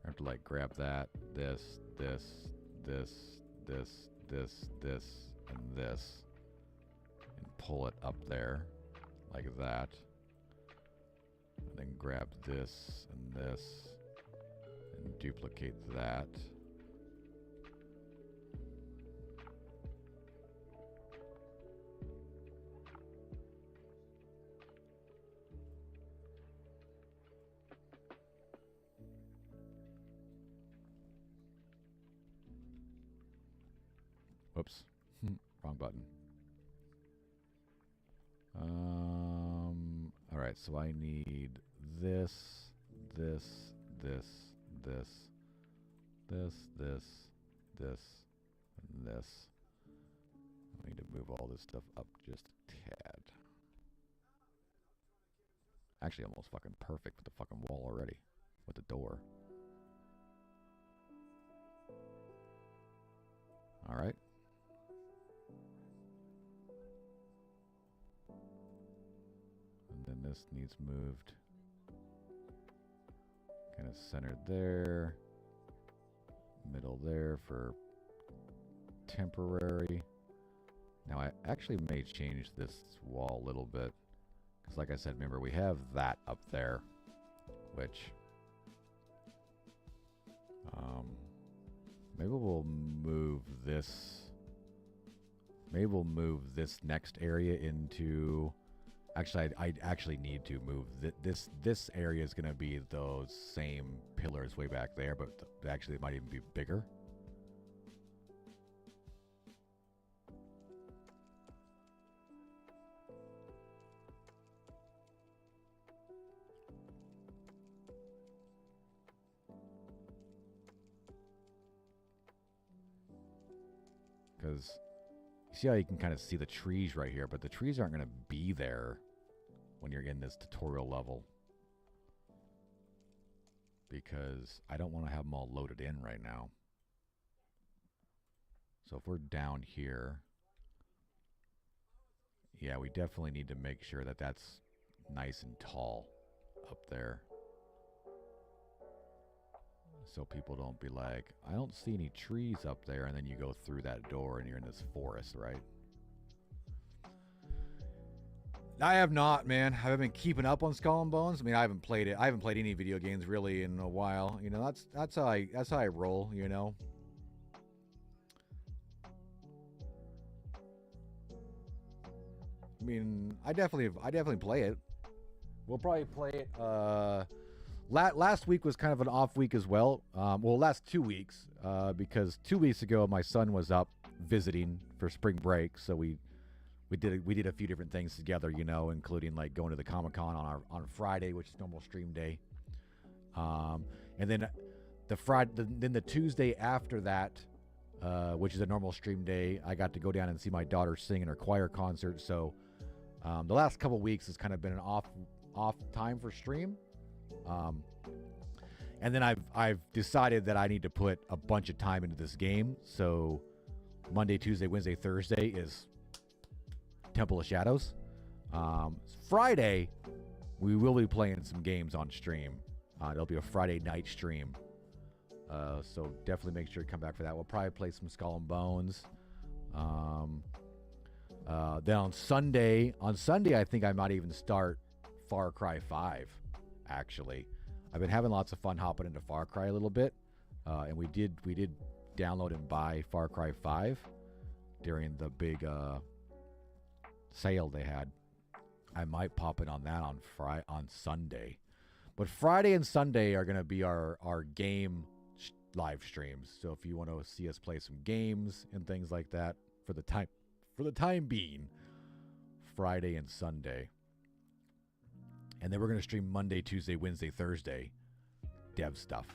I have to like grab that, this, and this, and pull it up there like that. And then grab this and this and duplicate that. Whoops. Wrong button. All right, so I need this, this, this, this, this, this, this, and this. I need to move all this stuff up just a tad. Actually, almost fucking perfect with the fucking wall already, with the door. All right. And then this needs moved kind of centered there, middle there for temporary. Now I actually may change this wall a little bit because, like I said, remember we have that up there, which maybe we'll move this. Maybe we'll move this next area into. Actually, I actually need to move this area is going to be those same pillars way back there, but actually it might even be bigger. Because you see how you can kind of see the trees right here, but the trees aren't going to be there when you're in this tutorial level, because I don't want to have them all loaded in right now. So if we're down here, yeah, we definitely need to make sure that that's nice and tall up there, so people don't be like, I don't see any trees up there, and then you go through that door and you're in this forest, right? I have not, man. I haven't been keeping up on Skull and Bones. I mean, I haven't played it. I haven't played any video games really in a while. You know, that's how I roll. You know. I mean, I definitely play it. We'll probably play it. Last week was kind of an off week as well. Well, last 2 weeks, because 2 weeks ago my son was up visiting for spring break, so we did a few different things together, you know, including like going to the Comic-Con on Friday, which is normal stream day, and then the Tuesday after that, which is a normal stream day, I got to go down and see my daughter sing in her choir concert. So the last couple weeks has kind of been an off time for stream, and then I've decided that I need to put a bunch of time into this game. So Monday, Tuesday, Wednesday, Thursday is Temple of Shadows. Friday, we will be playing some games on stream. It'll be a Friday night stream. So definitely make sure to come back for that. We'll probably play some Skull and Bones. Then on Sunday, I think I might even start Far Cry 5, actually. I've been having lots of fun hopping into Far Cry a little bit. And we did download and buy Far Cry 5 during the big sale they had. I might pop in on that on Sunday. But Friday and Sunday are going to be our game live streams. So if you want to see us play some games and things like that for the time being, Friday and Sunday. And then we're going to stream Monday, Tuesday, Wednesday, Thursday dev stuff.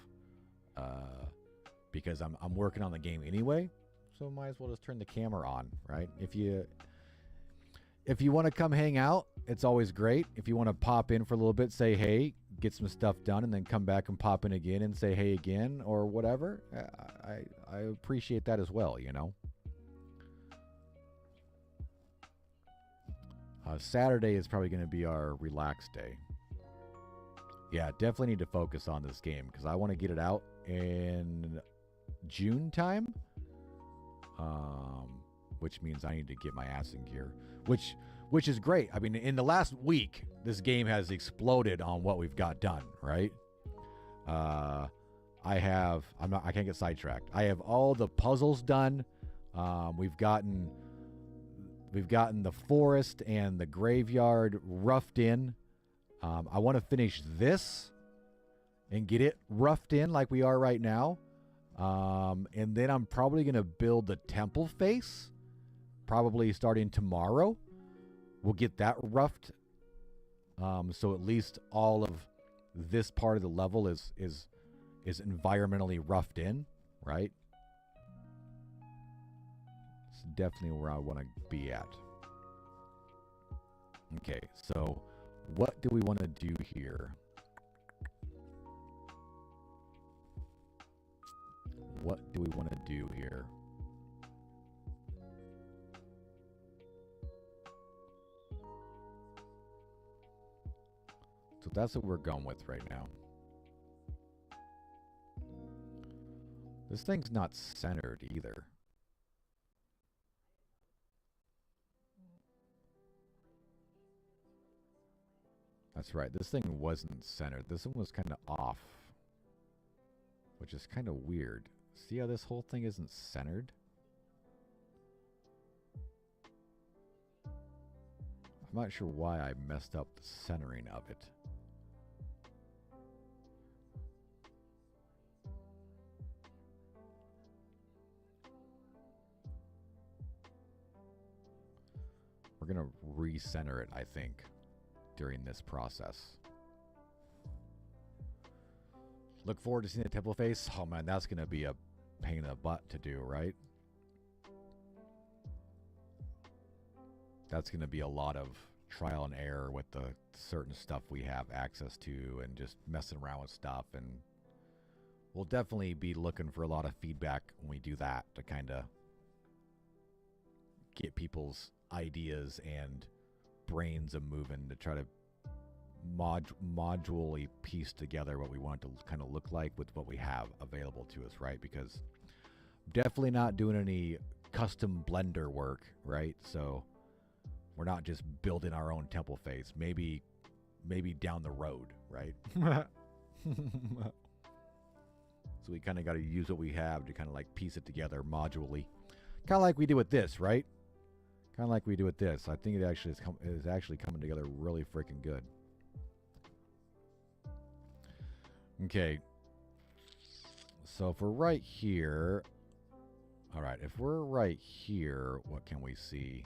Because I'm working on the game anyway, so might as well just turn the camera on, right? If you want to come hang out, it's always great. If you want to pop in for a little bit, say hey, get some stuff done, and then come back and pop in again and say hey again or whatever, I appreciate that as well, you know. Saturday is probably going to be our relaxed day. Yeah, definitely need to focus on this game because I want to get it out in June time. which means I need to get my ass in gear, which is great. I mean, in the last week, this game has exploded on what we've got done, right? I can't get sidetracked. I have all the puzzles done. We've gotten the forest and the graveyard roughed in. I want to finish this and get it roughed in like we are right now. And then I'm probably going to build the temple face, probably starting tomorrow. We'll get that roughed. So at least all of this part of the level is environmentally roughed in, right? It's definitely where I want to be at. Okay, so what do we want to do here? What do we want to do here? So that's what we're going with right now. This thing's not centered either. That's right. This thing wasn't centered. This one was kind of off, which is kind of weird. See how this whole thing isn't centered? I'm not sure why I messed up the centering of it. We're going to recenter it, I think, during this process. Look forward to seeing the temple face. Oh man, that's going to be a pain in the butt to do, right? That's going to be a lot of trial and error with the certain stuff we have access to and just messing around with stuff. And we'll definitely be looking for a lot of feedback when we do that to kind of get people's ideas and brains a moving to try to modularly piece together what we want to kind of look like with what we have available to us, right? Because definitely not doing any custom blender work, right? So we're not just building our own temple face. Maybe down the road, right? So we kind of got to use what we have to kind of like piece it together modularly, kind of like we do with this, right? Kind of like we do with this. I think it actually is actually coming together really freaking good. Okay. So if we're right here, all right, if we're right here, what can we see?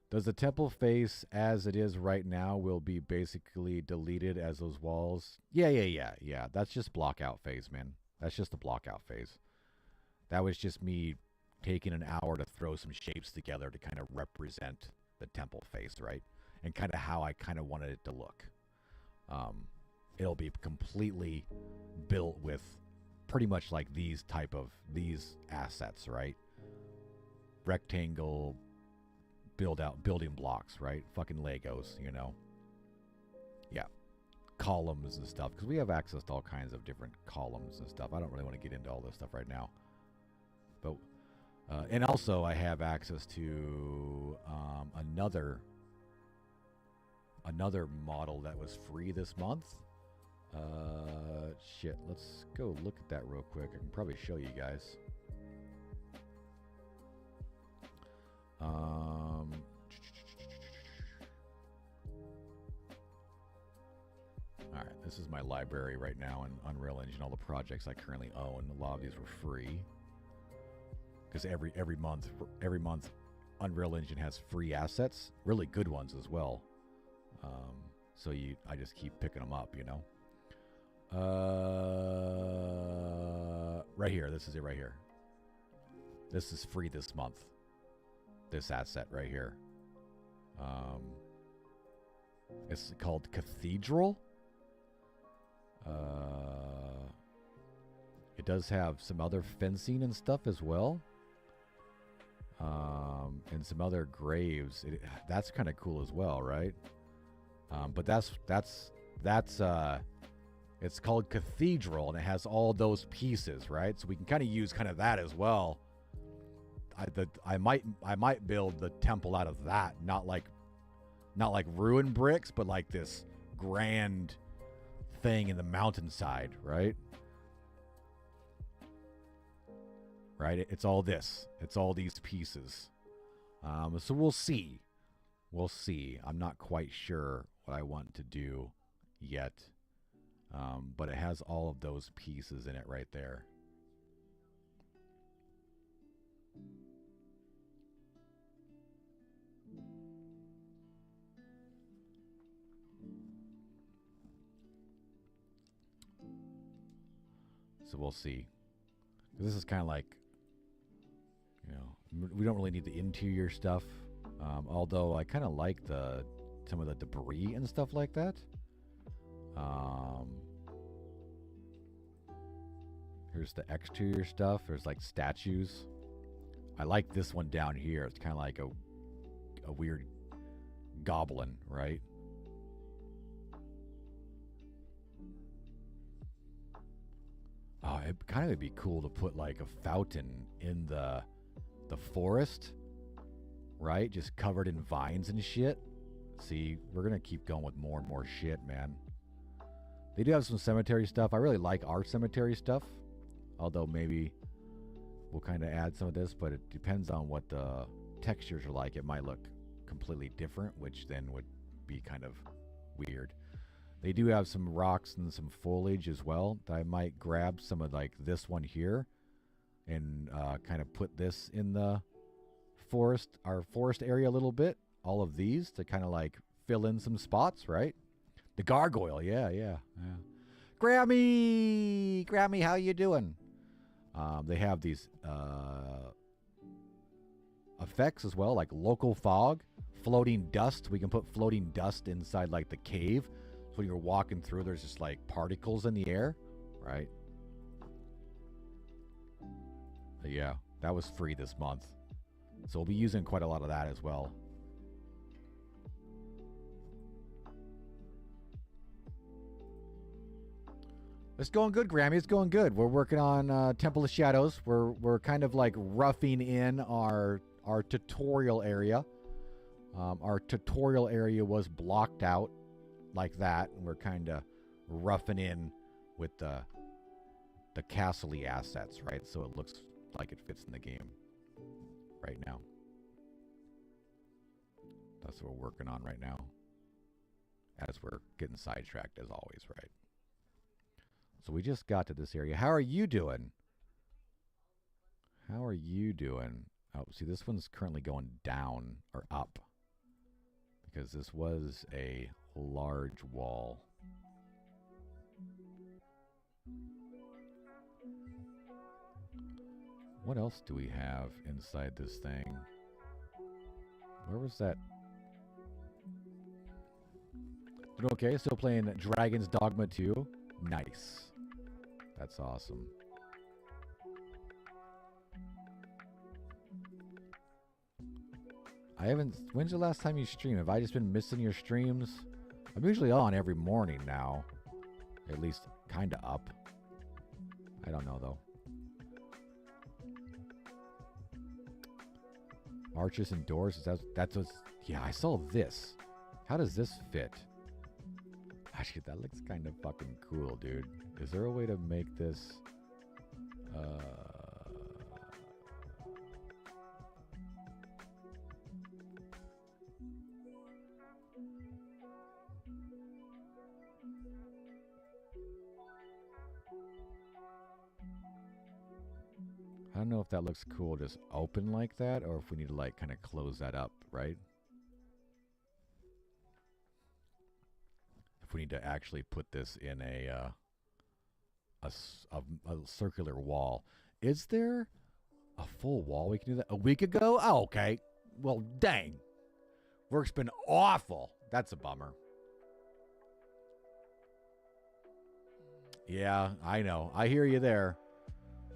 Does the temple face as it is right now will be basically deleted as those walls? Yeah. That's just block out phase, man. That's just the block out phase. That was just me taking an hour to throw some shapes together to kind of represent the temple face, right? And kind of how I kind of wanted it to look. It'll be completely built with pretty much like these assets, right? Rectangle, building blocks, right? Fucking Legos, you know. Yeah. Columns and stuff, because we have access to all kinds of different columns and stuff. I don't really want to get into all this stuff right now. But and also I have access to another model that was free this month. Shit, let's go look at that real quick. I can probably show you guys. Alright, this is my library right now in Unreal Engine, all the projects I currently own. A lot of these were free. Because every month Unreal Engine has free assets, really good ones as well. So I just keep picking them up, you know. Right here, this is it right here. This is free this month. This asset right here. It's called Cathedral. It does have some other fencing and stuff as well. and some other graves. That's kind of cool as well, right? But that's it's called Cathedral, and it has all those pieces, right? So we can kind of use kind of that as well. I might build the temple out of that, not like ruin bricks, but like this grand thing in the mountainside, right? Right? It's all this. It's all these pieces. So we'll see. We'll see. I'm not quite sure what I want to do yet. But it has all of those pieces in it right there. So we'll see. This is kind of like, you know, we don't really need the interior stuff. Although I kind of like some of the debris and stuff like that. Here's the exterior stuff. There's like statues. I like this one down here. It's kind of like a weird goblin, right? Oh, it kind of would be cool to put like a fountain in the forest, right? Just covered in vines and shit. See, we're gonna keep going with more and more shit, man. They do have some cemetery stuff. I really like our cemetery stuff, although maybe we'll kind of add some of this, but it depends on what the textures are like. It might look completely different, which then would be kind of weird. They do have some rocks and some foliage as well that I might grab some of like this one here and kind of put this in the forest, our forest area a little bit. All of these to kind of like fill in some spots, right? The gargoyle, yeah. Grammy, how you doing? They have these effects as well, like local fog, floating dust. We can put floating dust inside like the cave. So when you're walking through, there's just like particles in the air, right? But yeah, that was free this month. So we'll be using quite a lot of that as well. It's going good, Grammy. It's going good. We're working on Temple of Shadows. We're kind of like roughing in our tutorial area. Our tutorial area was blocked out like that, and we're kind of roughing in with the castle-y assets, right? So it looks like it fits in the game right now. That's what we're working on right now, as we're getting sidetracked as always, right? So we just got to this area. How are you doing? How are you doing? Oh, see, this one's currently going down or up because this was a large wall. What else do we have inside this thing? Where was that? Doing okay? Still playing Dragon's Dogma 2? Nice. That's awesome. I haven't... When's the last time you streamed? Have I just been missing your streams? I'm usually on every morning now. At least kind of up. I don't know, though. Arches and doors? That's what's... Yeah, I saw this. How does this fit? Actually, that looks kind of fucking cool, dude. Is there a way to make this... I don't know if that looks cool just open like that, or if we need to like kind of close that up, right? If we need to actually put this in a circular wall. Is there a full wall we can do that? A week ago? Oh, okay. Well, dang. Work's been awful. That's a bummer. Yeah, I know. I hear you there.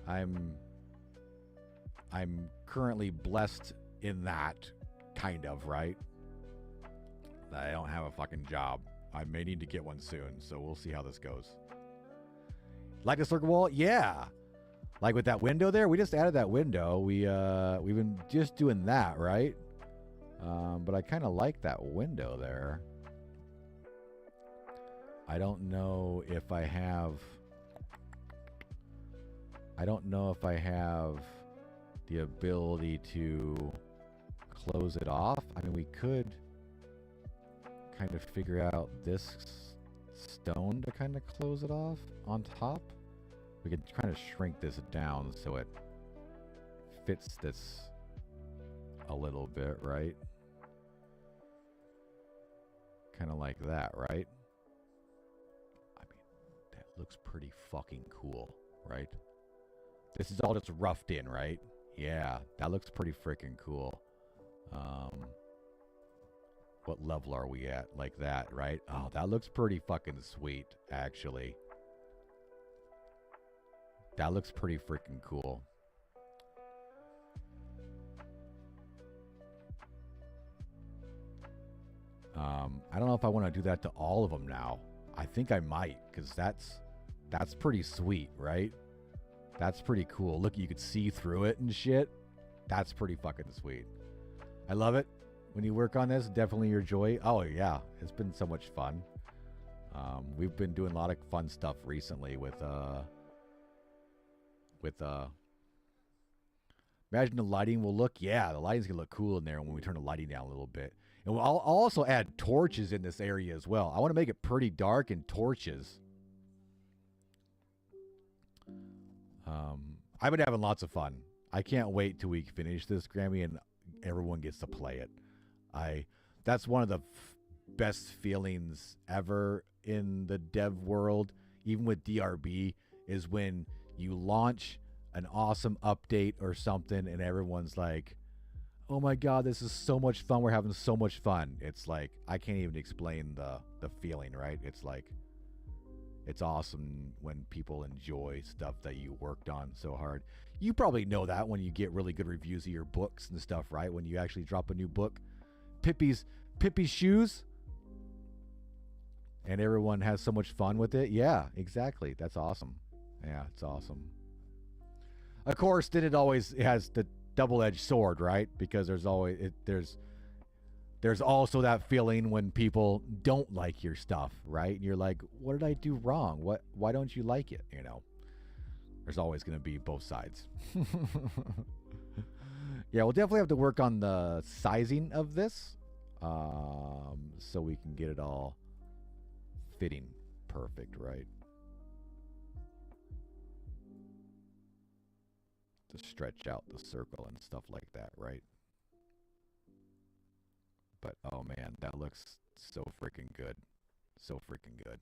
I'm currently blessed in that, kind of, right? I don't have a fucking job. I may need to get one soon, so we'll see how this goes. Like a circle wall? Yeah. Like with that window there, we just added that window. We've been just doing that, right? But I kind of like that window there. I don't know if I have the ability to close it off. I mean, we could kind of figure out this stone to kind of close it off on top. We could kind of shrink this down so it fits this a little bit, right? Kind of like that, right? I mean, that looks pretty fucking cool, right? This is all just roughed in, right? Yeah, that looks pretty freaking cool. What level are we at? Like that, right? Oh, that looks pretty fucking sweet, actually. That looks pretty freaking cool. I don't know if I want to do that to all of them now. I think I might, because that's pretty sweet, right? That's pretty cool. Look, you could see through it and shit. That's pretty fucking sweet. I love it. When you work on this, definitely your joy. Oh, yeah. It's been so much fun. We've been doing a lot of fun stuff recently with imagine the lighting will look, yeah, the lighting's gonna look cool in there when we turn the lighting down a little bit. And I'll also add torches in this area as well. I want to make it pretty dark and torches. I've been having lots of fun. I can't wait till we finish this, Grammy, and everyone gets to play it. That's one of the best feelings ever in the dev world, even with DRB, is when you launch an awesome update or something and everyone's like, oh my God, this is so much fun. We're having so much fun. It's like, I can't even explain the feeling, right? It's like, it's awesome when people enjoy stuff that you worked on so hard. You probably know that when you get really good reviews of your books and stuff, right? When you actually drop a new book, Pippi's Shoes, and everyone has so much fun with it. Yeah, exactly. That's awesome. Yeah, it's awesome. Of course, then it always has the double-edged sword, right? Because there's always there's also that feeling when people don't like your stuff, right? And you're like, what did I do wrong? Why don't you like it? You know, there's always going to be both sides. Yeah, we'll definitely have to work on the sizing of this, so we can get it all fitting perfect, right? To stretch out the circle and stuff like that, right? But, oh man, that looks so freaking good. So freaking good.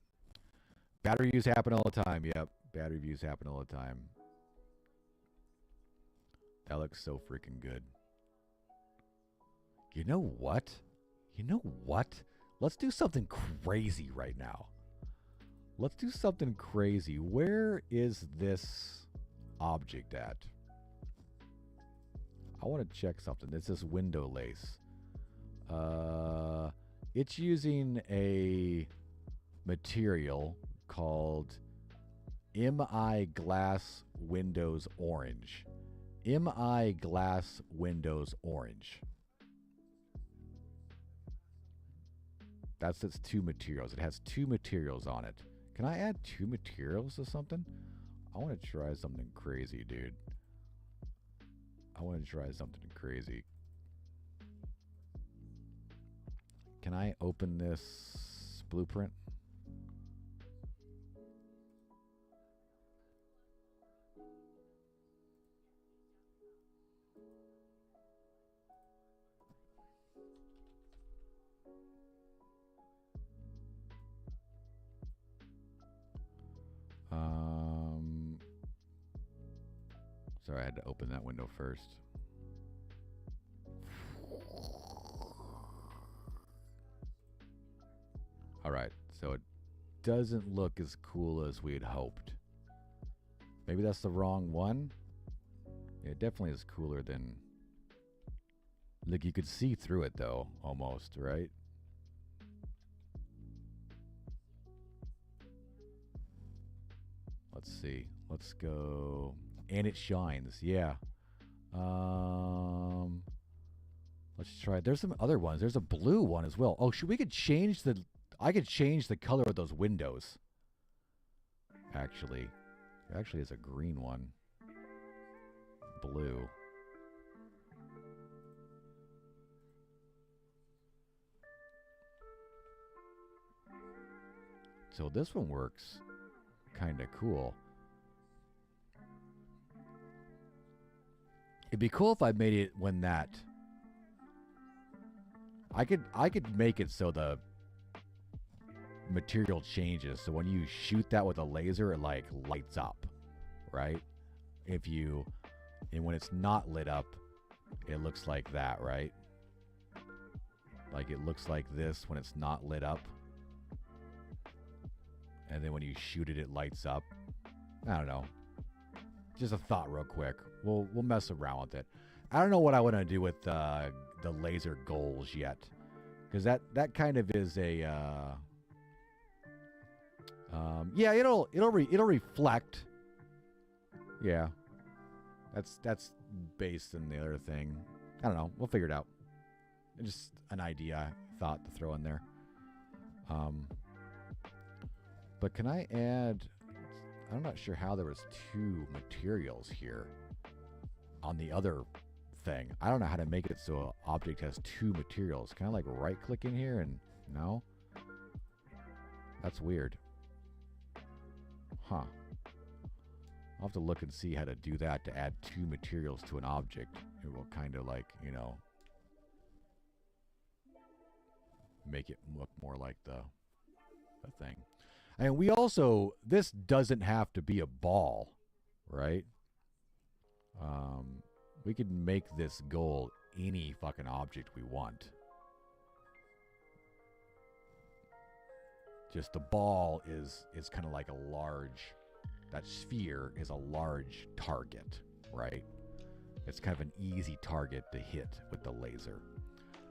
Battery reviews happen all the time. Yep, battery reviews happen all the time. That looks so freaking good. You know what? You know what? Let's do something crazy right now. Let's do something crazy. Where is this object at? I want to check something. It's this window lace. It's using a material called MI Glass Windows Orange. MI Glass Windows Orange. That's its two materials. It has two materials on it. Can I add two materials to something? I want to try something crazy, dude. I want to try something crazy. Can I open this blueprint? Sorry, I had to open that window first. All right, so it doesn't look as cool as we had hoped. Maybe that's the wrong one. It definitely is cooler than Like you could see through it though, almost, right? Let's see. Let's go. And it shines. Yeah. Let's try. There's some other ones. There's a blue one as well. Oh, we could change the. I could change the color of those windows. Actually, there actually is a green one. Blue. So this one works kind of cool. It'd be cool if I made it when that. I could make it so the material changes. So when you shoot that with a laser, it like lights up, right? And when it's not lit up, it looks like that, right? Like it looks like this when it's not lit up. And then when you shoot it, it lights up. I don't know. Just a thought real quick. We'll mess around with it. I don't know what I want to do with the laser goals yet. Because that kind of is a... yeah, it'll reflect. Yeah. That's based on the other thing. I don't know. We'll figure it out. Just an idea I thought to throw in there. But can I add... I'm not sure how there was 2 materials here on the other thing. I don't know how to make it so an object has 2 materials. Can I like right click in here and no? That's weird. Huh. I'll have to look and see how to do that to add 2 materials to an object. It will kind of like, you know, make it look more like the thing. And we also, this doesn't have to be a ball, right? We could make this goal any fucking object we want. Just the ball is kind of like a large, that sphere is a large target, right? It's kind of an easy target to hit with the laser.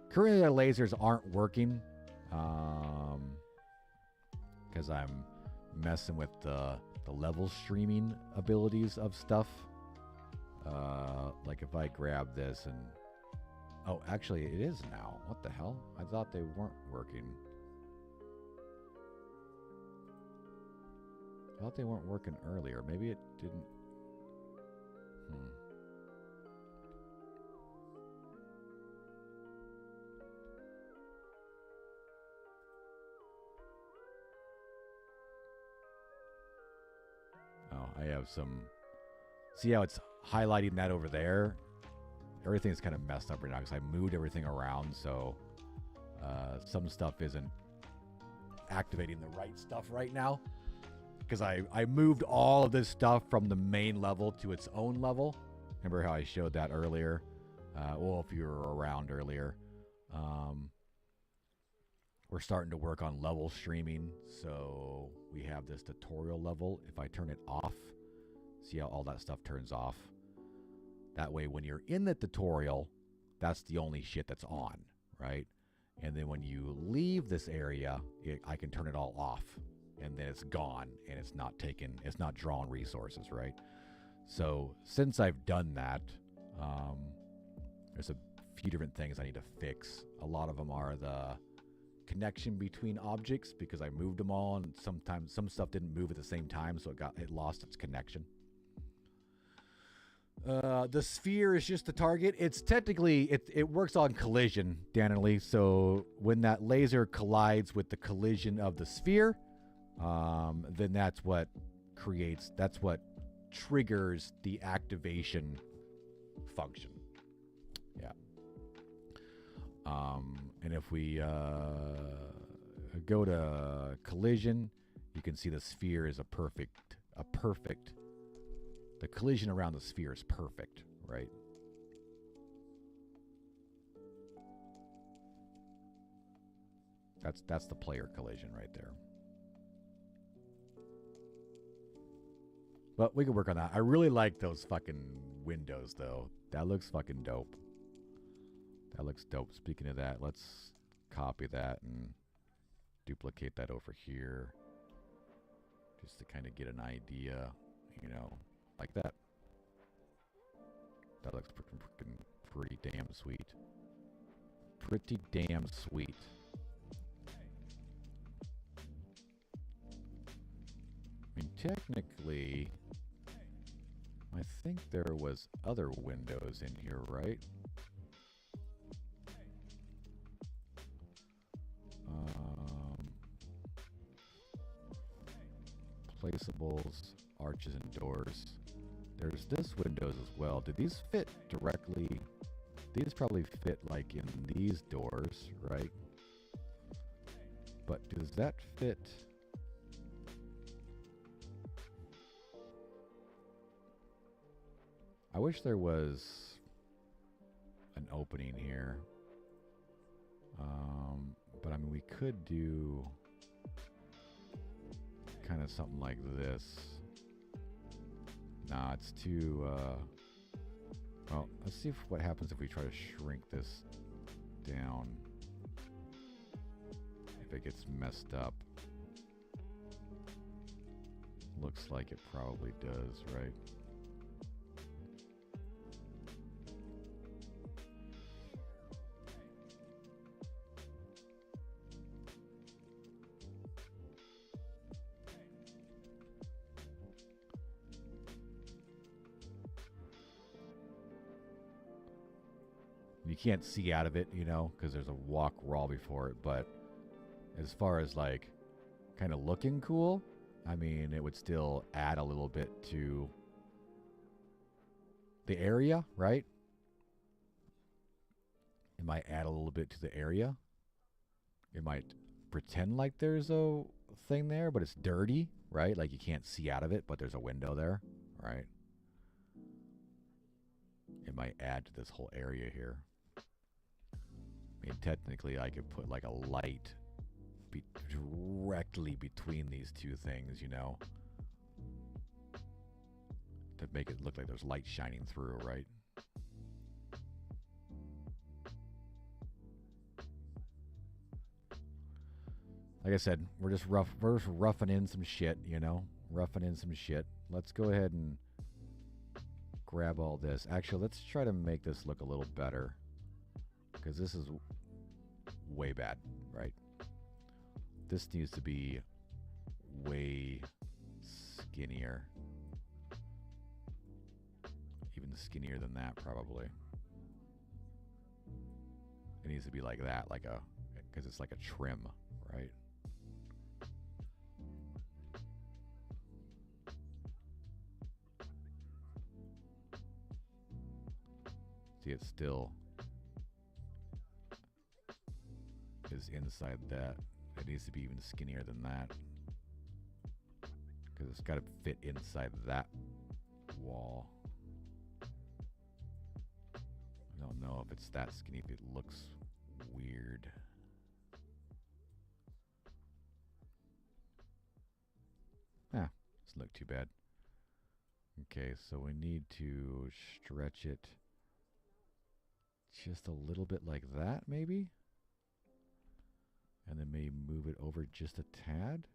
Currently, the lasers aren't working. Because I'm messing with the level streaming abilities of stuff. Like if I grab this and... Oh, actually it is now. What the hell? I thought they weren't working. I thought they weren't working earlier. Maybe it didn't... I have some... See how it's highlighting that over there? Everything's kind of messed up right now because I moved everything around, so some stuff isn't activating the right stuff right now. Because I moved all of this stuff from the main level to its own level. Remember how I showed that earlier? Well, if you were around earlier. We're starting to work on level streaming, so we have this tutorial level. If I turn it off, see how all that stuff turns off? That way, when you're in the tutorial, that's the only shit that's on, right? And then when you leave this area, I can turn it all off, and then it's gone, and it's not drawing resources, right? So since I've done that, there's a few different things I need to fix. A lot of them are the connection between objects because I moved them all, and sometimes some stuff didn't move at the same time, so it lost its connection. The sphere is just the target. It's technically it works on collision, Danily. So when that laser collides with the collision of the sphere, then that's what triggers the activation function. Yeah. And if we go to collision, you can see the sphere is a perfect. The collision around the sphere is perfect, right? That's the player collision right there. But we can work on that. I really like those fucking windows, though. That looks fucking dope. That looks dope. Speaking of that, let's copy that and duplicate that over here. Just to kind of get an idea, you know, like that. That looks pretty damn sweet. Pretty damn sweet. I mean, technically, I think there was other windows in here, right? Placeables, arches, and doors. There's this windows as well. Did these fit directly? These probably fit like in these doors, right? But does that fit? I wish there was an opening here. But I mean, we could do kind of something like this. Nah, it's too, well, let's see what happens if we try to shrink this down. If it gets messed up. Looks like it probably does, right? You can't see out of it, you know, because there's a walk wall before it. But as far as like kind of looking cool, I mean, it would still add a little bit to the area, right? It might add a little bit to the area. It might pretend like there's a thing there, but it's dirty, right? Like you can't see out of it, but there's a window there, right? It might add to this whole area here. I mean, technically, I could put like a light directly between these two things, you know, to make it look like there's light shining through, right? Like I said, we're just roughing in some shit, you know, roughing in some shit. Let's go ahead and grab all this. Actually, let's try to make this look a little better, because this is way bad, right? This needs to be way skinnier. Even skinnier than that, probably. It needs to be like that, like a, because it's like a trim, right? See, it still is inside that. It needs to be even skinnier than that, because it's got to fit inside that wall. I don't know if it's that skinny, if it looks weird. Doesn't look too bad. Okay, so we need to stretch it just a little bit like that, maybe? And then maybe move it over just a tad.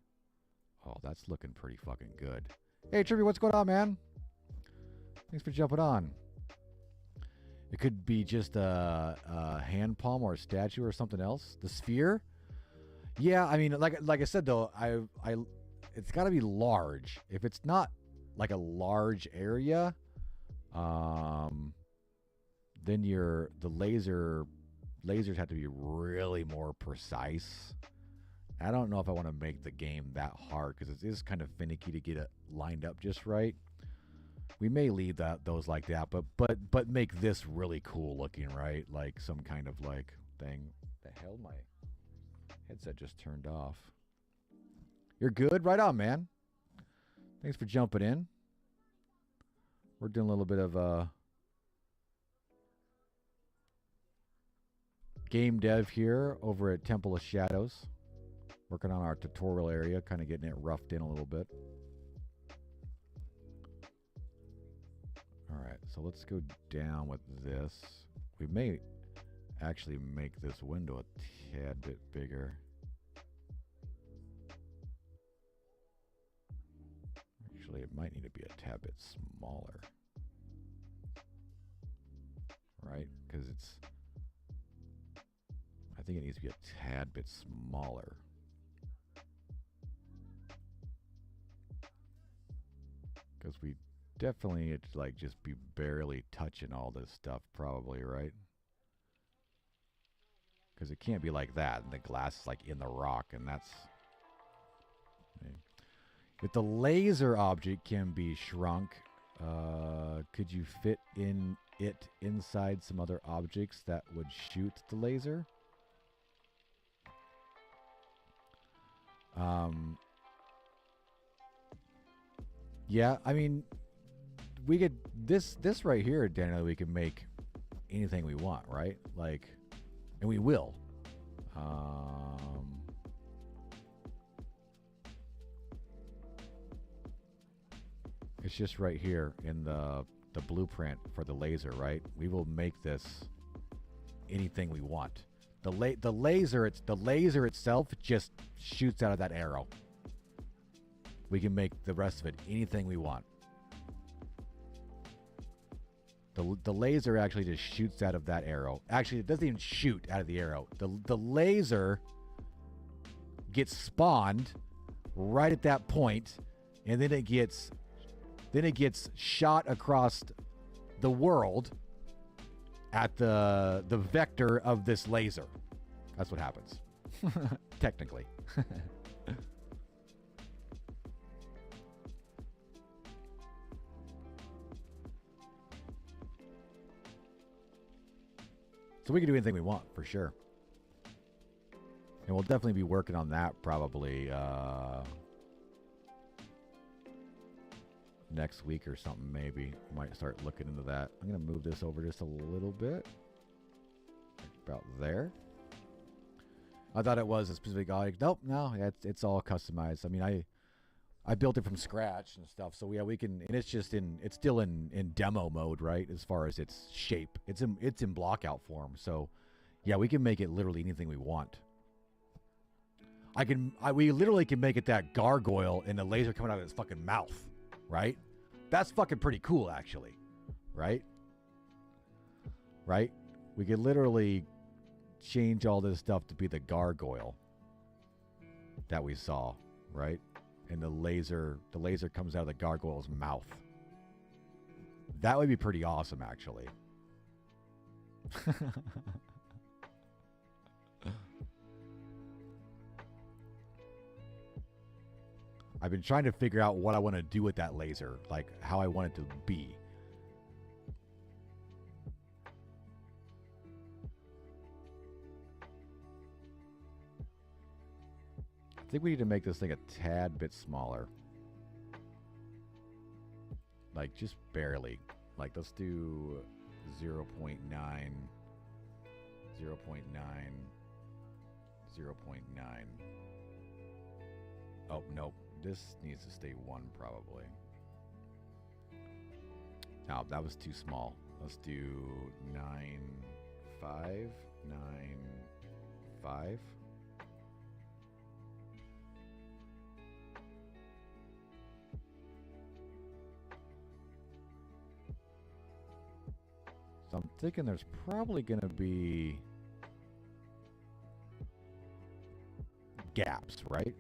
Oh, that's looking pretty fucking good. Hey, Trippy, what's going on, man? Thanks for jumping on. It could be just a hand palm or a statue or something else. The sphere? Yeah, I mean, like I said, though, it's got to be large. If it's not like a large area, then the lasers have to be really more precise. I don't know if I want to make the game that hard, because it is kind of finicky to get it lined up just right. We may leave those like that, but make this really cool looking, right? Like some kind of like thing. The hell, my headset just turned off. You're good? Right on, man. Thanks for jumping in. We're doing a little bit of game dev here over at Temple of Shadows. Working on our tutorial area, kind of getting it roughed in a little bit. All right, so let's go down with this. We may actually make this window a tad bit bigger. Actually, it might need to be a tad bit smaller. Right? Because it's... I think it needs to be a tad bit smaller. Because we definitely need to like just be barely touching all this stuff probably, right? Because it can't be like that and the glass is like in the rock, and that's... If the laser object can be shrunk, could you fit in it inside some other objects that would shoot the laser? Yeah, I mean, we could this right here, Daniel. We can make anything we want, right? Like, and we will. It's just right here in the blueprint for the laser, right? We will make this anything we want. The laser itself just shoots out of that arrow. We can make the rest of it anything we want. The laser actually just shoots out of that arrow. Actually, it doesn't even shoot out of the arrow. The laser gets spawned right at that point, and then it gets shot across the world at the vector of this laser. That's what happens. Technically. So we can do anything we want, for sure. And we'll definitely be working on that probably next week or something, maybe. Might start looking into that. I'm going to move this over just a little bit. About there. I thought it was a specific audio. Nope, no, it's all customized. I mean, I built it from scratch and stuff. So yeah, we can, and it's still in demo mode, right? As far as its shape, it's in block out form. So yeah, we can make it literally anything we want. We literally can make it that gargoyle and the laser coming out of its fucking mouth, right? That's fucking pretty cool, actually, right? Right? We could literally change all this stuff to be the gargoyle that we saw, right? And the laser comes out of the gargoyle's mouth. That would be pretty awesome, actually. I've been trying to figure out what I want to do with that laser, like how I want it to be. I think we need to make this thing a tad bit smaller. Like, just barely. Like, let's do 0.9, 0.9, 0.9. Oh, nope. This needs to stay 1, probably. No, that was too small. Let's do 9.5, 9.5. So I'm thinking there's probably going to be gaps, right?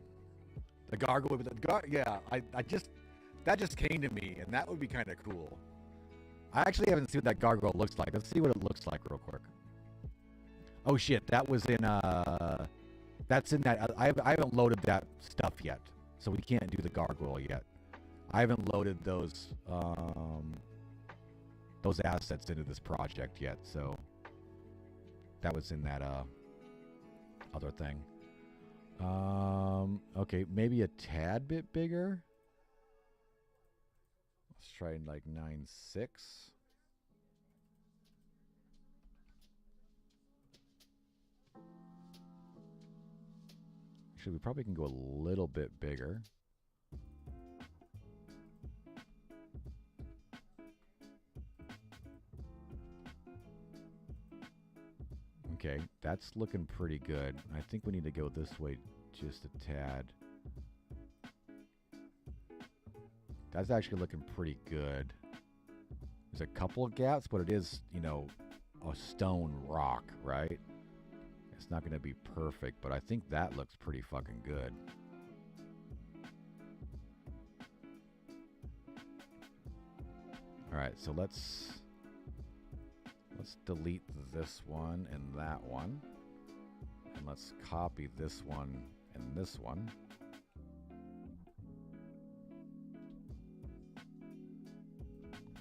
The gargoyle with the yeah, that just came to me, and that would be kind of cool. I actually haven't seen what that gargoyle looks like. Let's see what it looks like real quick. Oh shit, that was in that's in that. I haven't loaded that stuff yet, so we can't do the gargoyle yet. I haven't loaded those assets into this project yet, so that was in that other thing. Okay, maybe a tad bit bigger. Let's try like 9.6. Actually, we probably can go a little bit bigger. Okay, that's looking pretty good. I think we need to go this way just a tad. That's actually looking pretty good. There's a couple of gaps, but it is, you know, a stone rock, right? It's not going to be perfect, but I think that looks pretty fucking good. All right, so let's delete this one and that one. And let's copy this one and this one.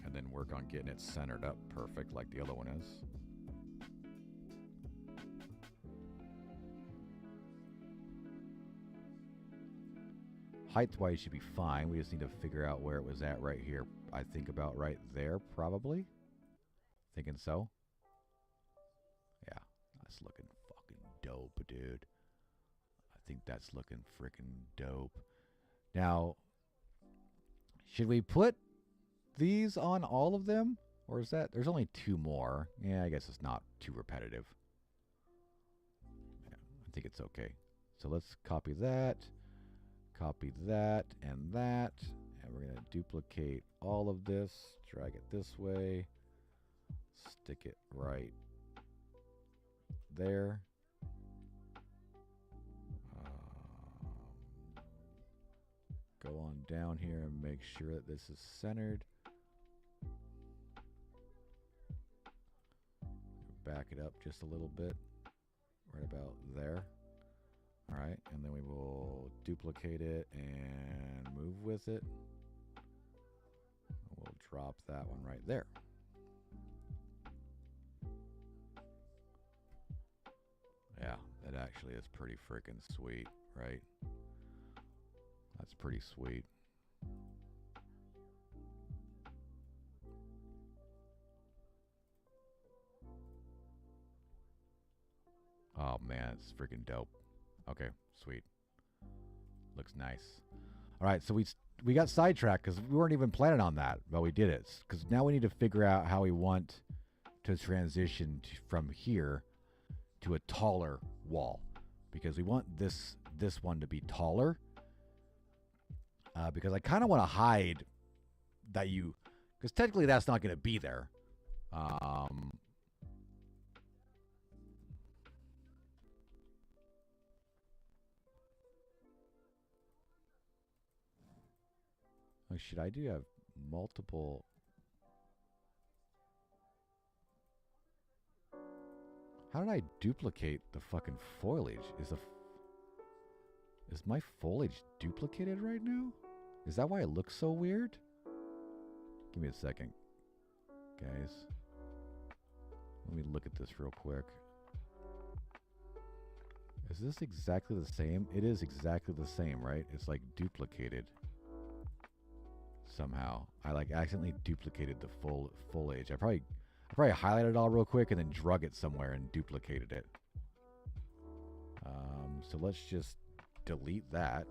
And then work on getting it centered up perfect like the other one is. Height-wise should be fine. We just need to figure out where it was at right here. I think about right there, probably. Thinking so. Yeah, that's looking fucking dope, dude. I think that's looking freaking dope. Now, should we put these on all of them? Or is that... There's only 2 more. Yeah, I guess it's not too repetitive. Yeah, I think it's okay. So let's copy that. Copy that and that. And we're going to duplicate all of this. Drag it this way. Stick it right there. Go on down here and make sure that this is centered. Back it up just a little bit. Right about there. All right, and then we will duplicate it and move with it. We'll drop that one right there. Yeah, that actually is pretty freaking sweet, right? That's pretty sweet. Oh man, it's freaking dope. Okay, sweet. Looks nice. All right, so we got sidetracked because we weren't even planning on that, but we did it. Because now we need to figure out how we want to transition from here to a taller wall. Because we want this one to be taller. Because I kind of want to hide that you... Because technically that's not going to be there. Oh shit, I do have multiple... How did I duplicate the fucking foliage? Is my foliage duplicated right now? Is that why it looks so weird? Give me a second, guys. Let me look at this real quick. Is this exactly the same? It is exactly the same, right? It's like duplicated. Somehow. I like accidentally duplicated the foliage. I probably highlighted it all real quick and then drug it somewhere and duplicated it. So let's just delete that.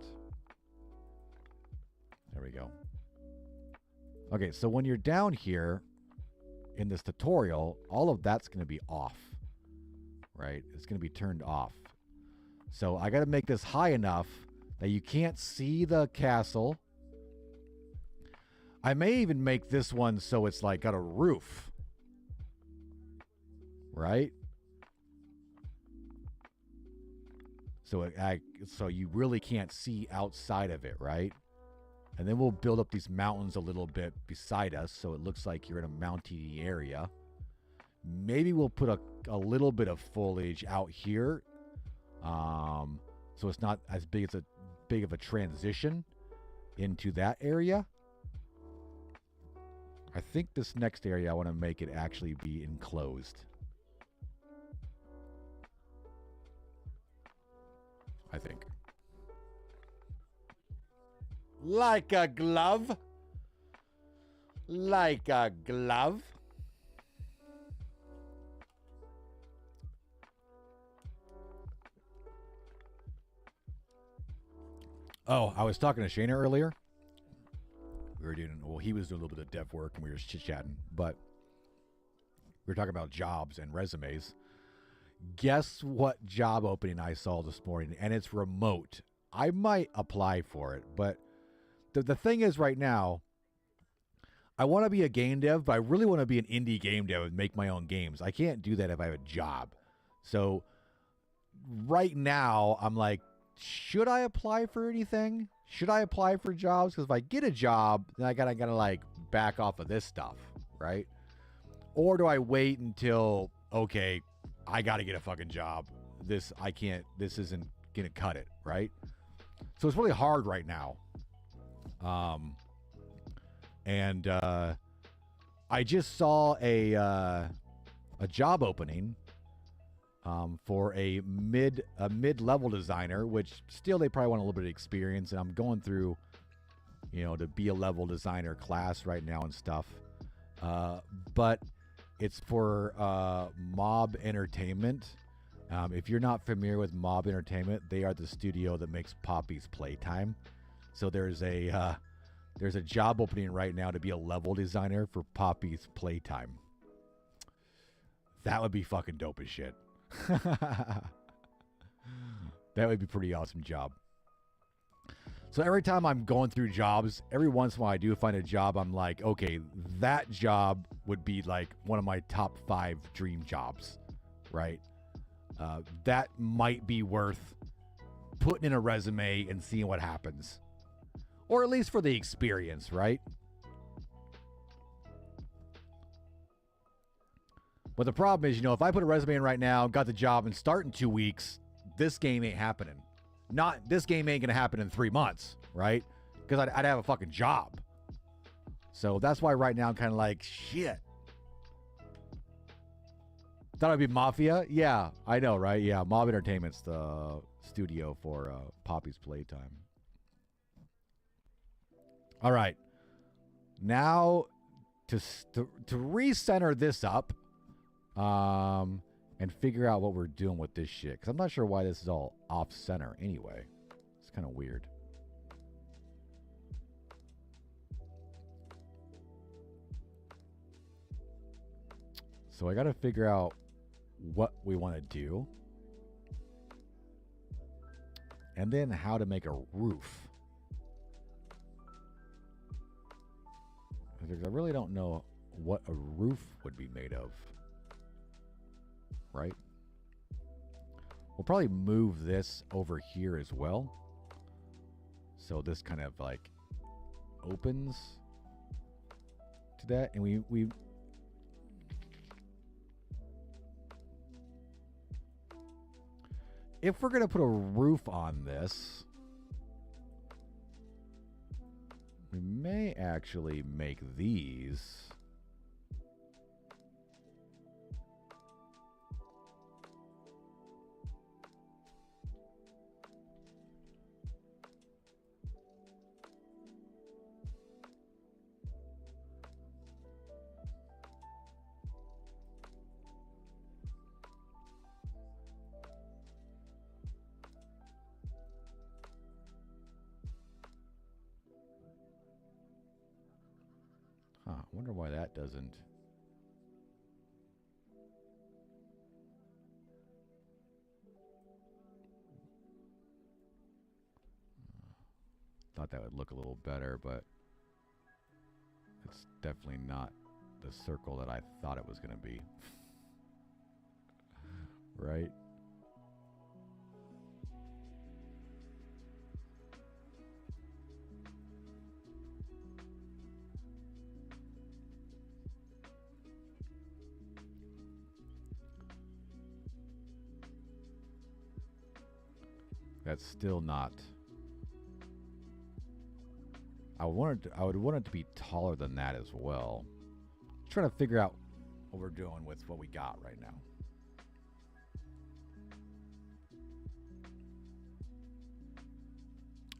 There we go. Okay, so when you're down here in this tutorial, all of that's going to be off, right? It's going to be turned off. So I got to make this high enough that you can't see the castle. I may even make this one so it's like got a roof. Right? So you really can't see outside of it, right? And then we'll build up these mountains a little bit beside us so it looks like you're in a mountainy area. Maybe we'll put a little bit of foliage out here. So it's not as big of a transition into that area. I think this next area I want to make it actually be enclosed. I think. Like a glove. Like a glove. Oh, I was talking to Shayna earlier. We were doing, well, he was doing a little bit of dev work and we were chit-chatting, but we were talking about jobs and resumes. Guess what job opening I saw this morning? And it's remote. I might apply for it, but the thing is right now, I want to be a game dev, but I really want to be an indie game dev and make my own games. I can't do that if I have a job. So right now, I'm like, should I apply for anything? Should I apply for jobs? Because if I get a job, then I gotta like back off of this stuff, right? Or do I wait until, okay, I gotta get a fucking job. This isn't gonna cut it, right? So it's really hard right now. I just saw a job opening for a mid-level designer, which still they probably want a little bit of experience. And I'm going through, to be a level designer class right now and stuff. But it's for Mob Entertainment. If you're not familiar with Mob Entertainment, they are the studio that makes Poppy's Playtime. So there's a job opening right now to be a level designer for Poppy's Playtime. That would be fucking dope as shit. That would be a pretty awesome job. So every time I'm going through jobs, every once in a while I do find a job, I'm like, okay, that job would be like one of my top 5 dream jobs, right? That might be worth putting in a resume and seeing what happens. Or at least for the experience, right? But the problem is, if I put a resume in right now, got the job, and start in 2 weeks, this game ain't happening. This game ain't going to happen in 3 months, right? Because I'd have a fucking job. So that's why right now I'm kind of like, shit. Thought I'd be Mafia? Yeah, I know, right? Yeah, Mob Entertainment's the studio for Poppy's Playtime. All right. Now, to recenter this up and figure out what we're doing with this shit. Because I'm not sure why this is all off-center anyway. It's kind of weird. So I got to figure out what we want to do. And then how to make a roof. Because I really don't know what a roof would be made of. Right? We'll probably move this over here as well. So this kind of like opens to that. And we if we're going to put a roof on this, we may actually make these. I wonder why that doesn't. Thought that would look a little better, but it's definitely not the circle that I thought it was going to be. Right? That's still not. I would want it to be taller than that as well. Trying to figure out what we're doing with what we got right now.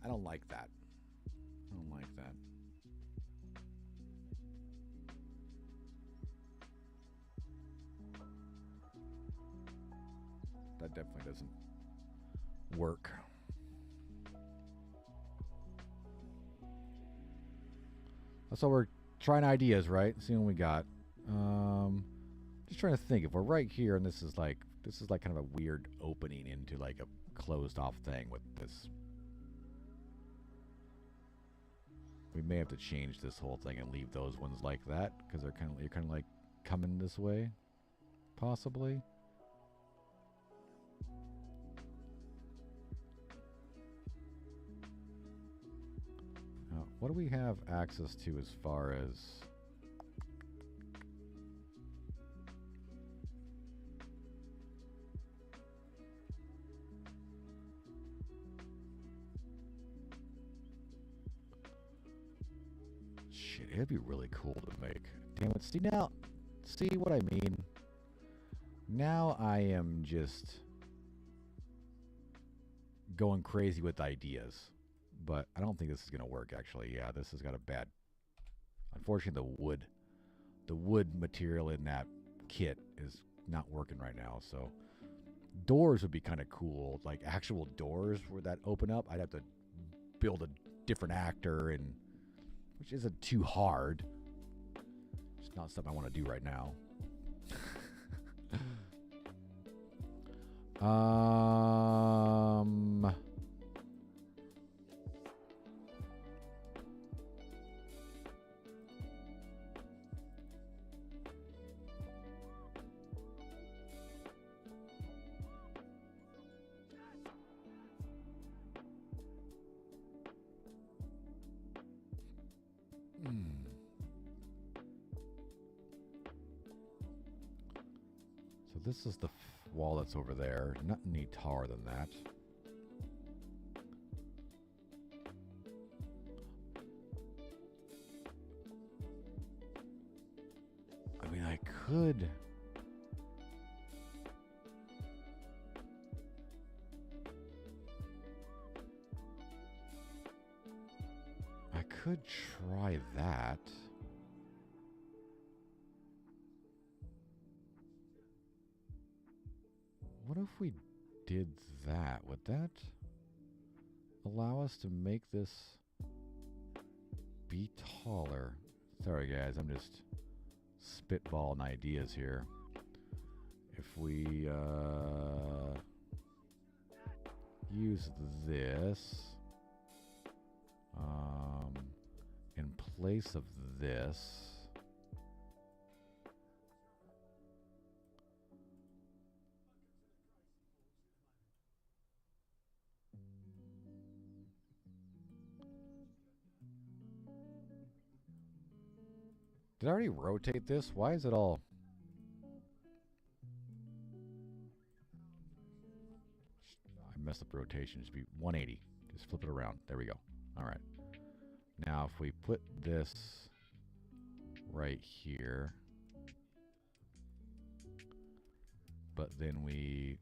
I don't like that. I don't like that. That definitely doesn't work. So we're trying ideas, right? Seeing what we got. Just trying to think. If we're right here and this is like This is like kind of a weird opening into like a closed off thing with this. We may have to change this whole thing and leave those ones like that because they're you're kind of like coming this way, possibly. Now, what do we have access to as far as? Shit, it'd be really cool to make. Damn it. See now, see what I mean? Now I am just going crazy with ideas. But I don't think this is going to work, actually. Yeah, this has got a bad... Unfortunately, the wood material in that kit is not working right now, so... Doors would be kind of cool. Like, actual doors where that open up. I'd have to build a different actor, and which isn't too hard. It's not something I want to do right now. So this is the wall that's over there. Nothing any taller than that. I mean, I could... I could try that. What if we did that? Would that allow us to make this be taller? Sorry guys, I'm just spitballing ideas here. If we use this in place of this, did I already rotate this? Why is it all... I messed up the rotation. It should be 180. Just flip it around. There we go. All right. Now, if we put this right here, but then we,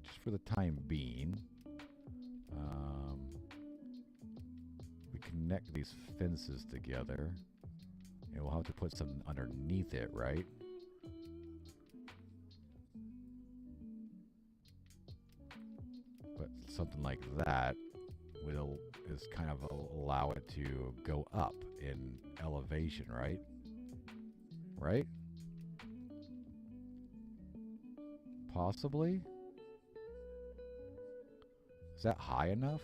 just for the time being, we connect these fences together, and we'll have to put something underneath it, right? But something like that will is kind of allow it to go up in elevation, right? Right? Possibly? Is that high enough?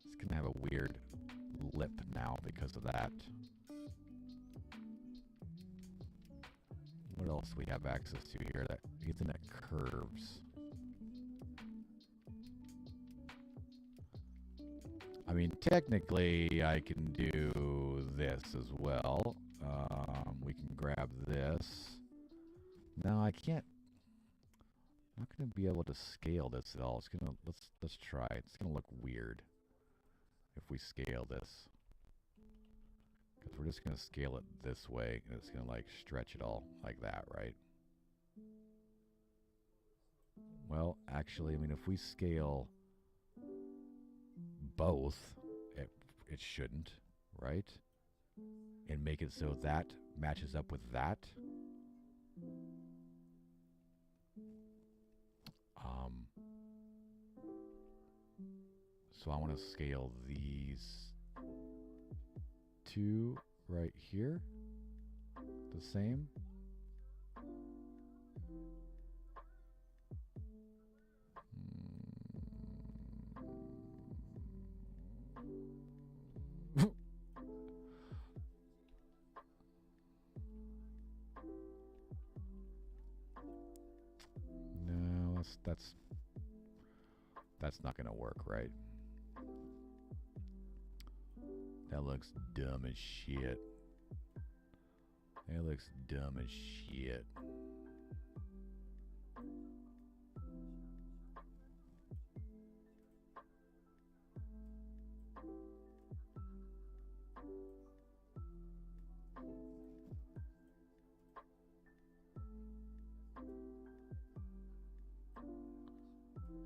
It's gonna have a weird lip now because of that. What else do we have access to here? That Ethernet curves. I mean, technically, I can do this as well. We can grab this. No, I can't. I'm not going to be able to scale this at all. It's gonna let's try. It's gonna look weird if we scale this. Because we're just going to scale it this way, and it's going to, like, stretch it all like that, right? Well, actually, I mean, if we scale both, it shouldn't, right? And make it so that matches up with that. So I want to scale these two right here the same. No, that's not gonna work, right? That looks dumb as shit. That looks dumb as shit.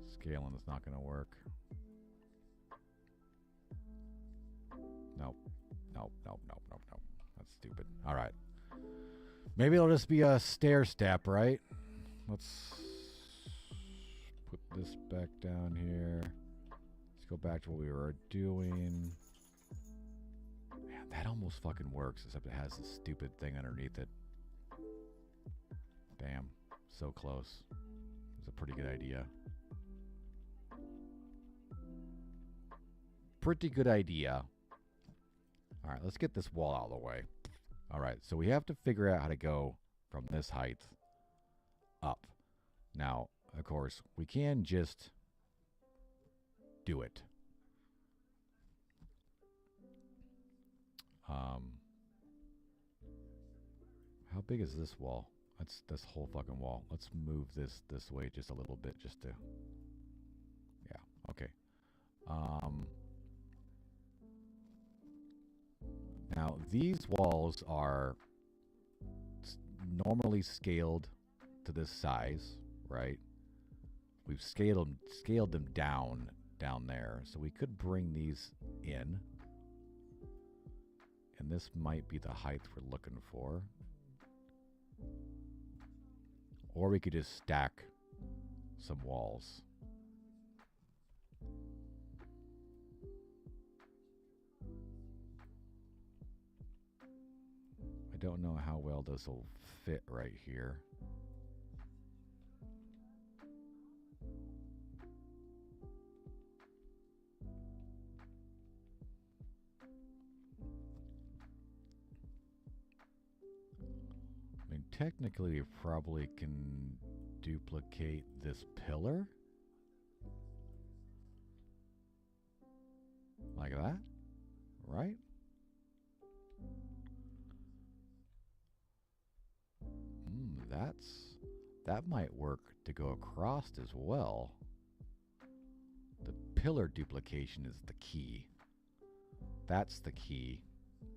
Scaling is not going to work. Nope. Nope, nope, nope, nope, nope. That's stupid. All right. Maybe it'll just be a stair step, right? Let's put this back down here. Let's go back to what we were doing. Man, that almost fucking works, except it has this stupid thing underneath it. Damn. So close. It's a pretty good idea. Pretty good idea. All right, let's get this wall out of the way. All right, so we have to figure out how to go from this height up. Now, of course, we can just do it. How big is this wall? That's this whole fucking wall. Let's move this way just a little bit, just to. Yeah. Okay. Now, these walls are normally scaled to this size, right? We've scaled them down there. So we could bring these in. And this might be the height we're looking for. Or we could just stack some walls. I don't know how well this will fit right here. I mean, technically, we probably can duplicate this pillar. Like that, right? That might work to go across as well. The pillar duplication is the key. That's the key,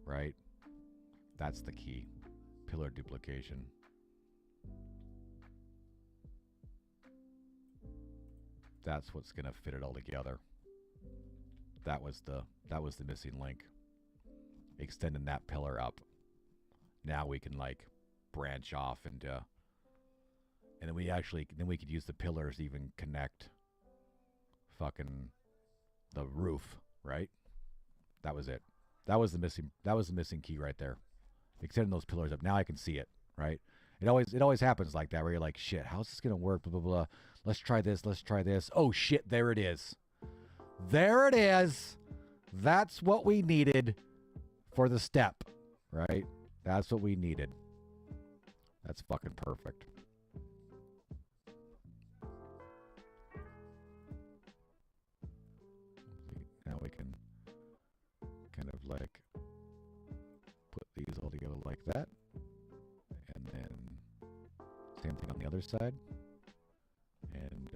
right? That's the key. Pillar duplication. That's what's gonna fit it all together. That was the missing link. Extending that pillar up. Now we can like branch off into, and then we could use the pillars to even connect fucking the roof, right? That was it. That was the missing key right there. Extending those pillars up. Now I can see it, right? It always happens like that, where you're like, shit, how's this gonna work? Blah blah blah. Let's try this. Oh shit, there it is. There it is. That's what we needed for the step, right? That's what we needed. That's fucking perfect. Now we can kind of like put these all together like that. And then same thing on the other side. And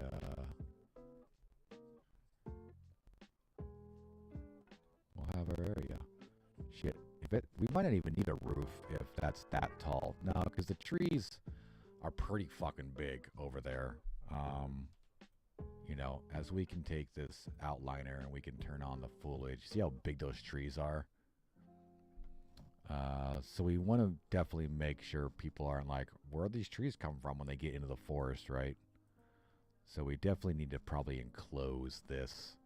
we'll have our area. Shit. We might not even need a roof if that's that tall. No, because the trees are pretty fucking big over there. You know, as we can take this outliner and we can turn on the foliage. See how big those trees are? So we want to definitely make sure people aren't like, where are these trees come from when they get into the forest, right? So we definitely need to probably enclose this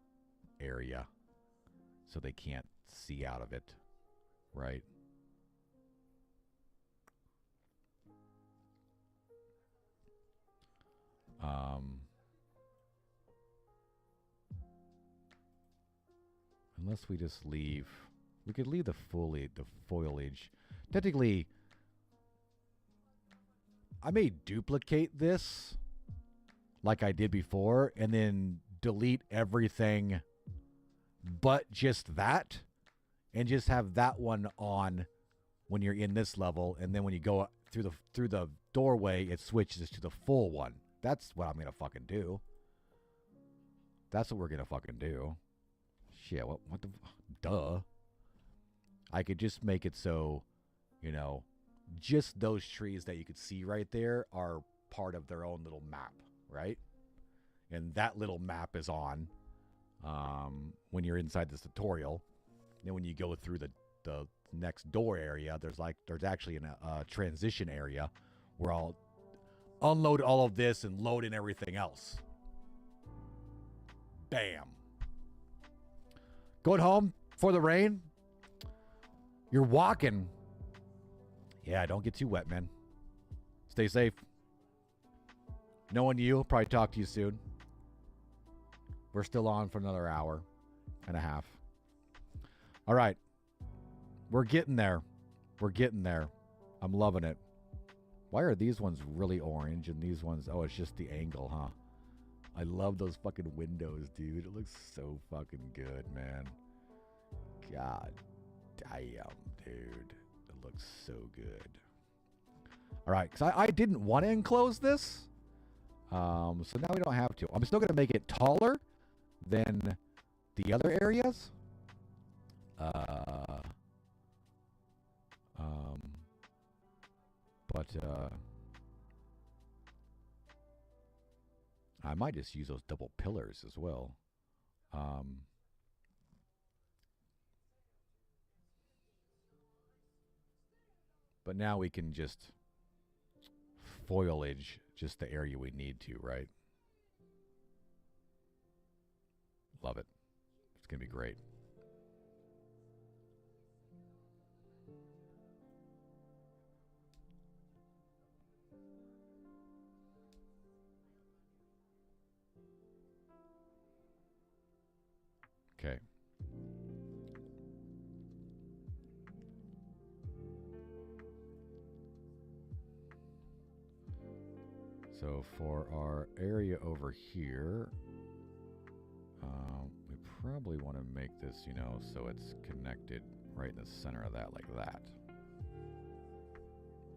area so they can't see out of it, right? Unless we just leave, we could leave the foliage. Technically, I may duplicate this like I did before and then delete everything but just that and just have that one on when you're in this level, and then when you go through the doorway it switches to the full one. That's what I'm going to fucking do. That's what we're going to fucking do. Shit, what the duh. I could just make it so, you know, just those trees that you could see right there are part of their own little map, right? And that little map is on when you're inside this tutorial. Then when you go through the next door area, there's actually a transition area where I'll unload all of this and load in everything else. Bam. Going home for the rain. You're walking. Yeah, don't get too wet, man. Stay safe. Knowing you, probably talk to you soon. We're still on for another hour and a half. All right. We're getting there. We're getting there. I'm loving it. Why are these ones really orange and these ones... Oh, it's just the angle, huh? I love those fucking windows, dude. It looks so fucking good, man. God damn, dude. It looks so good. All right, because I didn't want to enclose this. So now we don't have to. I'm still going to make it taller than the other areas. But I might just use those double pillars as well. But now we can just foliage just the area we need to, right? Love it. It's going to be great. Okay. So for our area over here, we probably want to make this, you know, so it's connected right in the center of that, like that.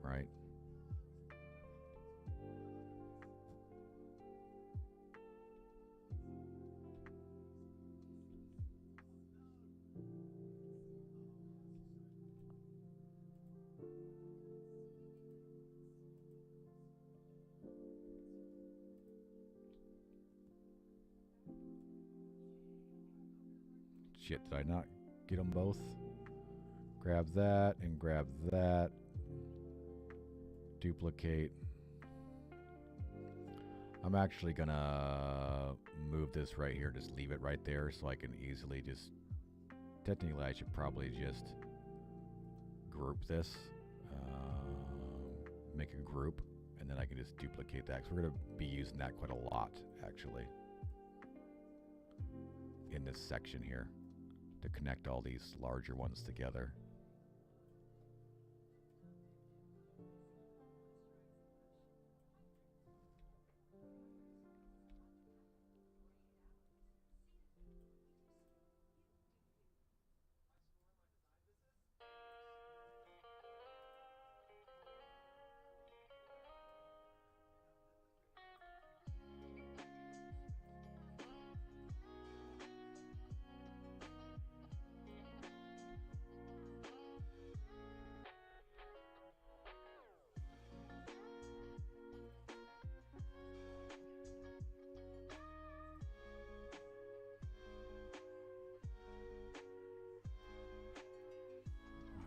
Right? Shit, did I not get them both? Grab that and grab that. Duplicate. I'm actually gonna move this right here, just leave it right there so I can easily just... Technically, I should probably just group this. Make a group, and then I can just duplicate that, because we're gonna be using that quite a lot, actually. In this section here, to connect all these larger ones together.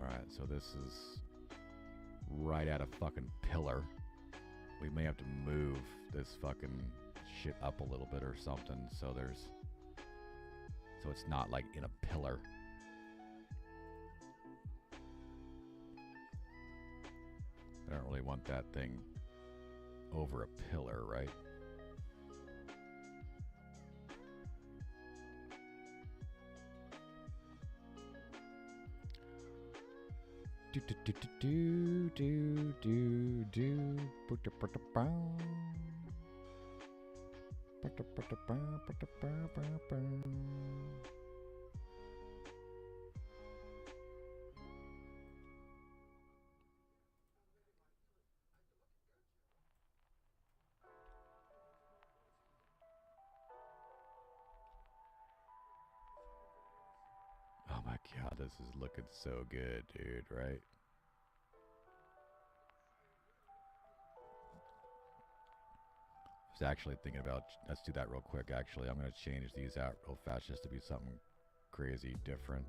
Alright, so this is right at a fucking pillar. We may have to move this fucking shit up a little bit or something, so there's... So it's not like in a pillar. I don't really want that thing over a pillar, right? Do do do do do do do do. Oh my god, this is looking so good, dude, right? I was actually thinking about, let's do that real quick, actually. I'm going to change these out real fast just to be something crazy different.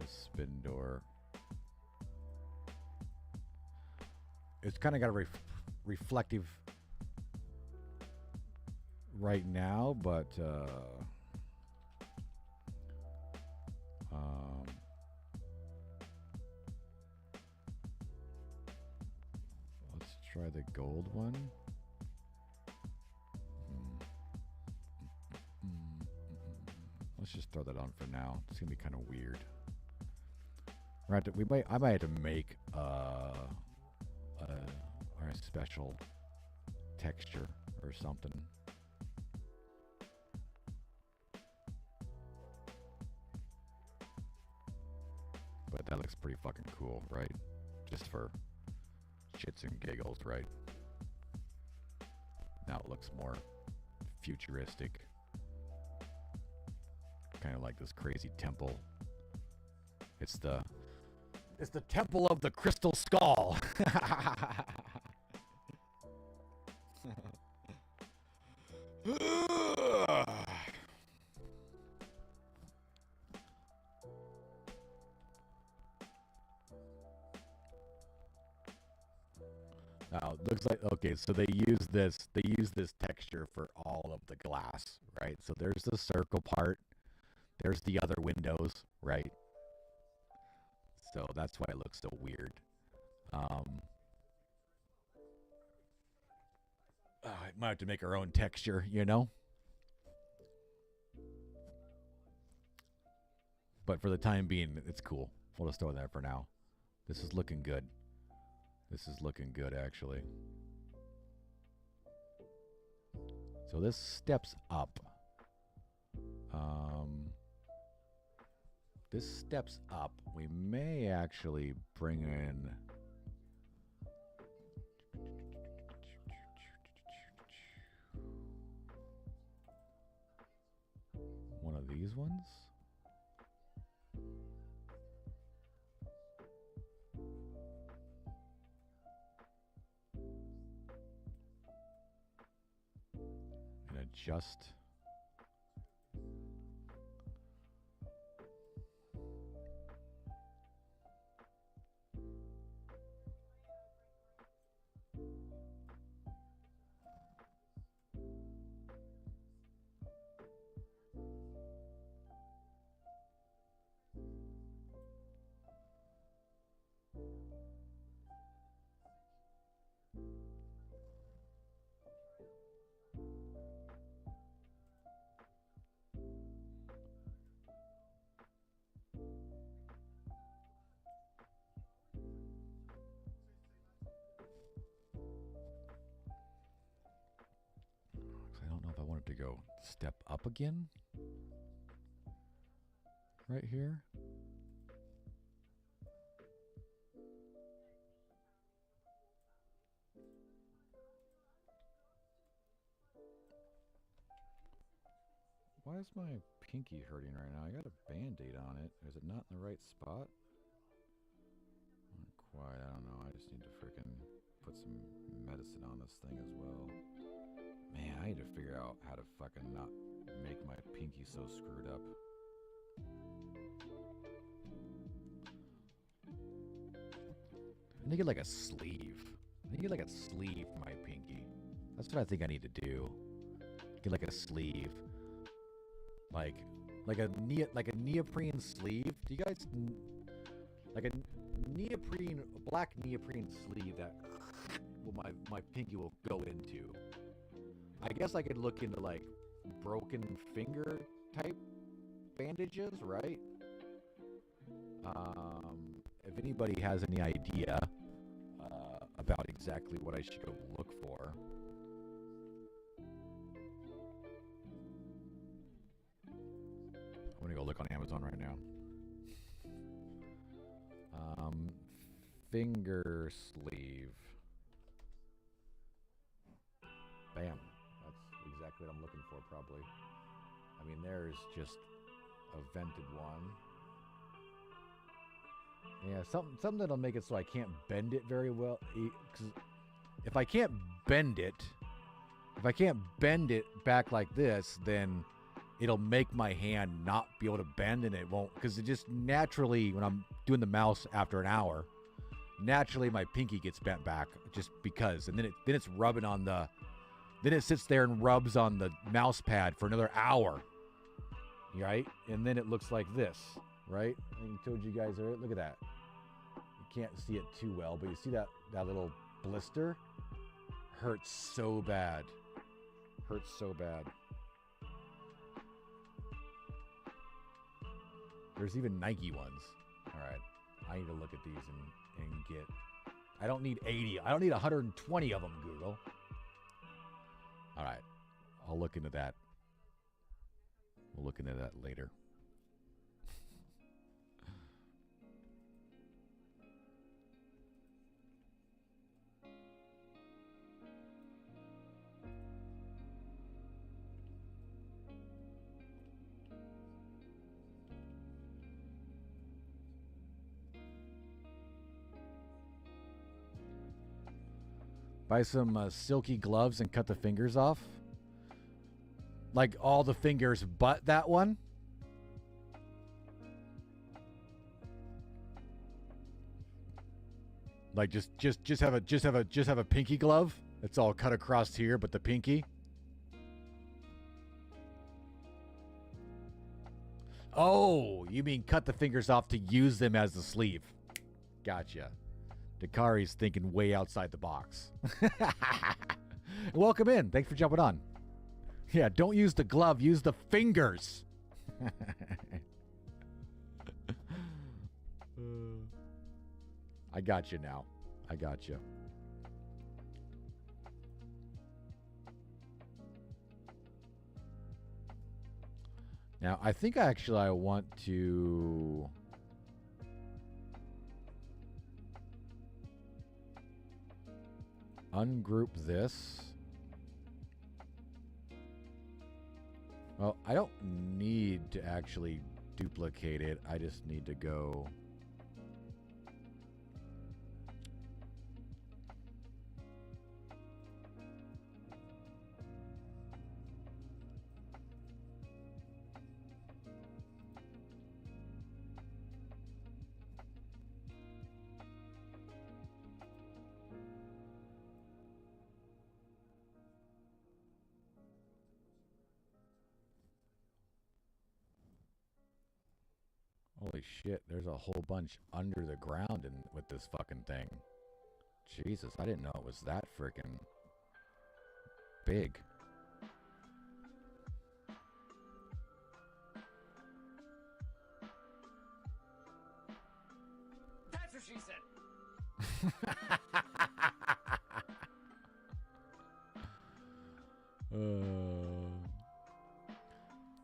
This spin door. It's kind of got a reflective right now, but let's try the gold one. Let's just throw that on for now. It's gonna be kind of weird. Right, I might have to make a special texture or something. But that looks pretty fucking cool, right? Just for shits and giggles, right? Now it looks more futuristic. Kind of like this crazy temple. It's the temple of the crystal skull. Now it looks like, okay, so they use this texture for all of the glass, right? So there's the circle part, there's the other windows, right? So that's why it looks so weird. I might have to make our own texture, you know? But for the time being, it's cool. We'll just throw that for now. This is looking good. This is looking good, actually. So this steps up. This steps up. We may actually bring in... one of these ones. And adjust. I don't know if I wanted to go step up again. Right here. Why is my pinky hurting right now? I got a Band-Aid on it. Is it not in the right spot? Not quite. I don't know. I just need to freaking put some medicine on this thing as well. Man, I need to figure out how to fucking not make my pinky so screwed up. I need to get like a sleeve. I need to get like a sleeve for my pinky. That's what I think I need to do. Get like a sleeve. like a neoprene sleeve. Do you guys like a black neoprene sleeve that my pinky will go into? I guess I could look into like broken finger type bandages, right? If anybody has any idea about exactly what I should go look for. I'm gonna go look on Amazon right now. Finger sleeve. Bam. That's exactly what I'm looking for, probably. I mean, there's just a vented one. Yeah, something that'll make it so I can't bend it very well. Because if I can't bend it back like this, then it'll make my hand not be able to bend, and it won't. Because it just naturally, when I'm doing the mouse after an hour, naturally my pinky gets bent back just because, and then it's rubbing on the. Then it sits there and rubs on the mouse pad for another hour, right? And then it looks like this, right? I told you guys earlier. Look at that. You can't see it too well, but you see that little blister? Hurts so bad. Hurts so bad. There's even Nike ones. All right. I need to look at these and get... I don't need 80. I don't need 120 of them, Google. All right. I'll look into that. We'll look into that later. Buy some silky gloves and cut the fingers off. Like all the fingers but that one. Like just have a pinky glove. It's all cut across here, but the pinky. Oh, you mean cut the fingers off to use them as the sleeve. Gotcha. Dakari's thinking way outside the box. Welcome in. Thanks for jumping on. Yeah, don't use the glove. Use the fingers. I got you now. I got you. Now, I think I want to... ungroup this. Well, I don't need to actually duplicate it. I just need to go... Holy shit, there's a whole bunch under the ground with this fucking thing. Jesus, I didn't know it was that freaking big.
That's what she said.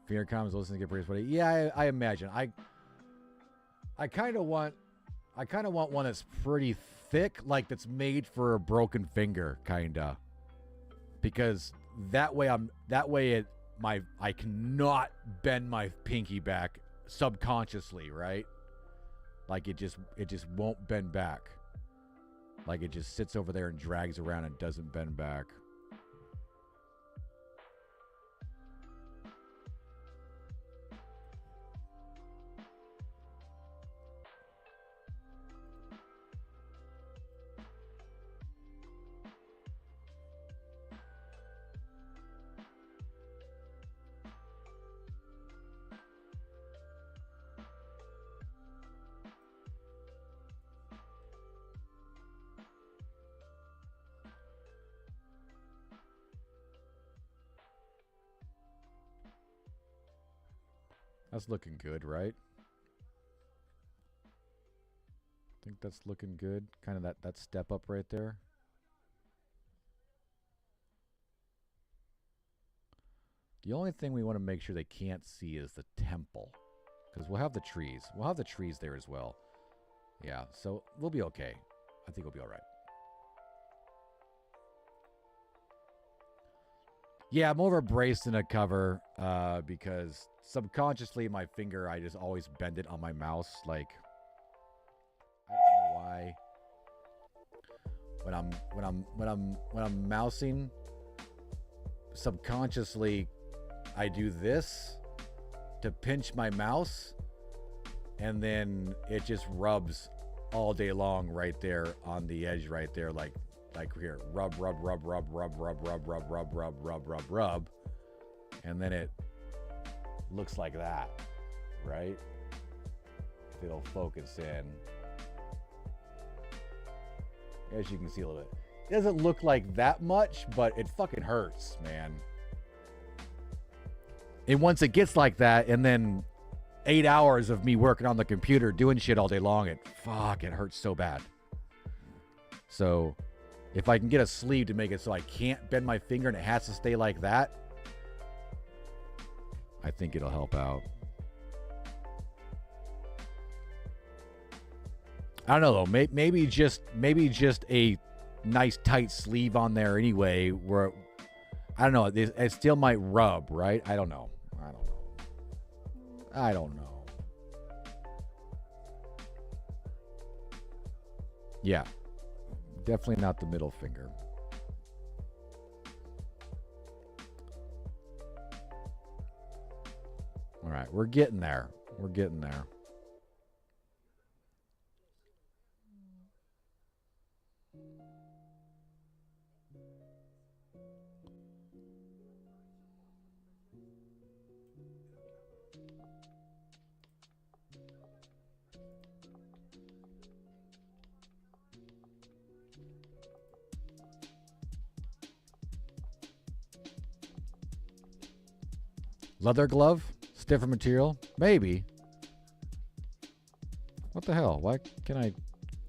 Fear comes, listen to get praise, buddy. Yeah, I imagine. I kind of want one that's pretty thick, like that's made for a broken finger, kinda. Because that way I cannot bend my pinky back subconsciously, right? Like it just won't bend back. Like it just sits over there and drags around and doesn't bend back. That's looking good, right? I think that's looking good. Kind of that step up right there. The only thing we want to make sure they can't see is the temple. Because we'll have the trees. We'll have the trees there as well. Yeah, so we'll be okay. I think we'll be all right. Yeah, I'm more of a brace than a cover because subconsciously my finger, I just always bend it on my mouse. Like, I don't know why. When I'm mousing, subconsciously I do this to pinch my mouse, and then it just rubs all day long right there on the edge right there, like here, rub, and then it looks like that, right? If it'll focus in. As you can see a little bit. It doesn't look like that much, but it fucking hurts, man. And once it gets like that, and then 8 hours of me working on the computer doing shit all day long, it hurts so bad. So if I can get a sleeve to make it so I can't bend my finger and it has to stay like that, I think it'll help out. I don't know though. Maybe just a nice tight sleeve on there anyway. Where I don't know. It still might rub, right? I don't know. Yeah, definitely not the middle finger. All right, we're getting there. We're getting there. Leather glove? Stiffer material? Maybe. What the hell? Why can't I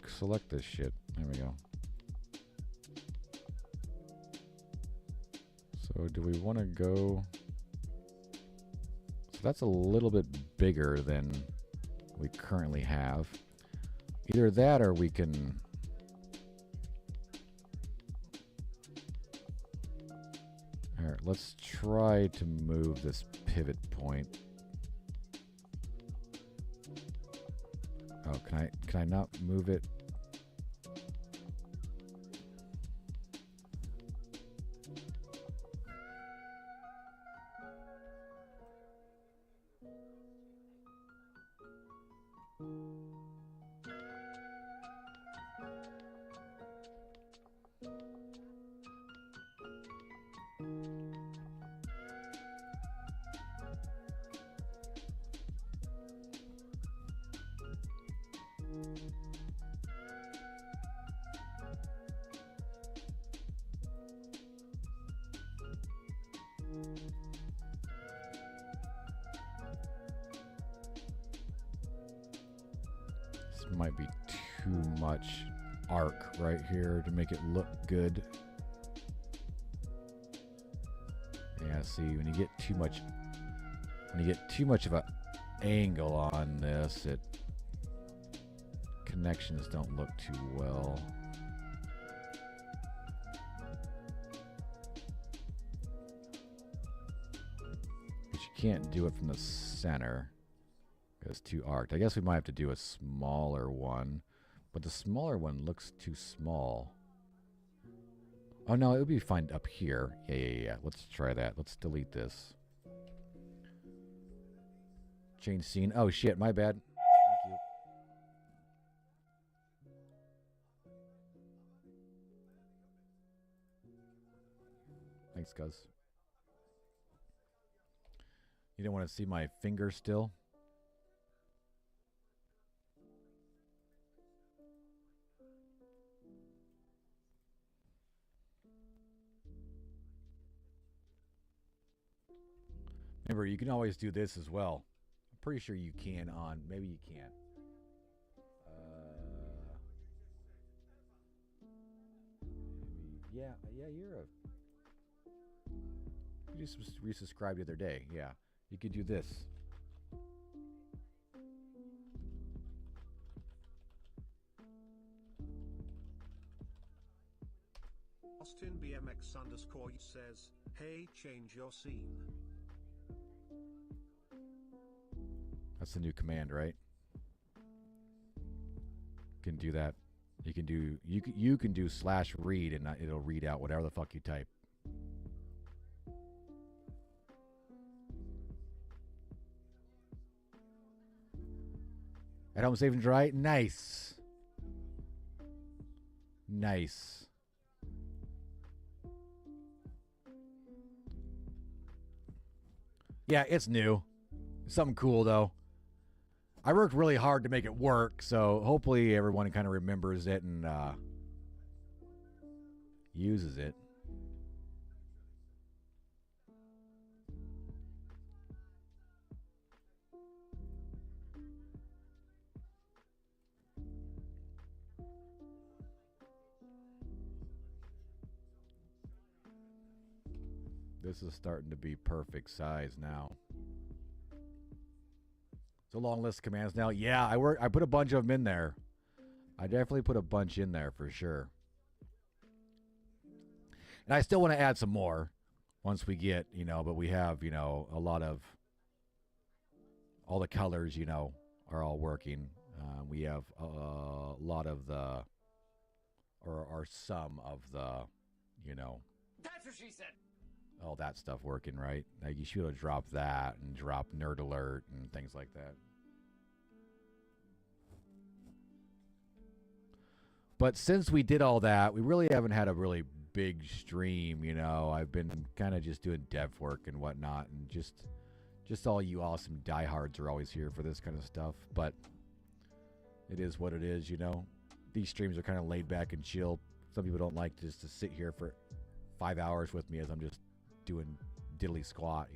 select this shit? There we go. So do we want to go... So that's a little bit bigger than we currently have. Either that or we can... Alright, let's try to move this pivot point. Oh, can I not move it? Might be too much arc right here to make it look good. Yeah, see, when you get too much of an angle on this, connections don't look too well. But you can't do it from the center. It's too arced. I guess we might have to do a smaller one, but the smaller one looks too small. Oh no, it would be fine up here. Yeah. Let's try that. Let's delete this. Change scene. Oh shit, my bad. Thank you. Thanks, Cuz. You don't want to see my finger still? Remember, you can always do this as well. pretty sure you can on. Maybe you can't. Yeah, you're a. You just resubscribed the other day. Yeah, you could do this.
AustinBMX _ says, hey, change your scene.
That's the new command, right? You can do that. You can do /read and it'll read out whatever the fuck you type. At home safe and dry. Nice. Nice. Yeah, it's new. Something cool though. I worked really hard to make it work, so hopefully everyone kind of remembers it and uses it. This is starting to be perfect size now. It's a long list of commands now. Yeah, I put a bunch of them in there. I definitely put a bunch in there for sure. And I still want to add some more once we get, but we have, a lot of, all the colors, are all working. We have a lot of the, or some of the,
That's what she said.
all that stuff working, right? Like you should have dropped that and dropped Nerd Alert and things like that. But since we did all that, we really haven't had a really big stream, I've been kind of just doing dev work and whatnot, and just all you awesome diehards are always here for this kind of stuff. But it is what it is, These streams are kind of laid back and chill. Some people don't like just to sit here for 5 hours with me as I'm just doing diddly squat,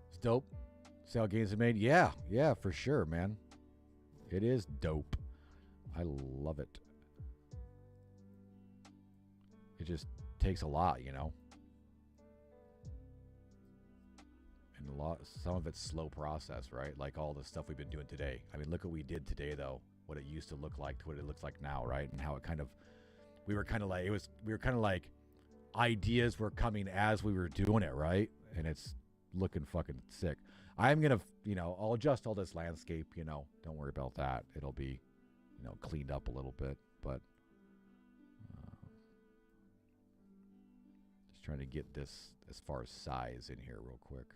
It's dope. See how games are made? Yeah, for sure, man. It is dope. I love it. It just takes a lot, And some of it's slow process, right? Like all the stuff we've been doing today. I mean, look what we did today, though. What it used to look like to what it looks like now, right? And how it kind of, we were kind of like ideas were coming as we were doing it, right? And it's looking fucking sick. I'm gonna, I'll adjust all this landscape, Don't worry about that. It'll be, cleaned up a little bit, but just trying to get this as far as size in here real quick.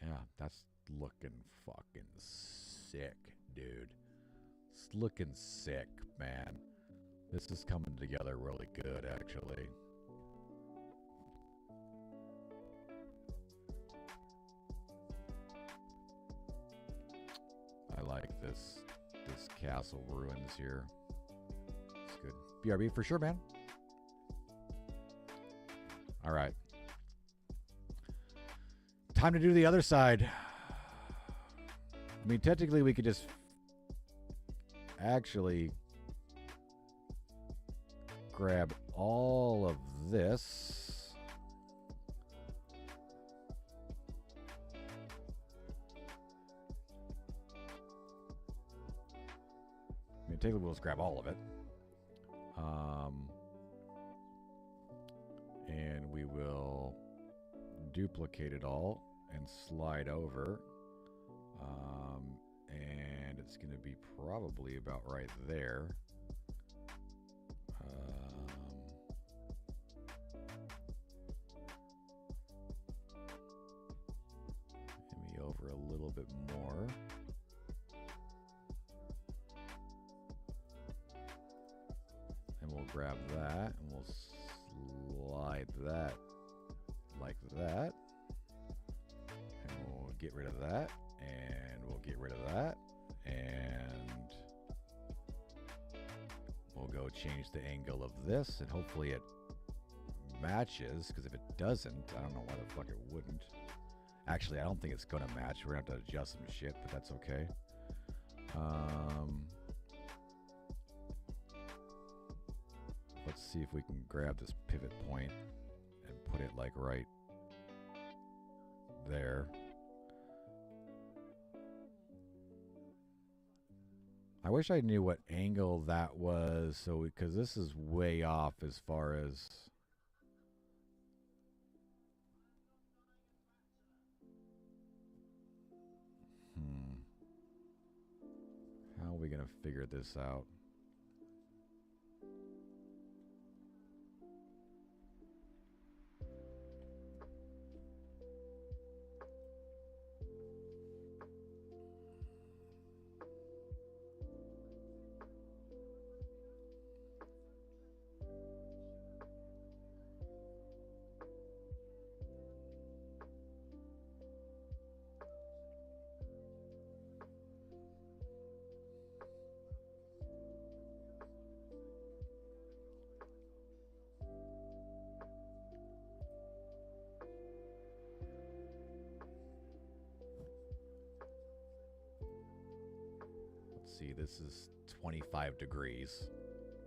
Yeah, that's looking fucking sick, dude. It's looking sick, man. This is coming together really good, actually. I like this castle ruins here. It's good. BRB for sure, man. All right. Time to do the other side. I mean, technically we could just actually grab all of this. I mean, technically we'll just grab all of it. And we will duplicate it all and slide over. And it's going to be probably about right there. Maybe over a little bit more. grab that and we'll slide that like that. And we'll get rid of that. And we'll get rid of that. And we'll go change the angle of this. And hopefully it matches. Because if it doesn't, I don't know why the fuck it wouldn't. Actually, I don't think it's going to match. We're going to have to adjust some shit, but that's okay. Let's see if we can grab this pivot point and put it like right there. I wish I knew what angle that was, so because this is way off as far as how are we gonna figure this out? See, this is 25 degrees.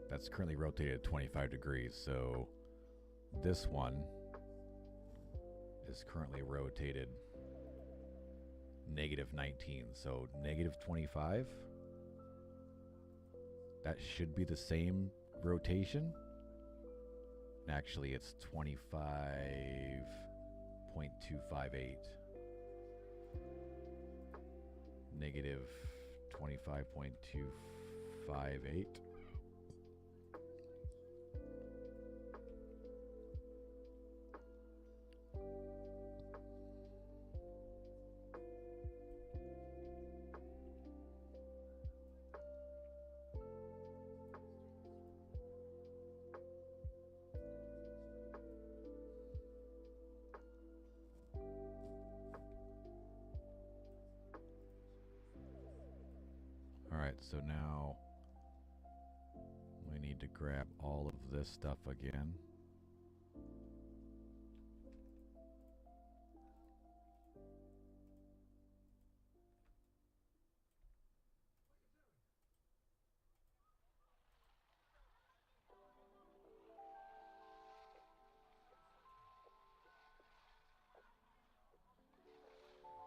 That's currently rotated at 25 degrees. So this one is currently rotated -19. So -25. That should be the same rotation. Actually, it's 25.258. -25.258. Alright, so now we need to grab all of this stuff again.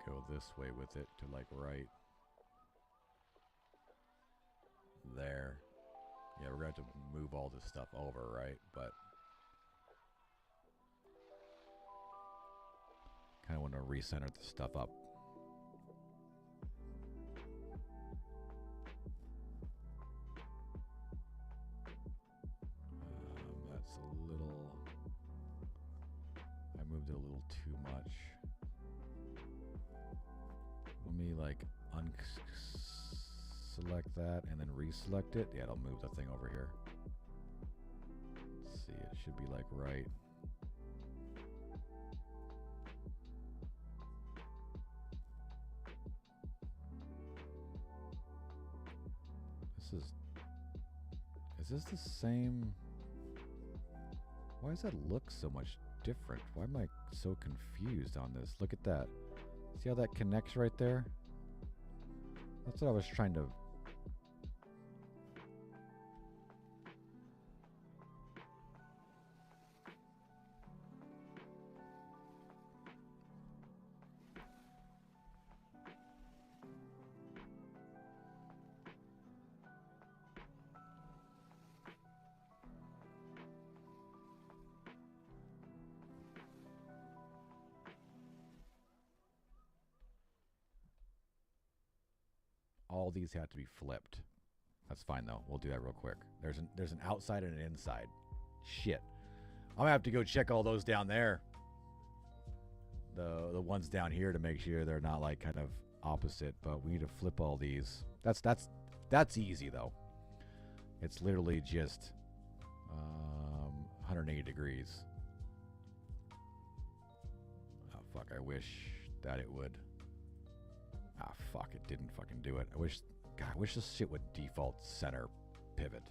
Go this way with it to like right there. Yeah, we're going to have to move all this stuff over, right? But kind of want to recenter the stuff up. That's a little... I moved it a little too much. Let me like select that and then reselect it. Yeah, it'll move the thing over here. Let's see, it should be like right. Is this the same? Why does that look so much different? Why am I so confused on this? Look at that. See how that connects right there? That's what I was trying to... All these have to be flipped. That's fine though. We'll do that real quick. There's an outside and an inside. Shit. I'm gonna have to go check all those down there. The ones down here to make sure they're not like kind of opposite, but we need to flip all these. That's easy though. It's literally just 180 degrees. Oh, fuck. I wish that it would. Ah, fuck. It didn't fucking do it. I wish this shit would default center pivot.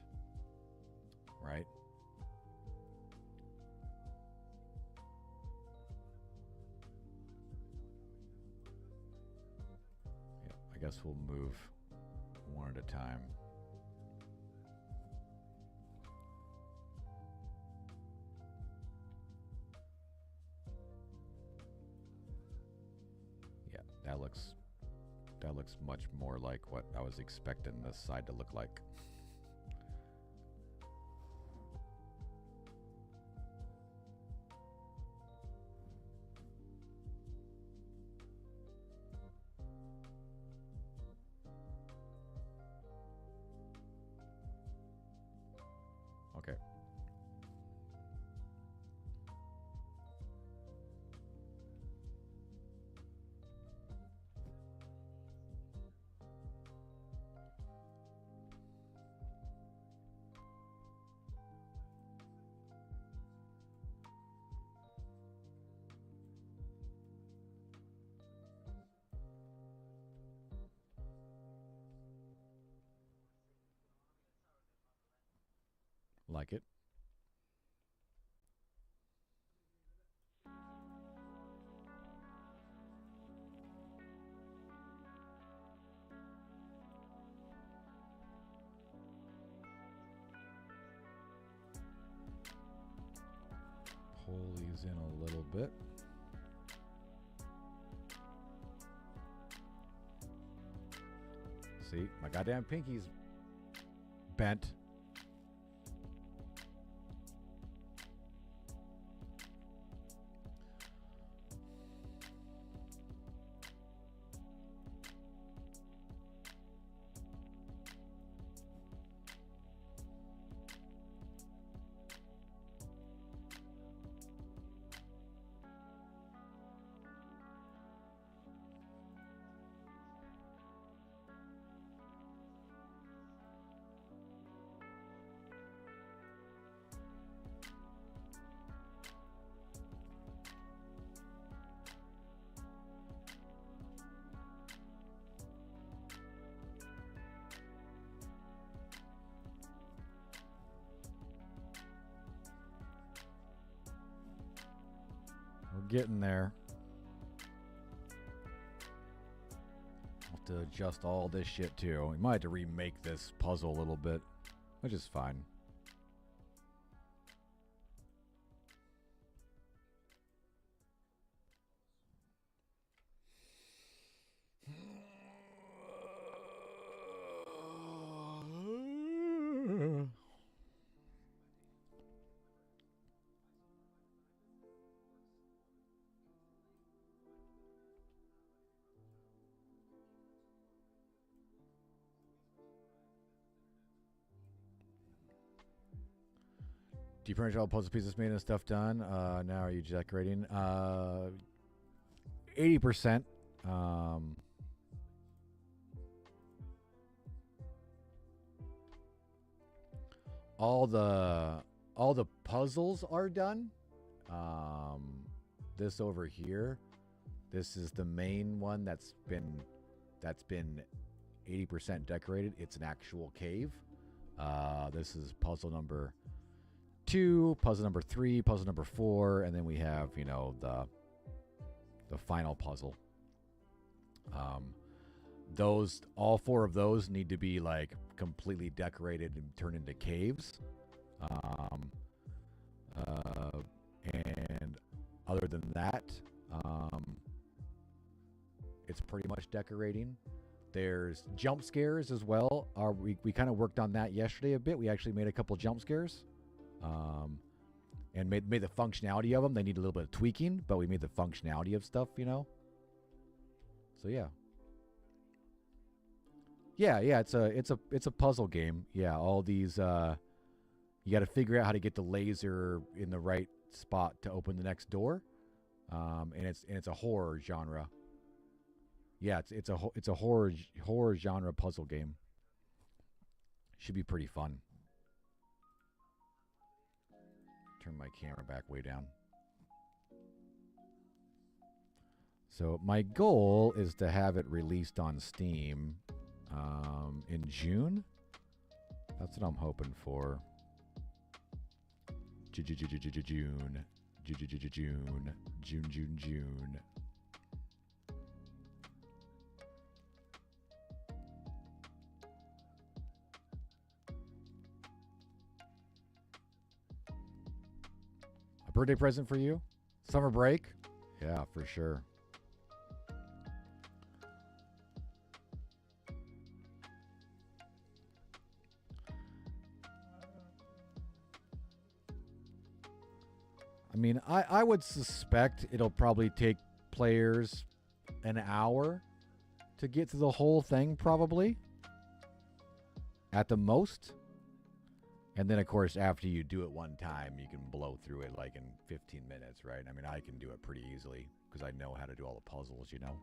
Right? Yeah, I guess we'll move one at a time. Yeah, that looks much more like what I was expecting this side to look like. Okay. Like it. Pull these in a little bit. See, my goddamn pinky's bent. We're getting there. I'll have to adjust all this shit too. We might have to remake this puzzle a little bit, which is fine. Do you furnish all puzzle pieces made and stuff done? Now are you decorating? 80%. All the puzzles are done. This over here, this is the main one that's been 80% decorated. It's an actual cave. This is puzzle number 2, puzzle number 3, puzzle number 4, and then we have, you know, the final puzzle. Those, all 4 of those need to be like completely decorated and turned into caves. And other than that, it's pretty much decorating. There's jump scares as well. We kind of worked on that yesterday a bit. We actually made a couple jump scares. And made the functionality of them. They need a little bit of tweaking, but we made the functionality of stuff, you know. So yeah, it's a puzzle game. Yeah, all these you got to figure out how to get the laser in the right spot to open the next door. And it's a horror genre. Yeah, it's a horror genre puzzle game. Should be pretty fun. turn my camera back way down. So my goal is to have it released on Steam in June. That's what I'm hoping for. June. June. A birthday present for you? Summer break? Yeah, for sure. I mean, I would suspect it'll probably take players an hour to get through the whole thing, probably. At the most. And then, of course, after you do it one time, you can blow through it like in 15 minutes, right? I mean, I can do it pretty easily because I know how to do all the puzzles, you know?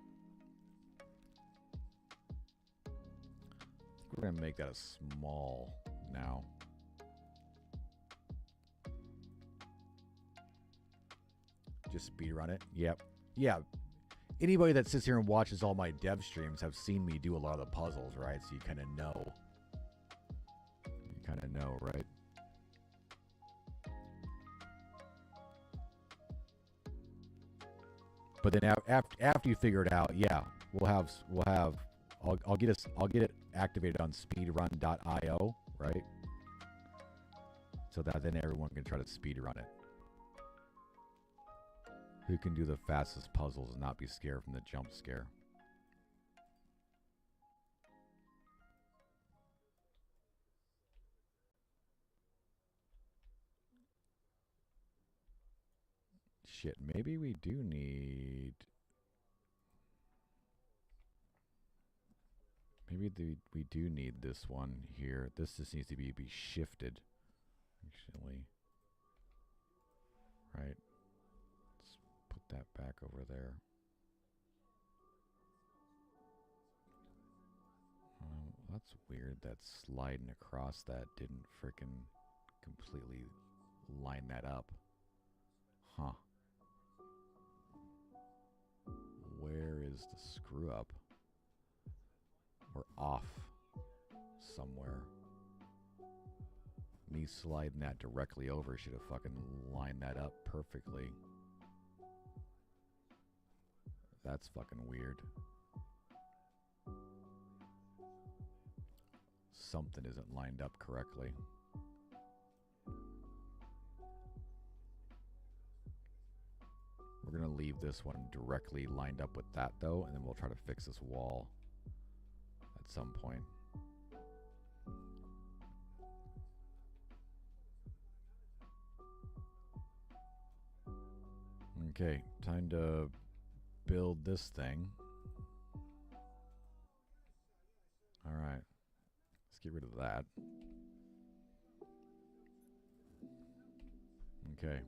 We're going to make that a small now. Just speedrun it. Yep. Yeah. Anybody that sits here and watches all my dev streams have seen me do a lot of the puzzles, right? So you kind of know. You kind of know, right? But then after you figure it out, yeah, I'll get it activated on speedrun.io, right? So that then everyone can try to speedrun it. Who can do the fastest puzzles and not be scared from the jump scare? Shit, maybe we do need... Maybe we do need this one here. This just needs to be shifted, actually. Right. That back over there. That's weird. That sliding across that didn't frickin' completely line that up. Huh. Where is the screw up? We're off somewhere. Me sliding that directly over should have fucking lined that up perfectly. That's fucking weird. Something isn't lined up correctly. We're going to leave this one directly lined up with that, though, and then we'll try to fix this wall at some point. Okay, time to build this thing. All right, let's get rid of that. Okay.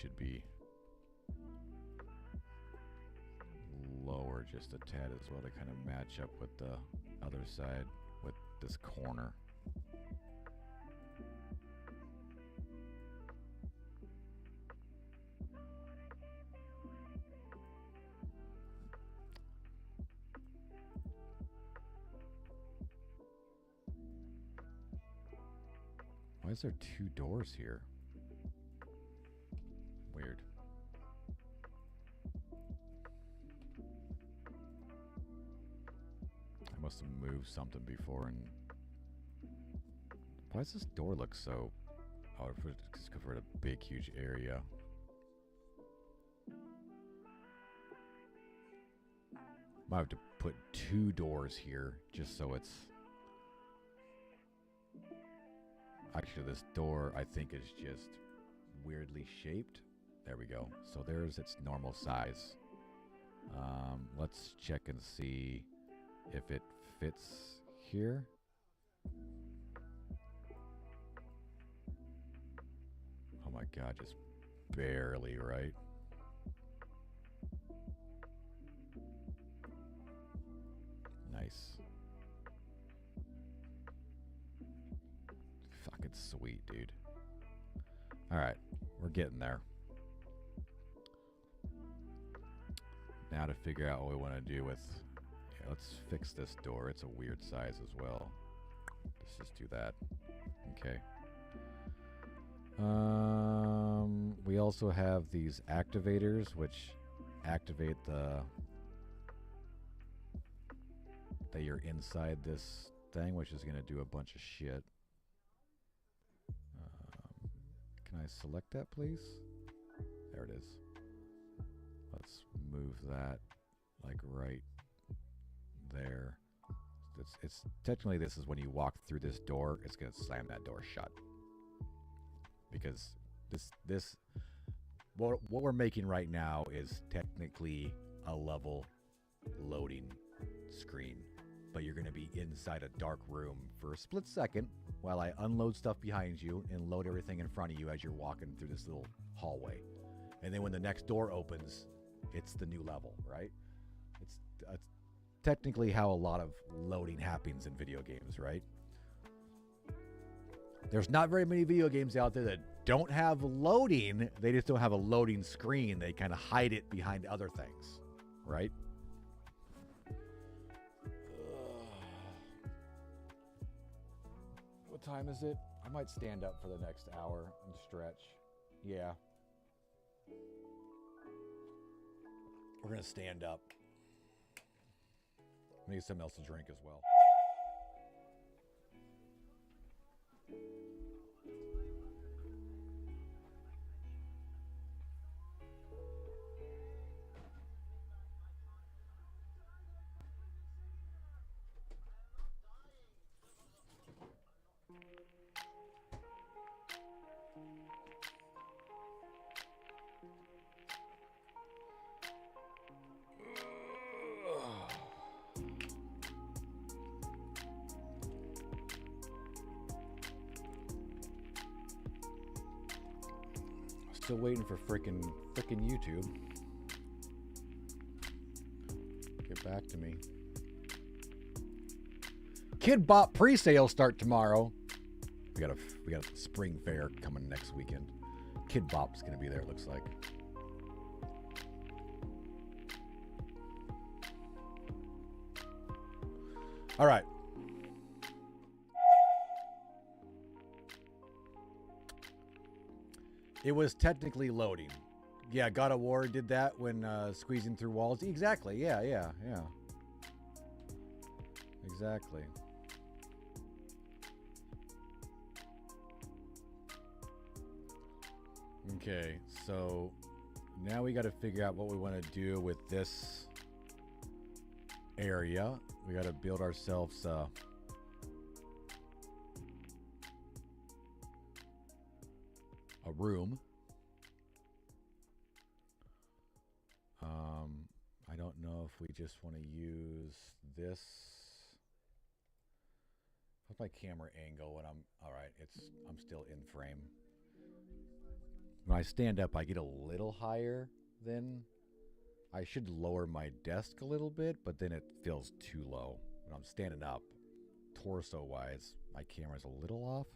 Should be lower just a tad as well to kind of match up with the other side with this corner. Why is there two doors here? Weird. I must have moved something before and... Why does this door look so... Oh, it's covered a big, huge area. Might have to put two doors here just so it's... Actually, this door, I think, is just weirdly shaped. There we go. So there's its normal size. Let's check and see if it fits here. Oh my God, just barely, right? Nice. Fucking sweet, dude. All right, we're getting there. Now to figure out what we want to do with... Yeah, let's fix this door. It's a weird size as well. Let's just do that. Okay. We also have these activators, which activate that you're inside this thing, which is going to do a bunch of shit. Can I select that, please? There it is. Let's move that like right there. It's technically, this is when you walk through this door, it's going to slam that door shut. Because what we're making right now is technically a level loading screen, but you're going to be inside a dark room for a split second while I unload stuff behind you and load everything in front of you as you're walking through this little hallway. And then when the next door opens, it's the new level, right? It's technically how a lot of loading happens in video games, right? There's not very many video games out there that don't have loading. They just don't have a loading screen. They kind of hide it behind other things, right? What time is it? I might stand up for the next hour and stretch. Yeah. We're going to stand up. I need something else to drink as well. Still waiting for frickin' YouTube. Get back to me. Kid Bop pre-sale start tomorrow. We got a spring fair coming next weekend. Kid Bop's gonna be there, it looks like. All right. It was technically loading. Yeah, God of War did that when squeezing through walls. Exactly. Yeah. Exactly. Okay, so now we got to figure out what we want to do with this area. We got to build ourselves a room. I don't know if we just want to use this. What's my camera angle when I'm all right? I'm still in frame. When I stand up, I get a little higher than I should lower my desk a little bit, but then it feels too low. When I'm standing up, torso wise, my camera's a little off.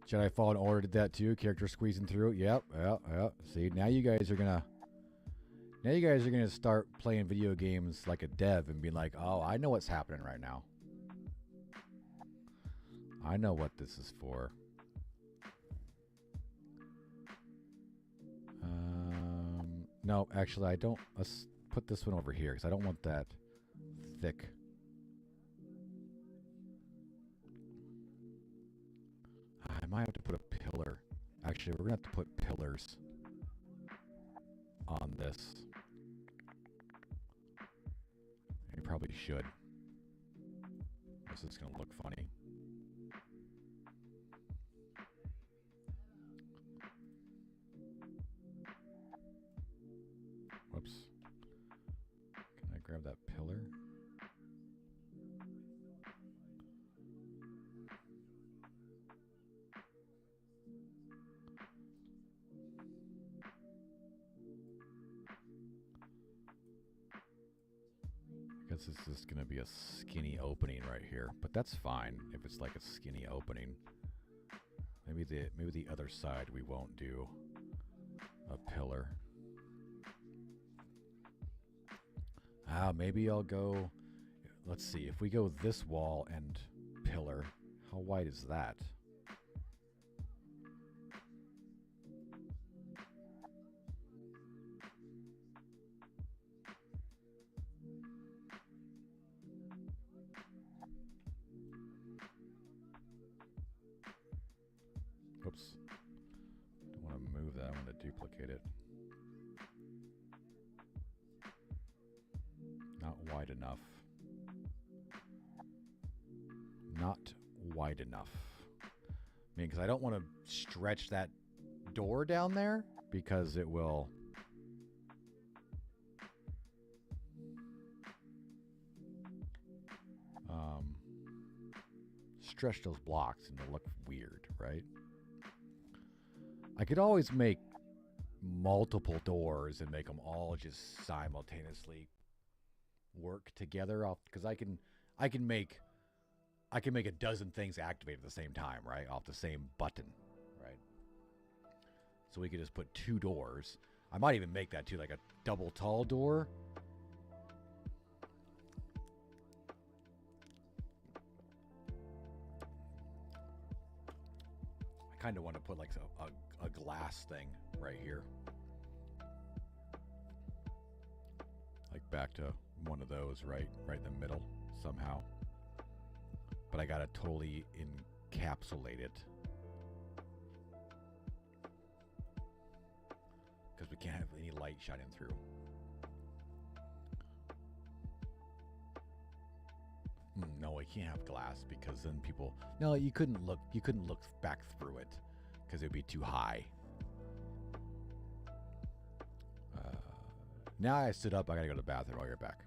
Jedi Fallen Order did that too. Character squeezing through. Yep. See, now you guys are gonna start playing video games like a dev and be like, oh, I know what's happening right now. I know what this is for. No, actually, I don't. Let's put this one over here because I don't want that thick. might have to put a pillar. Actually, we're going to have to put pillars on this. You probably should. This is going to look funny. Whoops. Can I grab that pillar? I guess this is going to be a skinny opening right here, but that's fine if it's like a skinny opening. Maybe the other side we won't do a pillar. Maybe I'll go, let's see, if we go this wall and pillar, how wide is that? Oops. Don't want to move that, I want to duplicate it. Not wide enough. Not wide enough. I mean, because I don't want to stretch that door down there because it will stretch those blocks and it'll look weird, right? I could always make multiple doors and make them all just simultaneously work together off, because I can make a dozen things activate at the same time, right? Off the same button, right? So we could just put 2 doors. I might even make that too, like a double tall door. I kind of want to put like a glass thing right here. Like back to one of those right in the middle somehow. But I gotta totally encapsulate it. Because we can't have any light shining through. No, we can't have glass because then people... No, you couldn't look back through it because it would be too high. Now I stood up, I gotta go to the bathroom. I'll get back.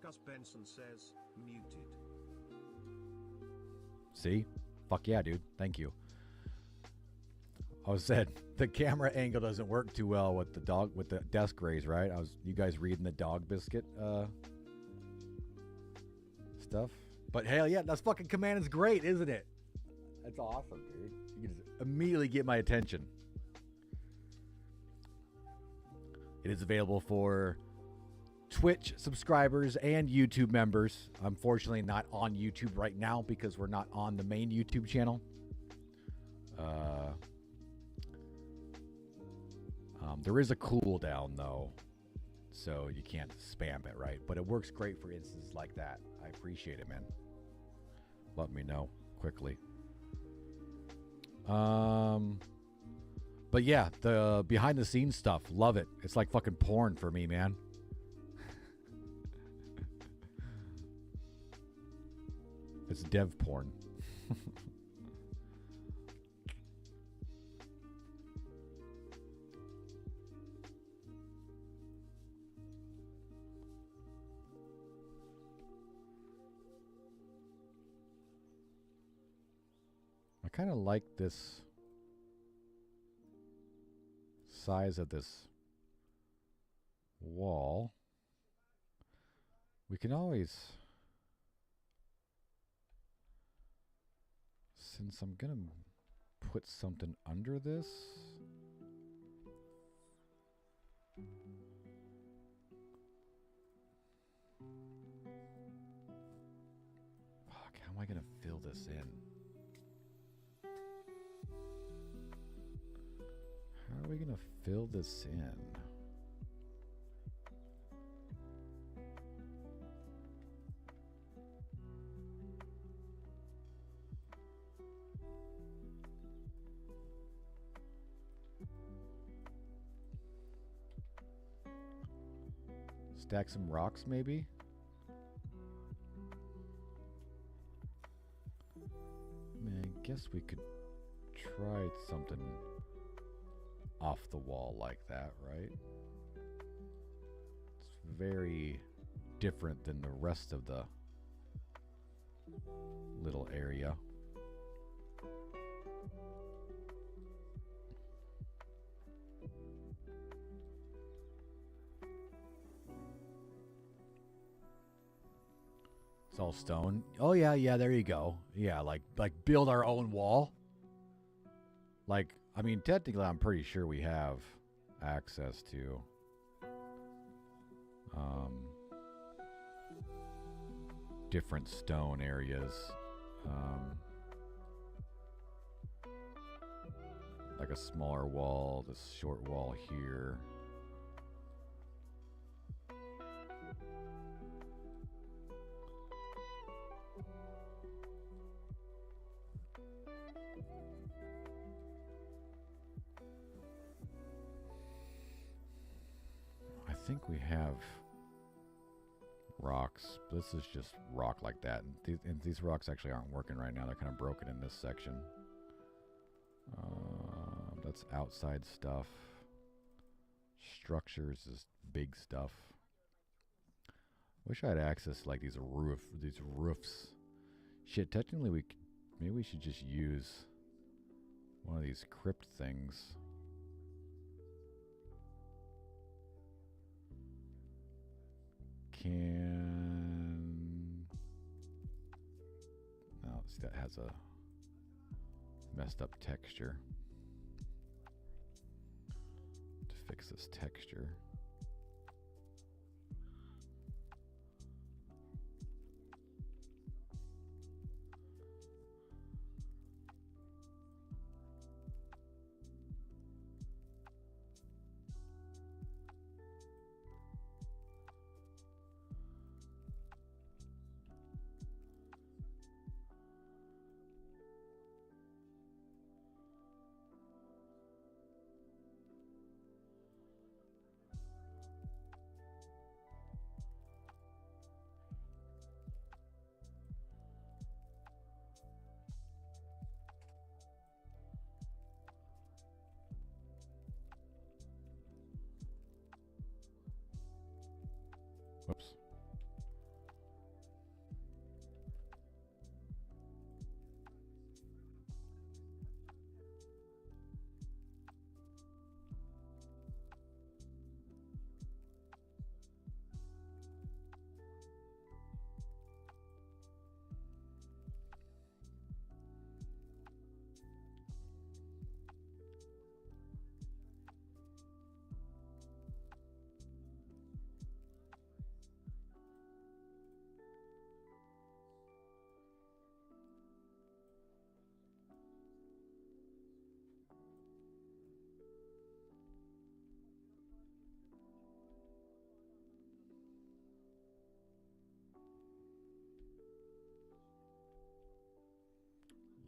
Gus Benson says, muted.
See? Fuck yeah, dude. Thank you. I was said the camera angle doesn't work too well with the desk raise, right? You guys reading the dog biscuit stuff? But hell yeah, that's fucking command is great, isn't it? That's awesome, dude. You can just immediately get my attention. It is available for Twitch subscribers and YouTube members. Unfortunately, not on YouTube right now because we're not on the main YouTube channel. There is a cooldown though, so you can't spam it, right? But it works great for instances like that. I appreciate it, man. Let me know quickly. But yeah, the behind the scenes stuff, love it. It's like fucking porn for me, man. It's dev porn. I kind of like this size of this wall. We can always, since I'm gonna put something under this, fuck, how am I gonna fill this in? How are we gonna fill this in? Stack some rocks, maybe? I mean, I guess we could try something off the wall like that, right? It's very different than the rest of the little area. It's all stone. Oh yeah, yeah, there you go. Yeah, like build our own wall. Like, I mean, technically, I'm pretty sure we have access to different stone areas. Like a smaller wall, this short wall here. I think we have rocks. This is just rock like that. And these rocks actually aren't working right now. They're kind of broken in this section. That's outside stuff. Structures is big stuff. Wish I had access to like these roofs. Shit, technically maybe we should just use one of these crypt things. No, that has a messed up texture. To fix this texture. Whoops.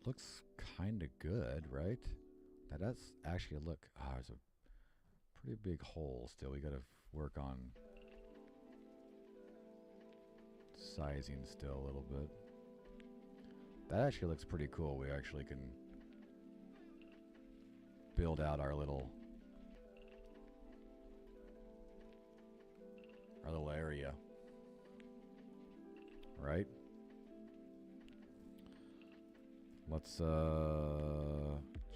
looks kind of good, right? That does actually look. Ah, there's a pretty big hole still. We got to work on sizing still a little bit. That actually looks pretty cool. We actually can build out our little area, right? Let's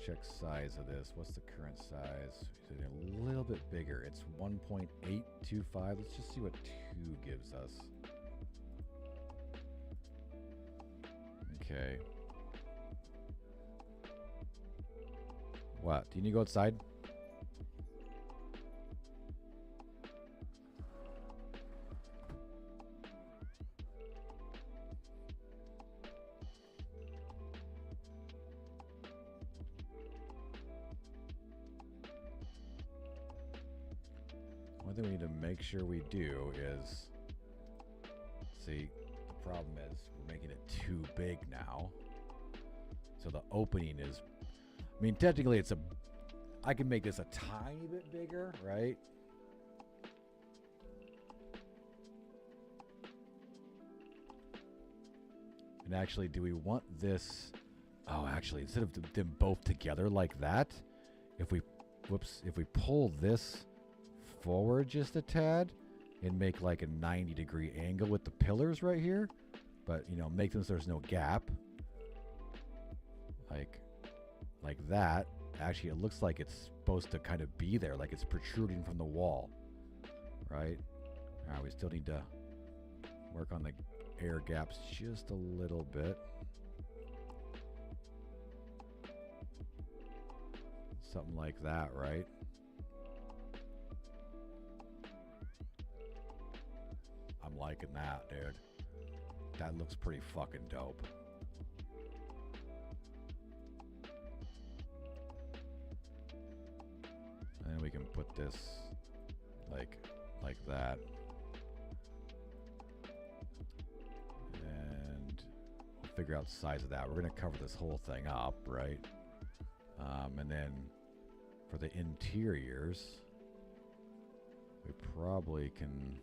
check size of this. What's the current size? Is it a little bit bigger? It's 1.825. Let's just see what 2 gives us. Okay. What? Do you need to go outside? One thing we need to make sure we do is, see, the problem is we're making it too big now. So the opening is, I mean, technically it's I can make this a tiny bit bigger, right? And actually, do we want this? Oh, actually, instead of them both together like that, if we pull this forward just a tad and make like a 90-degree angle with the pillars right here, but you know, make them so there's no gap, like that. Actually, it looks like it's supposed to kind of be there, like it's protruding from the wall, right? All right, we still need to work on the air gaps just a little bit. Something like that, right? I'm liking that, dude. That looks pretty fucking dope. And then we can put this like that. And we'll figure out the size of that. We're going to cover this whole thing up, right? And then for the interiors, we probably can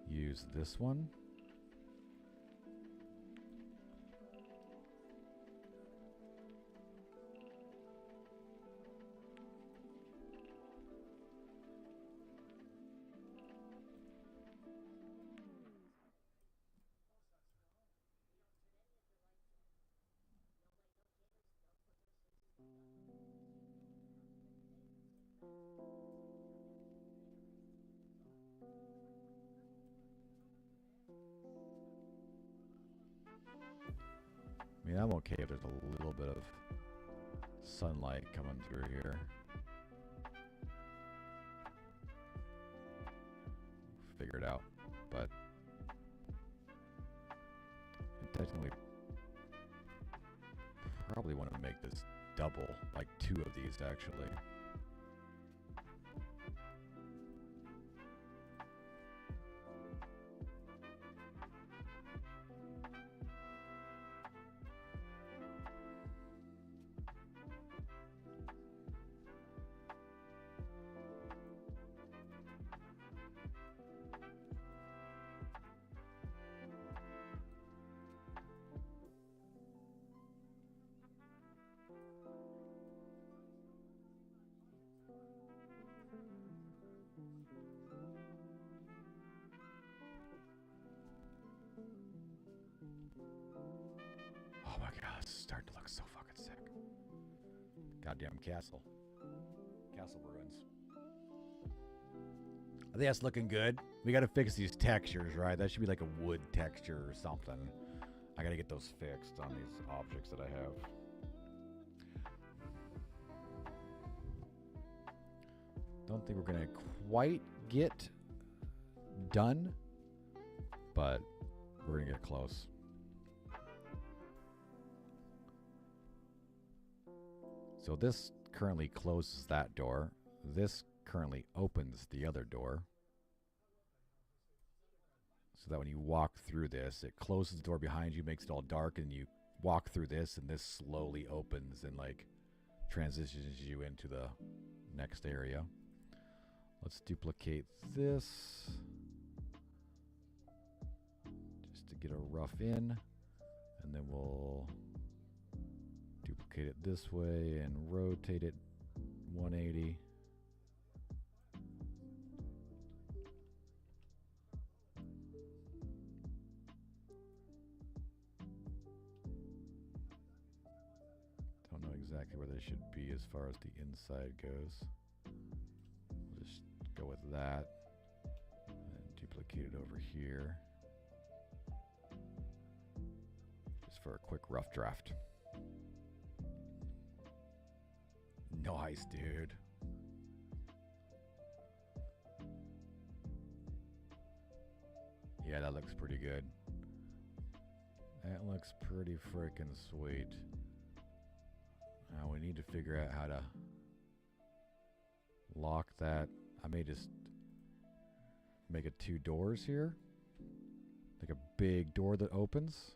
use this one. I mean, I'm okay if there's a little bit of sunlight coming through here. Figure it out, but I definitely probably want to make this double, like 2 of these actually. Oh my god, it's starting to look so fucking sick. Goddamn castle. Castle ruins. I think that's looking good. We gotta fix these textures, right? That should be like a wood texture or something. I gotta get those fixed on these objects that I have. Don't think we're gonna quite get done, but we're gonna get close. So this currently closes that door. This currently opens the other door. So that when you walk through this, it closes the door behind you, makes it all dark, and you walk through this, and this slowly opens and like transitions you into the next area. Let's duplicate this just to get a rough in, and then we'll duplicate it this way and rotate it 180. Don't know exactly where they should be as far as the inside goes. We'll just go with that and duplicate it over here just for a quick rough draft. Nice, dude. Yeah, that looks pretty good. That looks pretty freaking sweet. Now we need to figure out how to lock that. I may just make it 2 doors here. Like a big door that opens.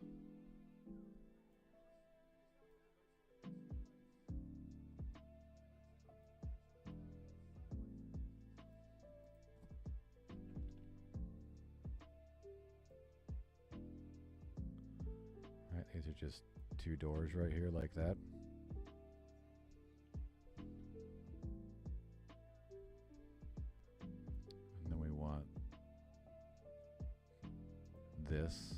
All right, these are just 2 doors right here like that. This.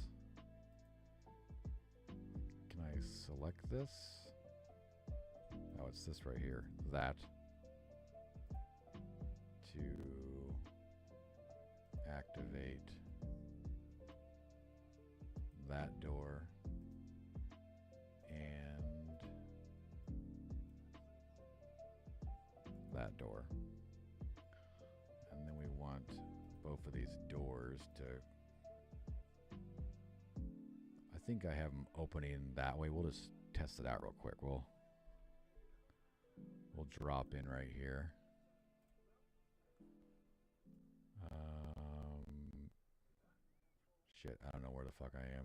Can I select this? Oh, it's this right here. That. To activate that door. And that door. And then we want both of these doors to... I think I have them opening that way. We'll just test it out real quick. We'll drop in right here. Shit, I don't know where the fuck I am.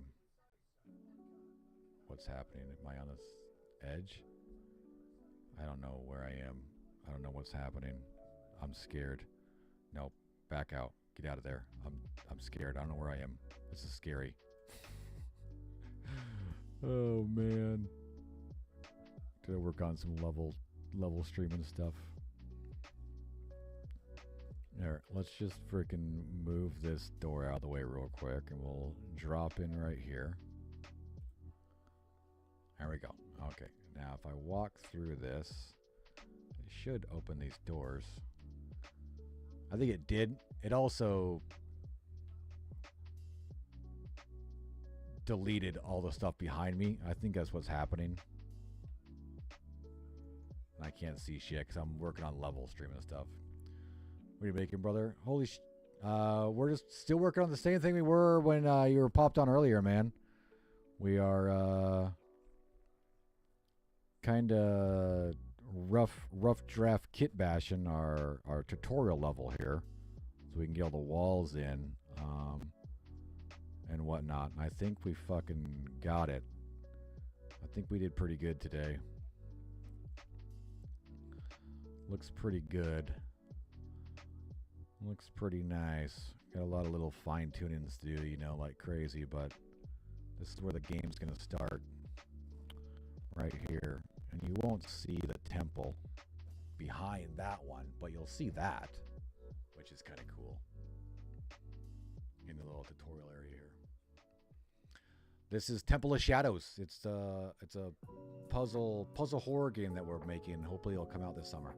What's happening? Am I on this edge? I don't know where I am. I don't know what's happening. I'm scared. Nope. Back out. Get out of there. I'm scared. I don't know where I am. This is scary. Oh man. Gotta work on some level streaming stuff. There, let's just freaking move this door out of the way real quick, and we'll drop in right here. There we go. Okay, now if I walk through this, it should open these doors. I think it did. It also deleted all the stuff behind me. I think that's what's happening. I can't see shit because I'm working on level streaming stuff. What are you making, brother? Holy sh... we're just still working on the same thing we were when you were popped on earlier, man. We are kind of rough draft kit bashing our tutorial level here, so we can get all the walls in and whatnot. I think we fucking got it. I think we did pretty good today. Looks pretty good. Looks pretty nice. Got a lot of little fine tunings to do, you know, like crazy, but this is where the game's gonna start. Right here. And you won't see the temple behind that one, but you'll see that, which is kind of cool. In the little tutorial area here. This is Temple of Shadows. It's a puzzle horror game that we're making. Hopefully it'll come out this summer.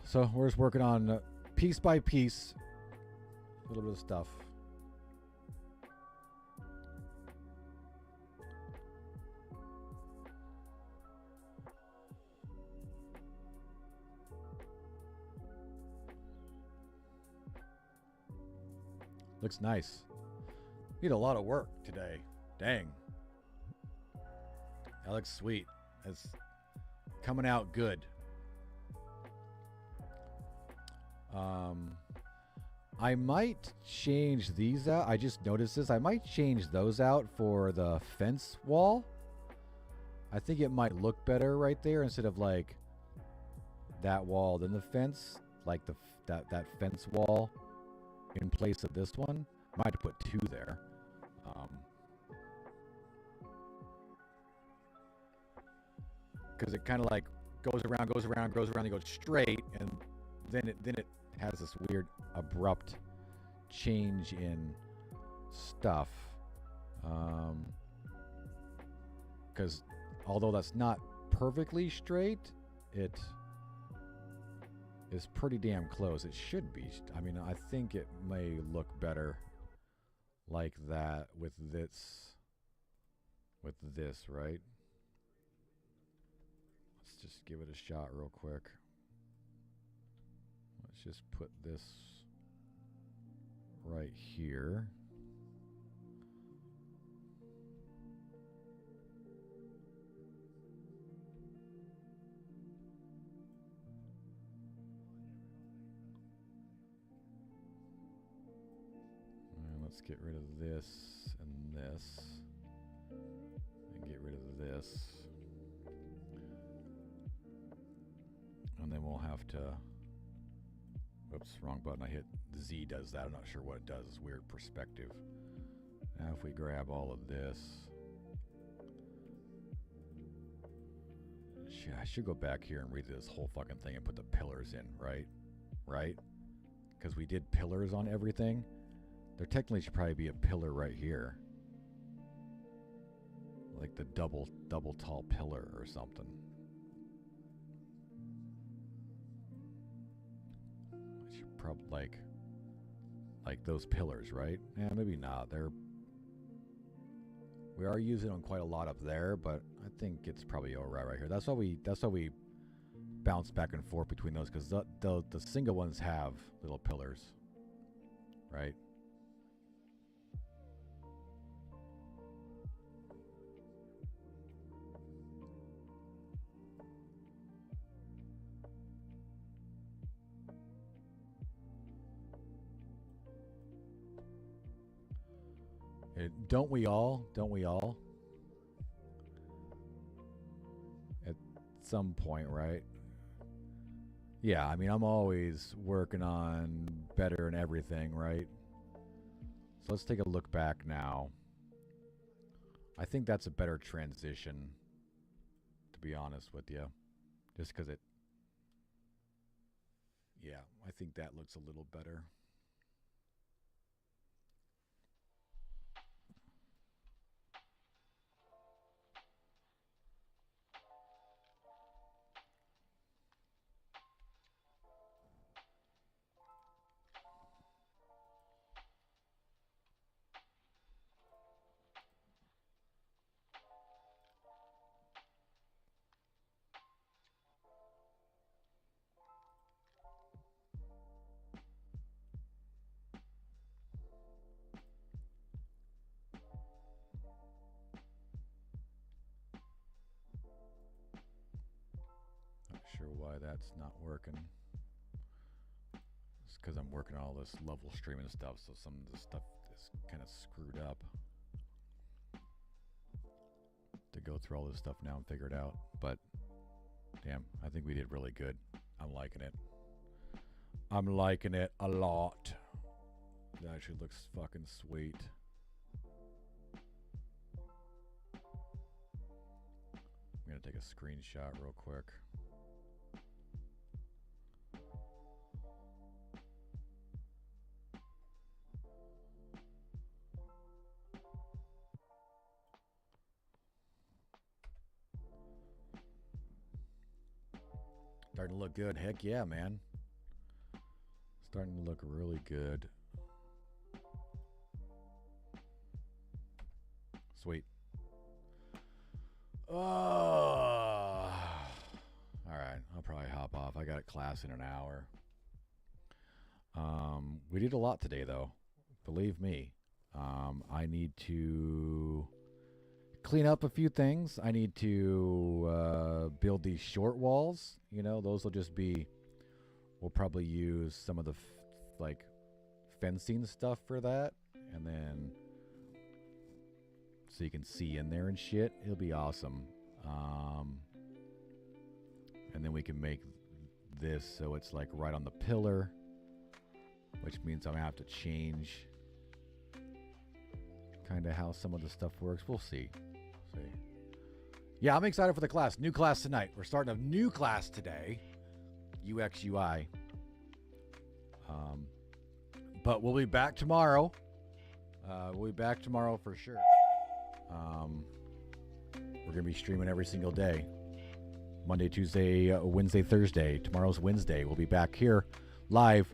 So we're just working on piece by piece, a little bit of stuff. Looks nice. Need a lot of work today. Dang. That looks sweet. It's coming out good. I might change these out. I just noticed this. I might change those out for the fence wall. I think it might look better right there instead of like that wall, then the fence, like that fence wall in place of this one. Might have to put two there. Because it kind of like goes around, and goes straight, and then it has this weird abrupt change in stuff. Because although that's not perfectly straight, it is pretty damn close. It should be. I mean, I think it may look better like that with this, right? Let's just give it a shot real quick. Let's just put this right here. And let's get rid of this and this. And get rid of this. And then we'll have to... Whoops, wrong button. I hit Z does that. I'm not sure what it does. It's weird perspective. Now if we grab all of this. Shit, I should go back here and read this whole fucking thing and put the pillars in, right? Right? Because we did pillars on everything. There technically should probably be a pillar right here. Like the double tall pillar or something. Probably like those pillars, right? Yeah, maybe not. We are using them quite a lot up there, but I think it's probably all right here. That's why we bounce back and forth between those, because the single ones have little pillars, right? Don't we all? Don't we all? At some point, right? Yeah, I mean, I'm always working on better and everything, right? So let's take a look back now. I think that's a better transition, to be honest with you. Just because it... Yeah, I think that looks a little better. Sure why that's not working. It's because I'm working on all this level streaming stuff, so some of the stuff is kind of screwed up. To go through all this stuff now and figure it out, but damn, I think we did really good. I'm liking it. I'm liking it a lot. It actually looks fucking sweet. I'm gonna take a screenshot real quick. Starting to look good. Heck yeah, man. Starting to look really good. Sweet. Oh. All right. I'll probably hop off. I got a class in an hour. We did a lot today, though. Believe me. I need to clean up a few things. I need to build these short walls. You know, those will just be, we'll probably use some of the like fencing stuff for that. And then so you can see in there and shit. It'll be awesome. And then we can make this so it's like right on the pillar, which means I'm gonna have to change kind of how some of the stuff works. We'll see. Yeah, I'm excited for the class. New class tonight. We're starting a new class today, UX UI. But we'll be back tomorrow. We'll be back tomorrow for sure. We're gonna be streaming every single day. Monday, Tuesday, Wednesday, Thursday. Tomorrow's Wednesday. We'll be back here live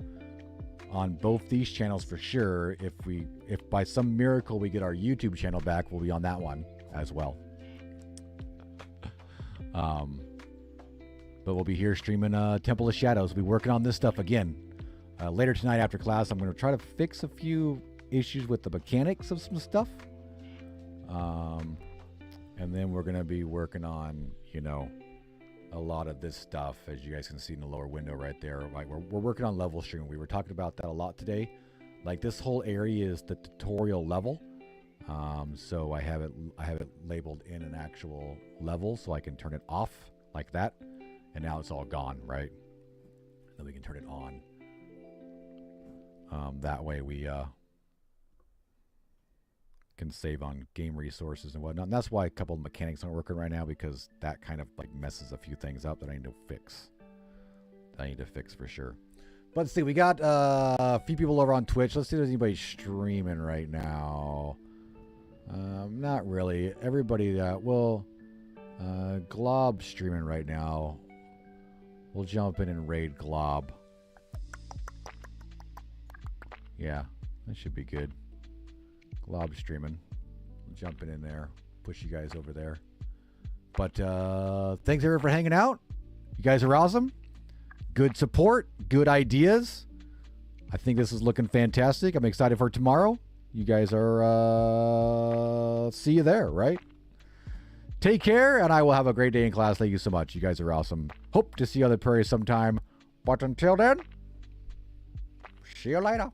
on both these channels for sure. If by some miracle we get our YouTube channel back, we'll be on that one as well. But we'll be here streaming Temple of Shadows. We'll be working on this stuff again. Later tonight after class, I'm going to try to fix a few issues with the mechanics of some stuff. And then we're going to be working on, you know, a lot of this stuff, as you guys can see in the lower window right there. Like we're working on level streaming. We were talking about that a lot today. Like this whole area is the tutorial level. So I have it labeled in an actual level, so I can turn it off like that. And now it's all gone, right? Then we can turn it on. That way we can save on game resources and whatnot. And that's why a couple of mechanics aren't working right now, because that kind of like messes a few things up that I need to fix. For sure. But let's see, we got a few people over on Twitch. Let's see if there's anybody streaming right now. Not really. Everybody that Glob streaming right now. We'll jump in and raid Glob. Yeah, that should be good. Glob streaming. Jumping in there. Push you guys over there. But thanks everyone for hanging out. You guys are awesome. Good support. Good ideas. I think this is looking fantastic. I'm excited for tomorrow. You guys are see you there, right? Take care, and I will have a great day in class. Thank you so much. You guys are awesome. Hope to see you on the prairie sometime. But until then, see you later.